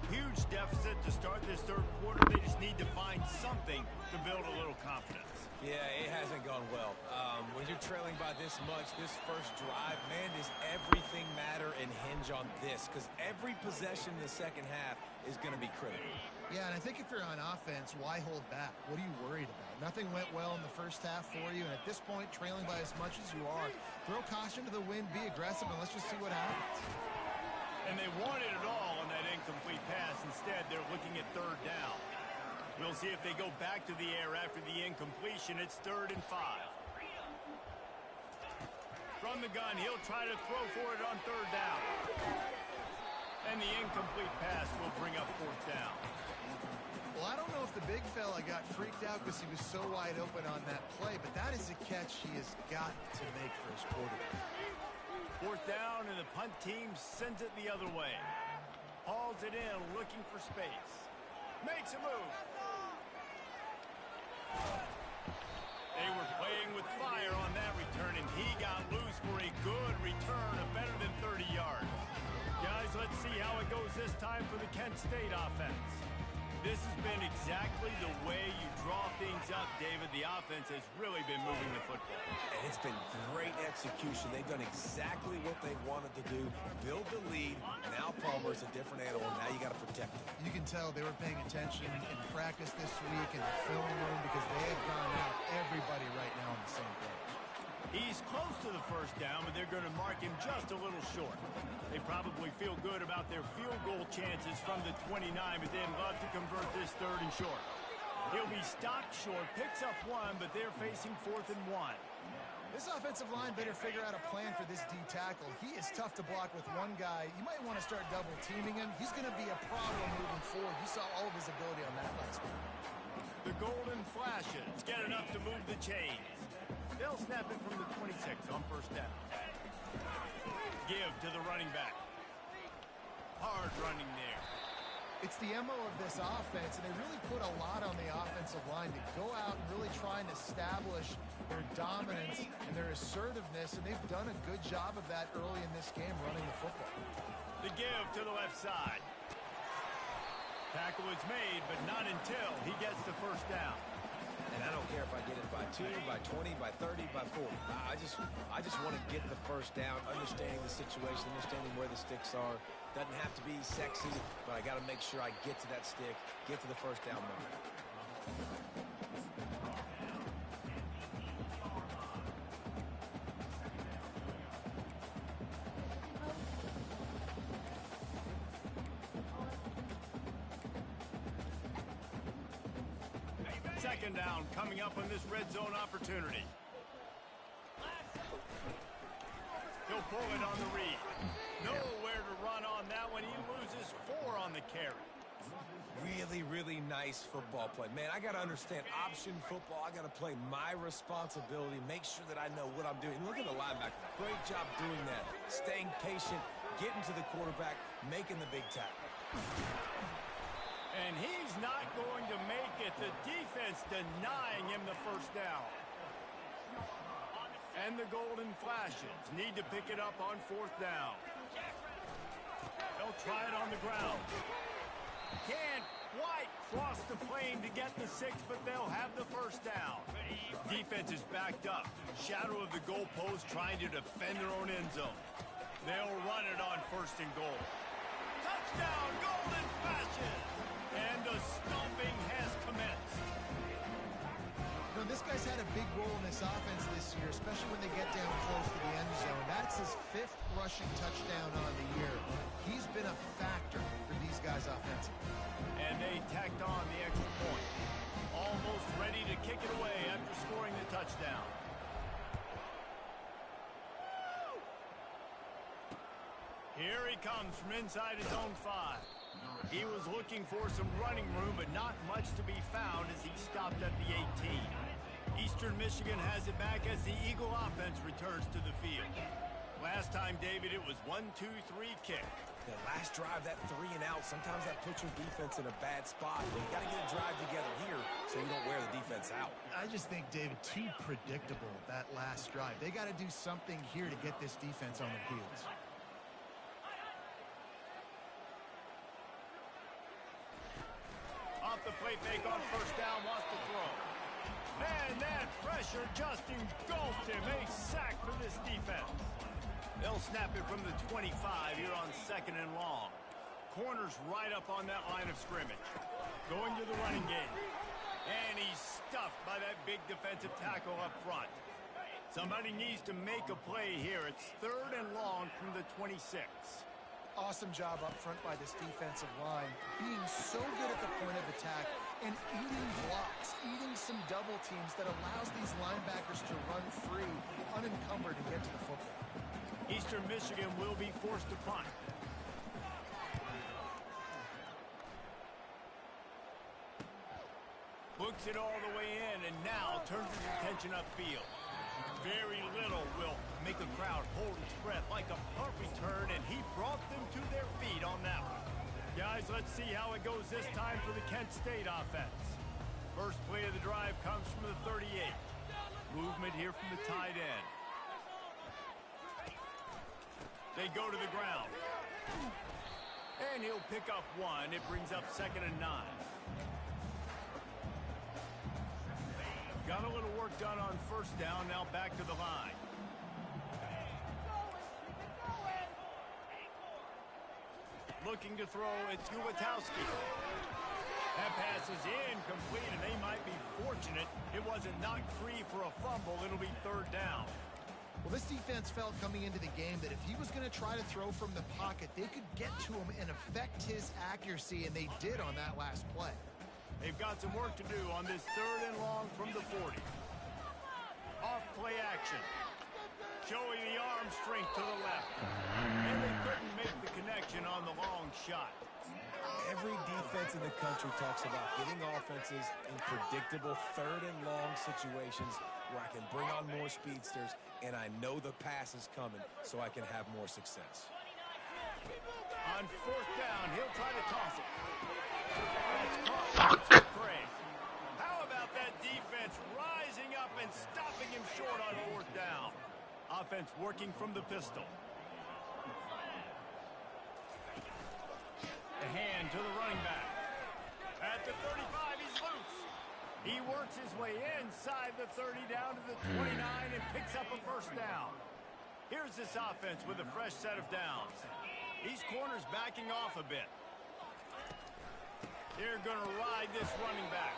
Huge deficit to start this third quarter. They just need to find something to build a little confidence. Yeah, it hasn't gone well. When you're trailing by this much, this first drive, man, does everything matter and hinge on this? Because every possession in the second half is going to be critical. Yeah, and I think if you're on offense, why hold back? What are you worried about? Nothing went well in the first half for you, and at this point, trailing by as much as you are, throw caution to the wind, be aggressive, and let's just see what happens. And they wanted it all on that incomplete pass. Instead, they're looking at third down. We'll see if they go back to the air after the incompletion. It's 3rd and 5. From the gun, he'll try to throw for it on 3rd down. And the incomplete pass will bring up 4th down. Well, I don't know if the big fella got freaked out because he was so wide open on that play, but that is a catch he has got to make for his quarterback. 4th down, and the punt team sends it the other way. hauls it in, looking for space. Makes a move. They were playing with fire on that return, and he got loose for a good return of better than 30 yards. Guys, let's see how it goes this time for the Kent State offense. This has been exactly the way you draw things up, David. The offense has really been moving the football. And it's been great execution. They've done exactly what they wanted to do. Build the lead. Now Palmer's a different animal. Now you got to protect him. You can tell they were paying attention in practice this week in the film room because they had gone out everybody right now on the same page. He's close to the first down, but they're going to mark him just a little short. They probably feel good about their field goal chances from the 29, but they'd love to convert this 3rd and short. He'll be stopped short, picks up 1, but they're facing 4th and 1. This offensive line better figure out a plan for this D tackle. He is tough to block with one guy. You might want to start double teaming him. He's going to be a problem moving forward. You saw all of his ability on that last week. The golden flashes get enough to move the chains. They'll snap it from the 26 on 1st down. Give to the running back. Hard running there. It's the MO of this offense, and they really put a lot on the offensive line to go out and really try and establish their dominance and their assertiveness, and they've done a good job of that early in this game running the football. The give to the left side. Tackle is made, but not until he gets the 1st down. And I don't care if I get it by 2, by 20, by 30, by 40. I just want to get the 1st down, understanding the situation, understanding where the sticks are. Doesn't have to be sexy, but I got to make sure I get to that stick, get to the 1st down mark. Second down coming up on this red zone opportunity. He'll pull it on the read. Nowhere to run on that one. He loses 4 on the carry. Really, really nice football play. Man, I got to understand option football. I got to play my responsibility, make sure that I know what I'm doing. Look at the linebacker. Great job doing that. Staying patient, getting to the quarterback, making the big tackle. And he's not going to make it. The defense denying him the 1st down. And the golden flashes need to pick it up on 4th down. They'll try it on the ground. Can't quite cross the plane to get the 6, but they'll have the 1st down. Defense is backed up. Shadow of the goalpost trying to defend their own end zone. They'll run it on 1st and goal. Touchdown, golden flashes! And the stomping has commenced. You know, this guy's had a big role in this offense this year, especially when they get down close to the end zone. That's his 5th rushing touchdown on the year. He's been a factor for these guys offensively. And they tacked on the extra point. Almost ready to kick it away after scoring the touchdown. Here he comes from inside his own 5. He was looking for some running room, but not much to be found as he stopped at the 18. Eastern Michigan has it back as the Eagle offense returns to the field. Last time, David, it was 1-2-3 kick. The last drive, that 3 and out, sometimes that puts your defense in a bad spot. You got to get a drive together here so you don't wear the defense out. I just think, David, too predictable, that last drive. They got to do something here to get this defense on their heels. Off the play fake on 1st down, wants to throw. And that pressure just engulfed him. A sack for this defense. They'll snap it from the 25 here on 2nd and long. Corner's right up on that line of scrimmage. Going to the running game. And he's stuffed by that big defensive tackle up front. Somebody needs to make a play here. It's 3rd and long from the 26. Awesome job up front by this defensive line, being so good at the point of attack and eating blocks, eating some double teams that allows these linebackers to run free, unencumbered, and get to the football. Eastern Michigan will be forced to punt. Books it all the way in and now turns his attention upfield. Very little will make a crowd hold its breath like a punt return, and he brought them to their feet on that one. Guys, let's see how it goes this time for the Kent State offense. First play of the drive comes from the 38. Movement here from the tight end. They go to the ground. And he'll pick up one. It brings up 2nd and 9. Got a little work done on first down. Now back to the line. Looking to throw, it's Gulatowski. That pass is incomplete, and they might be fortunate it wasn't knocked free for a fumble. It'll be 3rd down. Well, this defense felt coming into the game that if he was going to try to throw from the pocket, they could get to him and affect his accuracy, and they did on that last play. They've got some work to do on this 3rd and long from the 40. Off play action. Showing the arm strength to the left. And they couldn't make the connection on the long shot. Every defense in the country talks about getting offenses in predictable 3rd and long situations where I can bring on more speedsters and I know the pass is coming so I can have more success. On 4th down, he'll try to toss it. That's caught. Craig. How about that defense rising up and stopping him short on 4th down? Offense working from the pistol. A hand to the running back. At the 35, he's loose. He works his way inside the 30 down to the 29 and picks up a 1st down. Here's this offense with a fresh set of downs. These corners backing off a bit. They're going to ride this running back.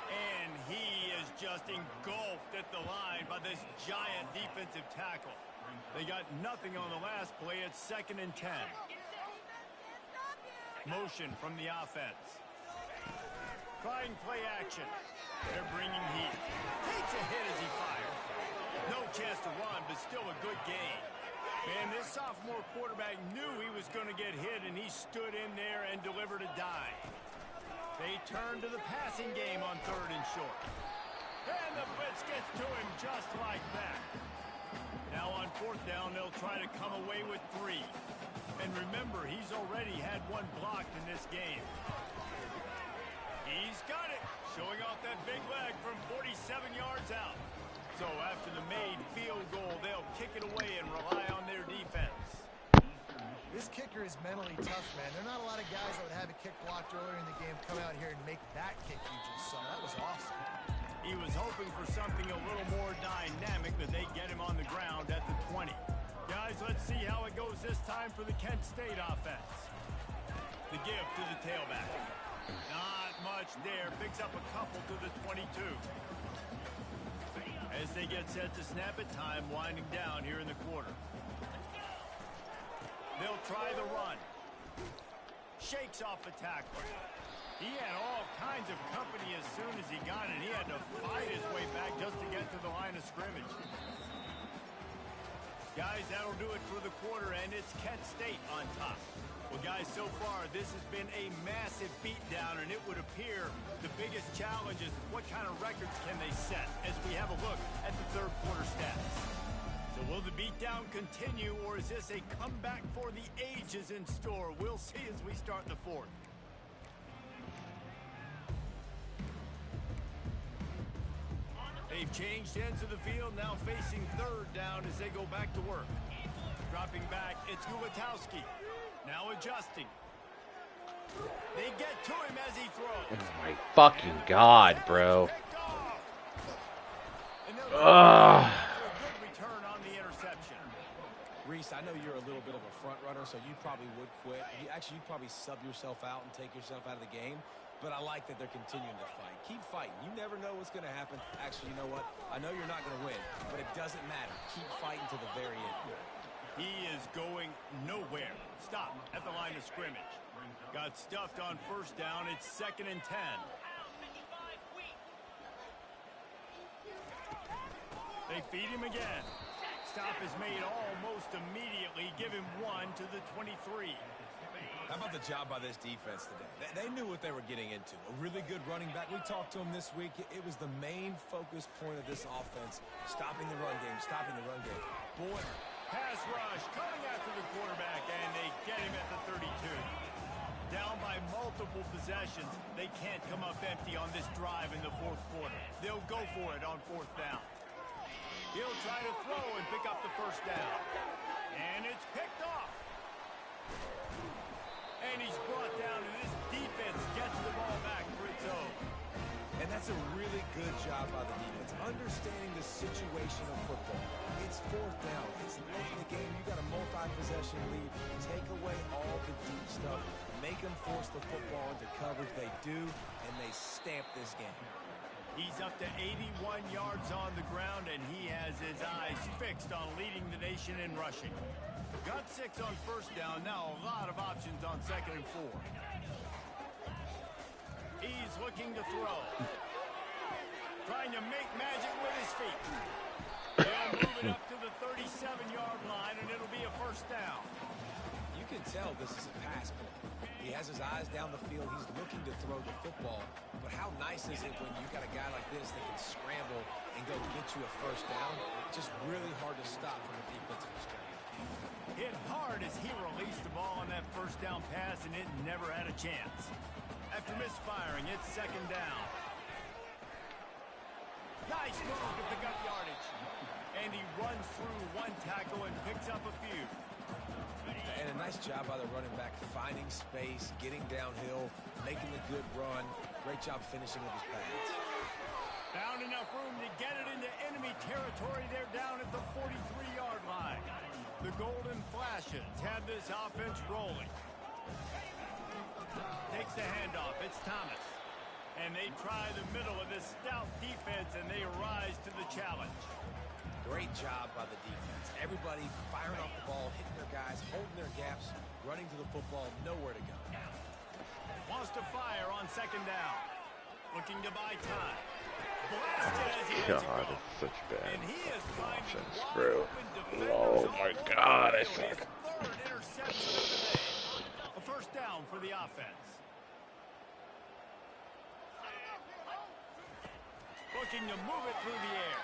And he is just engulfed at the line by this giant defensive tackle. They got nothing on the last play. It's 2nd and 10. Motion from the offense. Trying play action. They're bringing heat. Takes a hit as he fires. No chance to run, but still a good gain. Man, this sophomore quarterback knew he was going to get hit, and he stood in there and delivered a dime. They turn to the passing game on 3rd and short. And the blitz gets to him just like that. Now on 4th down, they'll try to come away with 3. And remember, he's already had 1 blocked in this game. He's got it. Showing off that big leg from 47 yards out. So after the made field goal, they'll kick it away and rely on their defense. This kicker is mentally tough, man. There are not a lot of guys that would have a kick blocked earlier in the game come out here and make that kick you just saw. That was awesome. He was hoping for something a little more dynamic, but they get him on the ground at the 20. Guys, let's see how it goes this time for the Kent State offense. The give to the tailback. Not much there. Picks up a couple to the 22. As they get set to snap it, time winding down here in the quarter. They'll try the run. Shakes off the tackler. He had all kinds of company as soon as he got it. He had to fight his way back just to get to the line of scrimmage. Guys, that'll do it for the quarter, and it's Kent State on top. Well, guys, so far, this has been a massive beatdown, and it would appear the biggest challenge is what kind of records can they set as we have a look at the 3rd quarter stats. So will the beatdown continue, or is this a comeback for the ages in store? We'll see as we start the 4th. They've changed ends of the field, now facing 3rd down as they go back to work. Dropping back, it's Gulatowski. Now adjusting. They get to him as he throws. Oh my fucking God, bro. Ugh. Return on the interception. Reese, I know you're a little bit of a front runner, so you probably would quit. You'd probably sub yourself out and take yourself out of the game. But I like that they're continuing to fight. Keep fighting. You never know what's going to happen. Actually, you know what? I know you're not going to win, but it doesn't matter. Keep fighting to the very end. He is going nowhere. Stop at the line of scrimmage. Got stuffed on 1st down. It's 2nd and 10. They feed him again. Stop is made almost immediately. Give him 1 to the 23. How about the job by this defense today? They knew what they were getting into. A really good running back. We talked to him this week. It was the main focus point of this offense. Stopping the run game, stopping the run game. Boy. Pass rush coming after the quarterback, and they get him at the 32. Down by multiple possessions, they can't come up empty on this drive in the fourth quarter. They'll go for it on fourth down. He'll try to throw and pick up the first down. And it's picked off. And he's brought down, and this defense gets the ball back for its own. And that's a really good job by the defense, understanding the situation of football. It's fourth down. It's late in the game. You got a multi-possession lead. Take away all the deep stuff. Make them force the football into coverage. They do, and they stamp this game. He's up to 81 yards on the ground, and he has his eyes fixed on leading the nation in rushing. Got 6 on first down. Now a lot of options on 2nd and 4. He's looking to throw. Trying to make magic with his feet. He'll move it up to the 37-yard line, and it'll be a first down. You can tell this is a pass play. He has his eyes down the field. He's looking to throw the football. But how nice is it when you got a guy like this that can scramble and go get you a first down? Just really hard to stop from a defensive perspective. Hit hard as he released the ball on that first down pass, and it never had a chance. After misfiring, it's 2nd down. Nice move to pick up yardage. And he runs through one tackle and picks up a few. And a nice job by the running back, finding space, getting downhill, making a good run. Great job finishing with his pads. Found enough room to get it into enemy territory. They're down at the 43-yard line. The Golden Flashes have this offense rolling. Takes the handoff. It's Thomas. And they try the middle of this stout defense, and they rise to the challenge. Great job by the defense. Everybody firing off the ball, hitting their guys, holding their gaps, running to the football, nowhere to go. Wants to fire on 2nd down. Looking to buy time. Blasted as he lets it God, go. it's such bad And he is finding offense, wide bro. open defenders Oh all my over God, the I field. His suck. 3rd interception of the day. A first down for the offense. Looking to move it through the air.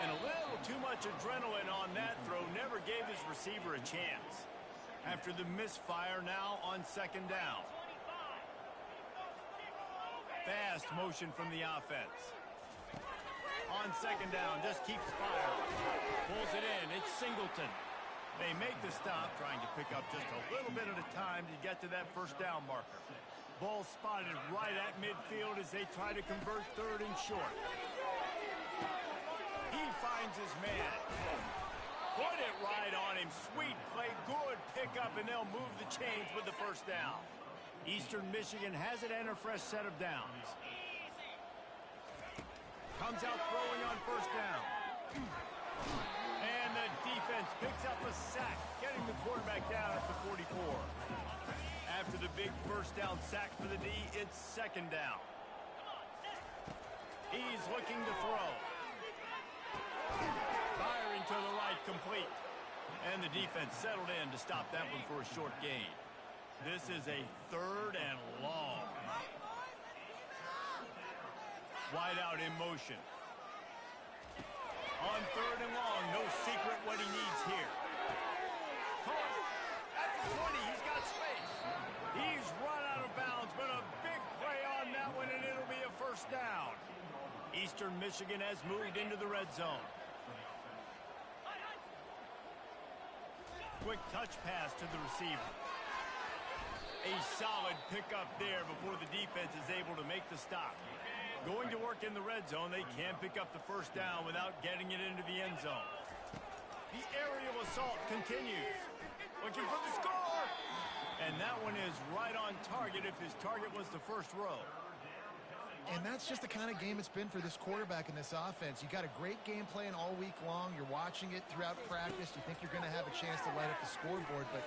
And a little too much adrenaline on that throw. Never gave his receiver a chance. After the misfire, now on 2nd down. Fast motion from the offense. On 2nd down, just keeps firing. Pulls it in. It's Singleton. They make the stop, trying to pick up just a little bit at a time to get to that first down marker. Ball spotted right at midfield as they try to convert 3rd and short. He finds his man. Put it right on him. Sweet play. Good pickup, and they'll move the chains with the first down. Eastern Michigan has it and a fresh set of downs. Comes out throwing on first down. And the defense picks up a sack, getting the quarterback down at the 44. After the big first down sack for the D, it's 2nd down. He's looking to throw. Firing to the right, complete. And the defense settled in to stop that one for a short gain. This is a 3rd and long. Wide out in motion. On 3rd and long, no secret what he needs here. Caught at the 20, he's got space. He's run out of bounds, but a big play on that one, and it'll be a first down. Eastern Michigan has moved into the red zone. Quick touch pass to the receiver. A solid pickup there before the defense is able to make the stop. Going to work in the red zone, they can't pick up the first down without getting it into the end zone. The aerial assault continues. Looking for the score! And that one is right on target if his target was the first row. And that's just the kind of game it's been for this quarterback in this offense. You got a great game plan all week long. You're watching it throughout practice. You think you're going to have a chance to light up the scoreboard, but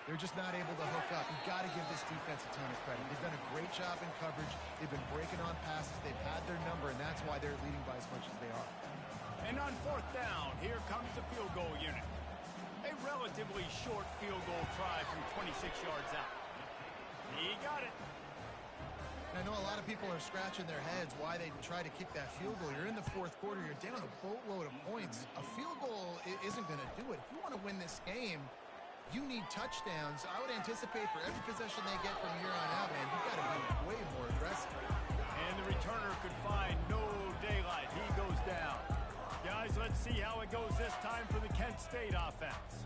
they're just not able to hook up. You've got to give this defense a ton of credit. They've done a great job in coverage. They've been breaking on passes. They've had their number, and that's why they're leading by as much as they are. And on 4th down, here comes the field goal unit. A relatively short field goal try from 26 yards out. He got it. I know a lot of people are scratching their heads why they try to kick that field goal. You're in the 4th quarter. You're down a boatload of points. A field goal isn't going to do it. If you want to win this game, You need touchdowns. I would anticipate for every possession they get from here on out, man, you've got to be way more aggressive. And the returner could find no daylight. He goes down. Guys, let's see how it goes this time for the Kent State offense.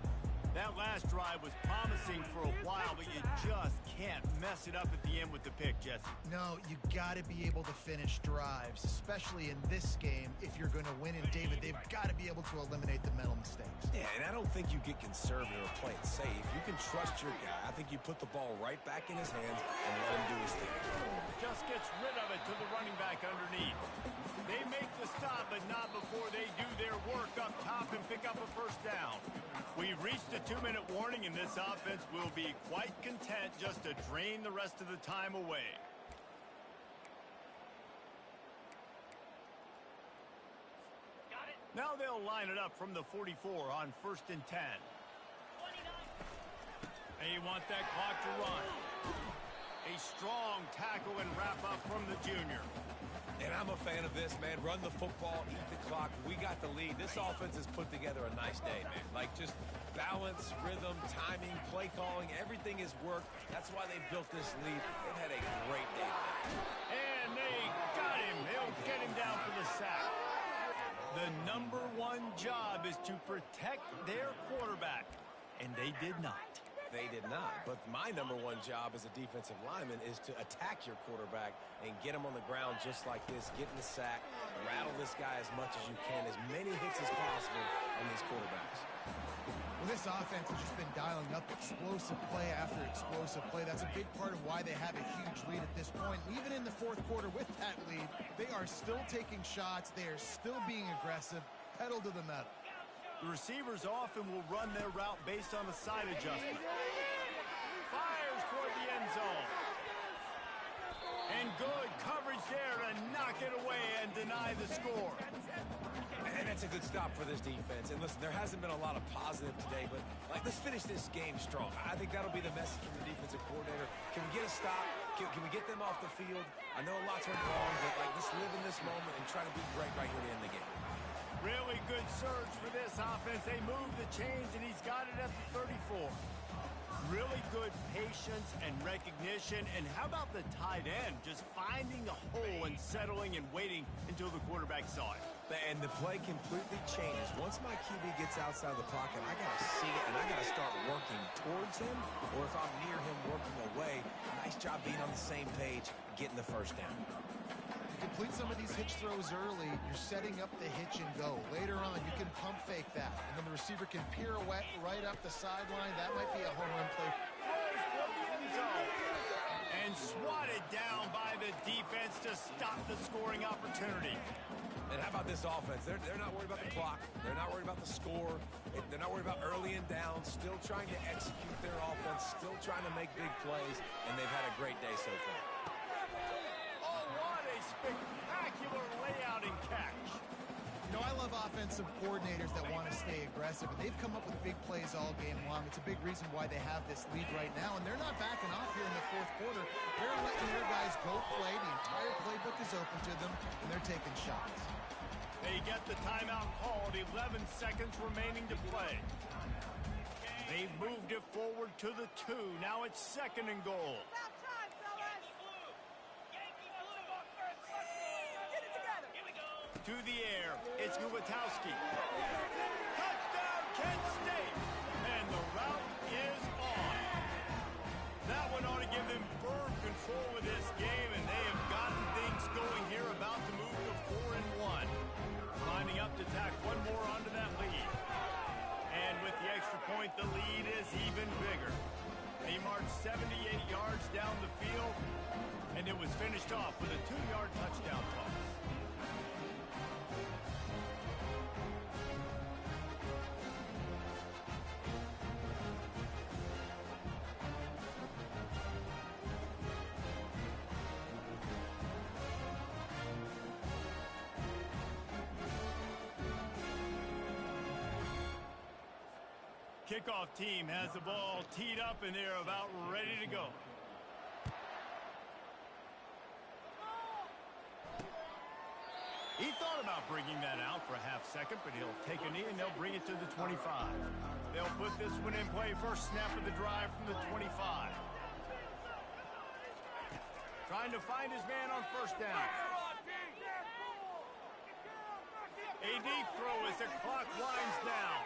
That last drive was promising for a while, but you just can't mess it up at the end with the pick, Jesse. No, you got to be able to finish drives, especially in this game. If you're going to win in David, they've got to be able to eliminate the mental mistakes. Yeah, and I don't think you get conservative or play it safe. You can trust your guy. I think you put the ball right back in his hands and let him do his thing. Just gets rid of it to the running back underneath. They make the stop, but not before they do their work up top and pick up a first down. We've reached a 2-minute warning, and this offense will be quite content just to drain the rest of the time away. Now they'll line it up from the 44 on 1st and 10. They want that clock to run. A strong tackle and wrap up from the junior. And I'm a fan of this, man. Run the football, eat the clock. We got the lead. This offense has put together a nice day, man. Like, just balance, rhythm, timing, play calling, everything has worked. That's why they built this lead. They've had a great day. And they got him. They'll get him down for the sack. The #1 job is to protect their quarterback, and they did not. They did not. But my #1 job as a defensive lineman is to attack your quarterback and get him on the ground just like this, get in the sack, rattle this guy as much as you can, as many hits as possible on these quarterbacks. Well, this offense has just been dialing up explosive play after explosive play. That's a big part of why they have a huge lead at this point. Even in the 4th quarter with that lead, they are still taking shots. They are still being aggressive, pedal to the metal. The receivers often will run their route based on a side adjustment. Fires toward the end zone. And good coverage there to knock it away and deny the score. And that's a good stop for this defense. And listen, there hasn't been a lot of positive today, but let's finish this game strong. I think that'll be the message from the defensive coordinator. Can we get a stop? Can we get them off the field? I know a lot's went wrong, but let's live in this moment and try to be great right here to end the game. Really good surge for this offense. They move the chains, and he's got it at the 34. Really good patience and recognition. And how about the tight end? Just finding a hole and settling and waiting until the quarterback saw it. And the play completely changes. Once my QB gets outside the pocket, I got to see it, and I got to start working towards him, or if I'm near him working away, nice job being on the same page, getting the first down. Complete some of these hitch throws early, you're setting up the hitch and go. Later on, you can pump fake that, and then the receiver can pirouette right up the sideline. That might be a home run play. And swatted down by the defense to stop the scoring opportunity. And how about this offense? They're not worried about the clock. They're not worried about the score. They're not worried about early and down. Still trying to execute their offense. Still trying to make big plays, and they've had a great day so far. Spectacular layout and catch. You know, I love offensive coordinators that want to stay aggressive, and they've come up with big plays all game long. It's a big reason why they have this lead right now, and they're not backing off here in the 4th quarter. They're letting their guys go play. The entire playbook is open to them, and they're taking shots. They get the timeout called. 11 seconds remaining to play. They've moved it forward to the 2. Now it's 2nd and goal. To the air, it's Gubitowski. Touchdown, Kent State! And the route is on. That one ought to give them firm control of this game, and they have gotten things going here, about to move to 4-1. Lining up to tack one more onto that lead. And with the extra point, the lead is even bigger. They marched 78 yards down the field, and it was finished off with a 2-yard touchdown toss. Kickoff team has the ball teed up, and they're about ready to go. He thought about bringing that out for a half second, but he'll take a knee, and they'll bring it to the 25. They'll put this one in play. First snap of the drive from the 25. Trying to find his man on first down. A deep throw as the clock winds down.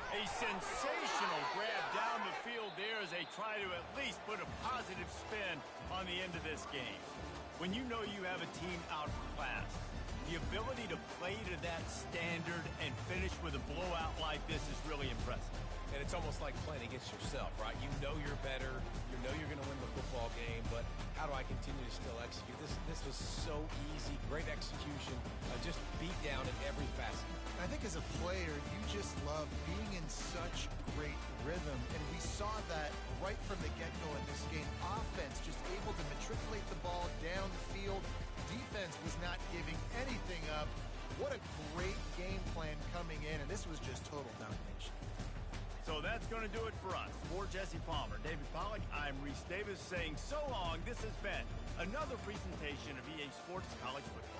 A sensational grab down the field there as they try to at least put a positive spin on the end of this game. When you know you have a team outclassed, the ability to play to that standard and finish with a blowout like this is really impressive. And it's almost like playing against yourself, right? You know you're better. You know you're going to win the football game, but how do I continue to still execute? This was so easy. Great execution. Just beat down in every facet. I think as a player, you just love being in such great rhythm, and we saw that right from the get-go in this game. Offense just able to matriculate the ball down the field. Defense was not giving anything up. What a great game plan coming in, and this was just total domination. So that's going to do it for us. For Jesse Palmer, David Pollack, I'm Reese Davis saying so long. This has been another presentation of EA Sports College Football.